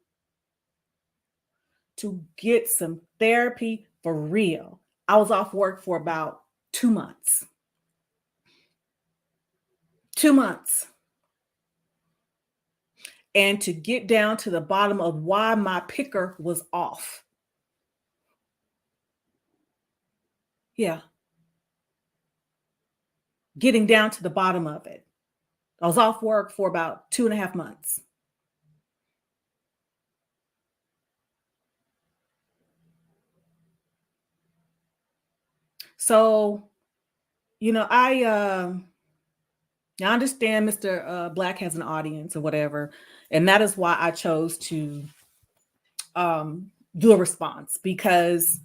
to get some therapy for real. I was off work for about 2 months. 2 months. And to get down to the bottom of why my picker was off. Yeah. Getting down to the bottom of it. I was off work for about 2.5 months. So, you know, I understand Mr. Black has an audience or whatever, and that is why I chose to do a response because,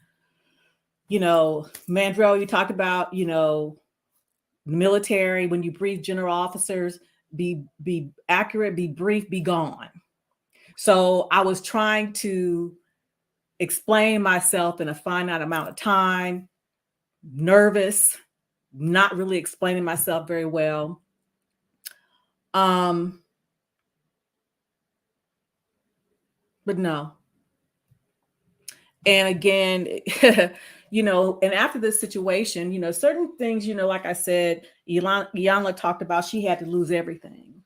you know, Mandrell, you talked about, you know, military, when you brief general officers, be accurate, be brief, be gone. So I was trying to explain myself in a finite amount of time, nervous, not really explaining myself very well. But no. And again, you know, and after this situation, you know, certain things, you know, like I said, Iyanla talked about, she had to lose everything.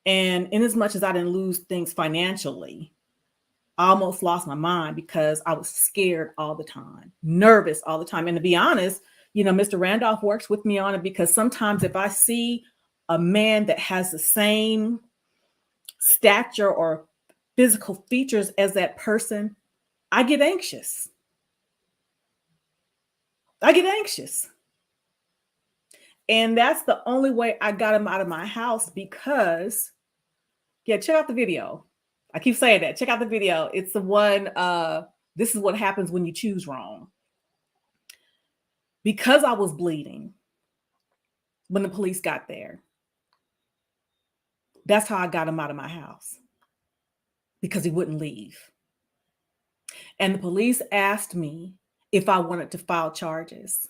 And in as much as I didn't lose things financially, I almost lost my mind because I was scared all the time, nervous all the time. And to be honest, you know, Mr. Randolph works with me on it because sometimes if I see a man that has the same stature or physical features as that person, I get anxious. I get anxious. And that's the only way I got him out of my house because, yeah, check out the video. I keep saying that. Check out the video. It's the one, this is what happens when you choose wrong. Because I was bleeding when the police got there, that's how I got him out of my house, because he wouldn't leave. And the police asked me if I wanted to file charges.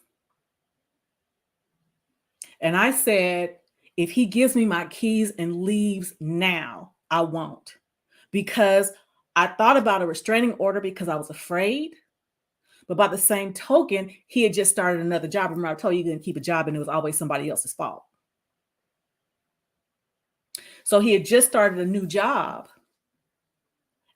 And I said, if he gives me my keys and leaves now, I won't. Because I thought about a restraining order because I was afraid. But by the same token, he had just started another job. Remember, I told you couldn't keep a job and it was always somebody else's fault. So he had just started a new job.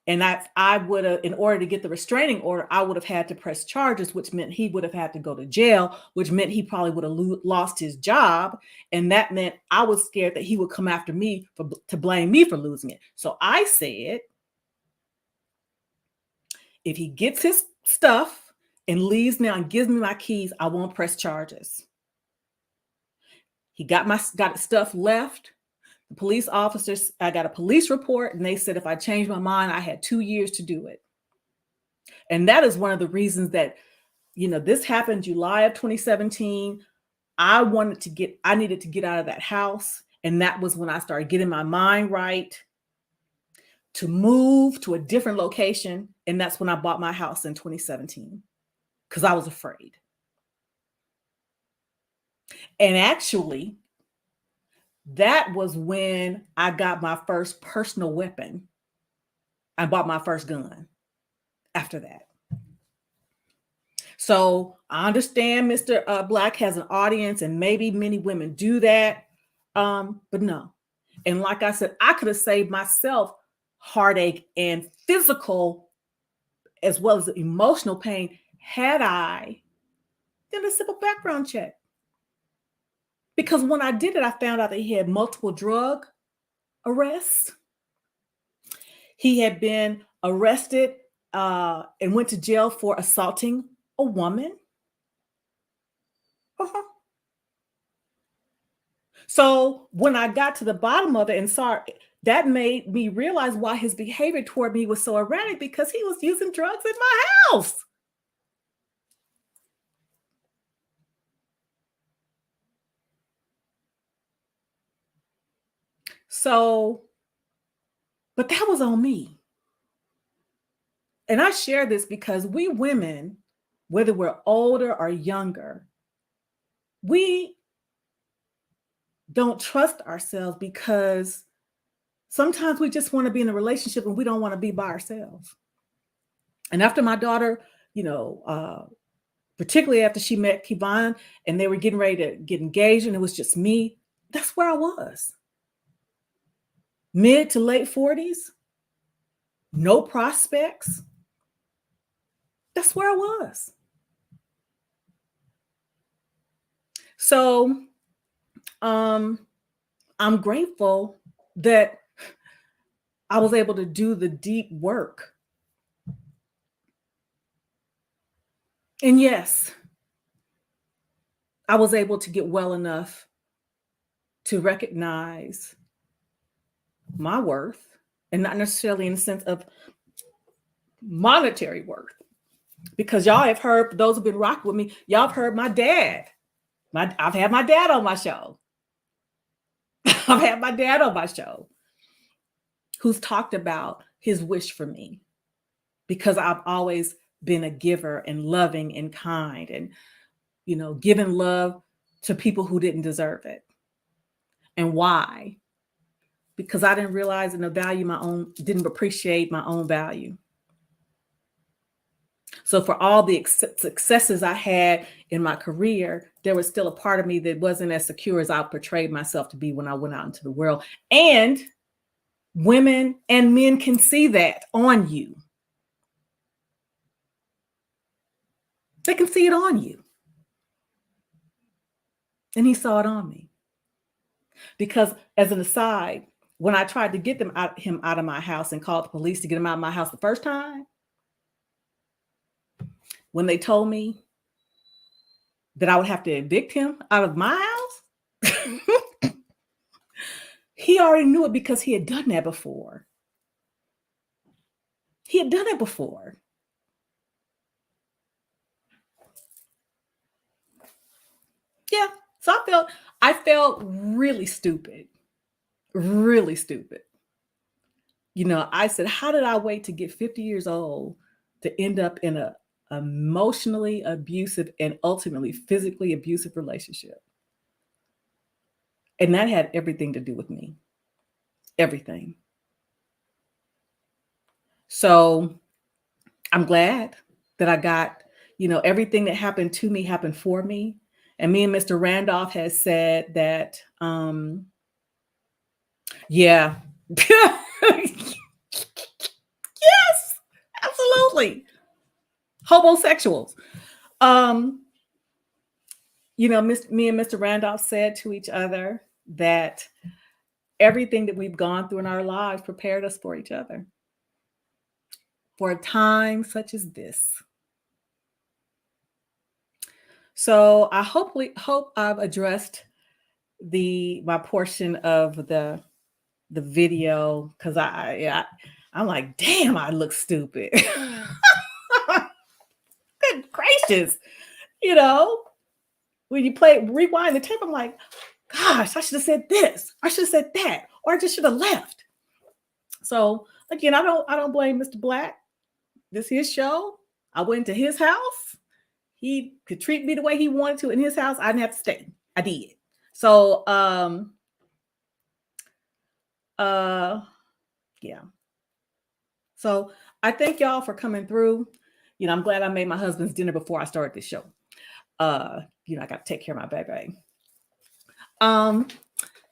And I would have, in order to get the restraining order, I would have had to press charges, which meant he would have had to go to jail, which meant he probably would have lost his job. And that meant I was scared that he would come after me to blame me for losing it. So I said, if he gets his stuff and leaves now and gives me my keys, I won't press charges. He got his stuff, left. The police officers, I got a police report, and they said if I changed my mind, I had 2 years to do it. And that is one of the reasons that, this happened July of 2017. I needed to get out of that house. And that was when I started getting my mind right to move to a different location. And that's when I bought my house in 2017, because I was afraid. And actually, that was when I got my first personal weapon. I bought my first gun after that. So I understand Mr. Black has an audience, and maybe many women do that. But no. And like I said, I could have saved myself heartache and physical as well as emotional pain had I done a simple background check. Because when I did it, I found out that he had multiple drug arrests. He had been arrested and went to jail for assaulting a woman. So when I got to the bottom of it and saw it, that made me realize why his behavior toward me was so erratic, because he was using drugs in my house. So, but that was on me. And I share this because we women, whether we're older or younger, we don't trust ourselves because sometimes we just want to be in a relationship and we don't want to be by ourselves. And after my daughter, particularly after she met Kevon and they were getting ready to get engaged and it was just me, that's where I was. Mid to late 40s, no prospects. That's where I was. So I'm grateful that I was able to do the deep work. And yes, I was able to get well enough to recognize my worth, and not necessarily in the sense of monetary worth. Because y'all have heard, for those who've been rocking with me, y'all have heard my dad. I've had my dad on my show. I've had my dad on my show who's talked about his wish for me, because I've always been a giver and loving and kind and, giving love to people who didn't deserve it. And why? Because I didn't realize and didn't appreciate my own value. So for all the successes I had in my career, there was still a part of me that wasn't as secure as I portrayed myself to be when I went out into the world. And women and men can see that on you. They can see it on you. And he saw it on me. Because as an aside, when I tried to get him out of my house and called the police to get him out of my house the first time, when they told me that I would have to evict him out of my house, he already knew it because he had done that before. He had done it before. Yeah. So I felt really stupid. Really stupid. You know, I said, how did I wait to get 50 years old to end up in a emotionally abusive and ultimately physically abusive relationship? And that had everything to do with me. Everything. So I'm glad that I got, you know, everything that happened to me happened for me. And me and Mr. Randolph has said that, yeah. Yes, absolutely. Homosexuals. You know, me and Mr. Randolph said to each other that everything that we've gone through in our lives prepared us for each other. For a time such as this. So I hope I've addressed my portion of the video, because I'm like, damn, I look stupid. Good gracious. You know, when you rewind the tape, I'm like, gosh, I should have said this. I should have said that. Or I just should have left. So again, I don't blame Mr. Black. This is his show. I went to his house. He could treat me the way he wanted to in his house. I didn't have to stay. I did. So yeah. So I thank y'all for coming through. You know, I'm glad I made my husband's dinner before I started this show. You know, I got to take care of my baby.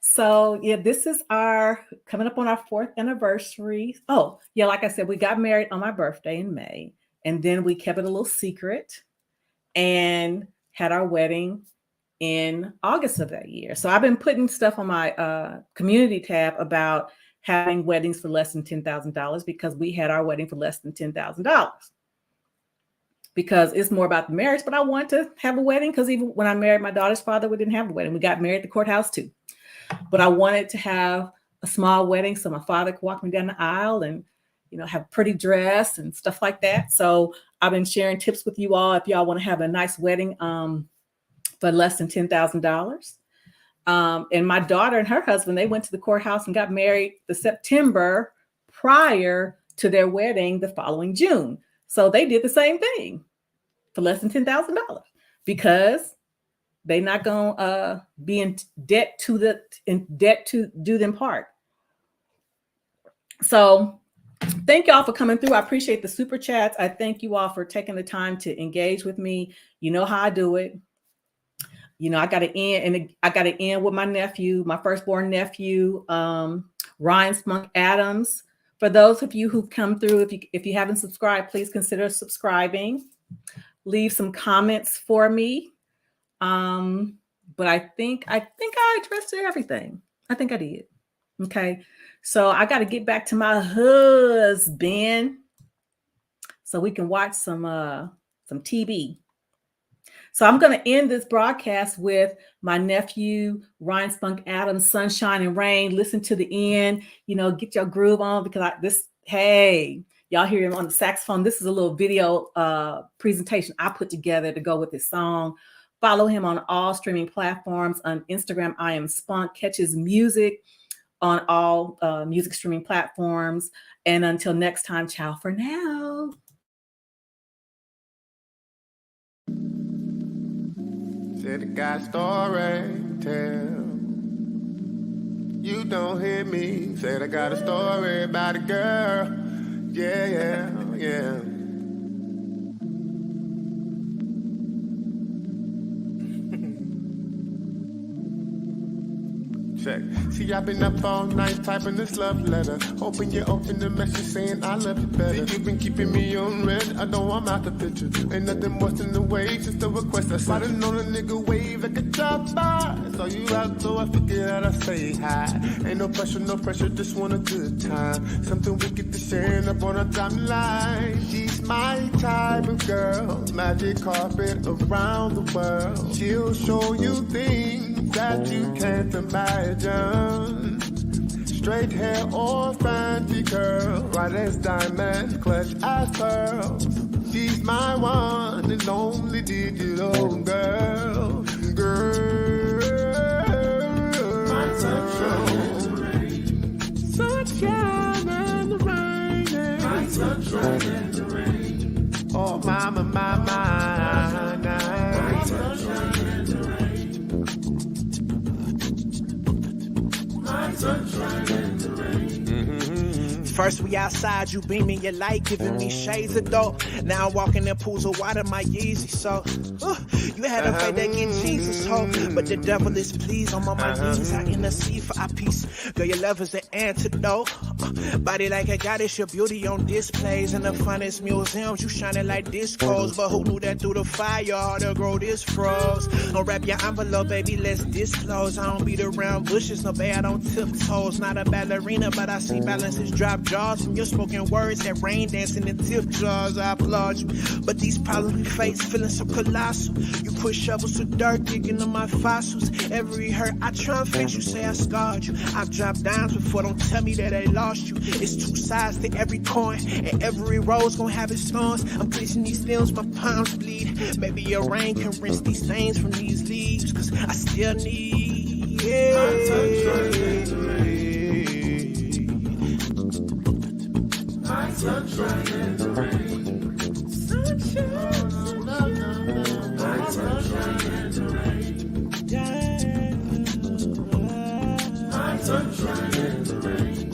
So yeah, this is coming up on our 4th anniversary. Oh yeah, like I said, we got married on my birthday in May, and then we kept it a little secret and had our wedding in August of that year. So I've been putting stuff on my community tab about having weddings for less than $10,000, because we had our wedding for less than $10,000. Because it's more about the marriage, but I want to have a wedding, because even when I married my daughter's father, we didn't have a wedding. We got married at the courthouse too. But I wanted to have a small wedding so my father could walk me down the aisle and, you know, have a pretty dress and stuff like that. So I've been sharing tips with you all if y'all want to have a nice wedding for less than $10,000. And my daughter and her husband, they went to the courthouse and got married the September prior to their wedding the following June. So they did the same thing for less than $10,000, because they're not gonna be in debt to do them part. So thank y'all for coming through. I appreciate the super chats. I thank you all for taking the time to engage with me. You know how I do it. You know, I got to end with my nephew, my firstborn nephew, Ryan Spunk Adams. For those of you who've come through, if you haven't subscribed, please consider subscribing. Leave some comments for me. But I think I addressed everything. I think I did. Okay. So I got to get back to my husband so we can watch some TV. So I'm going to end this broadcast with my nephew, Ryan Spunk Adams, Sunshine and Rain. Listen to the end, you know, get your groove on, because y'all hear him on the saxophone. This is a little video presentation I put together to go with this song. Follow him on all streaming platforms. On Instagram, I am Spunk. Catch his music on all music streaming platforms. And until next time, ciao for now. Said I got a story to tell. You don't hear me. Said I got a story about a girl. Yeah. Check. See, I've been up all night typing this love letter. Hoping you open the message saying I love you better. See, you've been keeping me on red. I know I'm out the picture. Ain't nothing worse than the wave, just a request. I started on a nigga wave like a drop by. Saw you out, so I figured out I'd say hi. Ain't no pressure, just want a good time. Something we get to share up on a timeline. She's my type of girl. Magic carpet around the world. She'll show you things that you can't imagine. Straight hair or fancy curls, bright as diamonds, clutch as pearls. She's my one and only digital girl. My sunshine in the rain. Sunshine in the rain. My sunshine in the rain. Oh, mama, my, my sunshine in the rain. My sunshine in the rain. First we outside, you beaming your light, giving me shades of dope. Now I'm walking in pools of water, my Yeezy. So, you had a faith that get Jesus hope, but the devil is pleased. I'm on my knees, I intercede for our peace. Girl, your love is the antidote. Body like a goddess, your beauty on displays in the funnest museums. You shining like discos, but who knew that through the fire, all the grow this froze. Don't wrap your envelope, baby, let's disclose. I don't beat around bushes, no babe, I don't tiptoes. Not a ballerina, but I see balances drop jaws from your spoken words that rain dancing in tip jars. I applaud you, but these problems we face feeling so colossal. You push shovels of dirt, digging on my fossils. Every hurt I try and fix, you say I scarred you. I've dropped dimes before, don't tell me that I lost you. It's two sides to every coin, and every road's gonna have its thorns. I'm bleaching these stems, my palms bleed. Maybe your rain can rinse these stains from these leaves, cause I still need my sunshine in the rain. My sunshine in the rain. Sunshine, my sunshine in the rain. Yeah. My sunshine in the rain.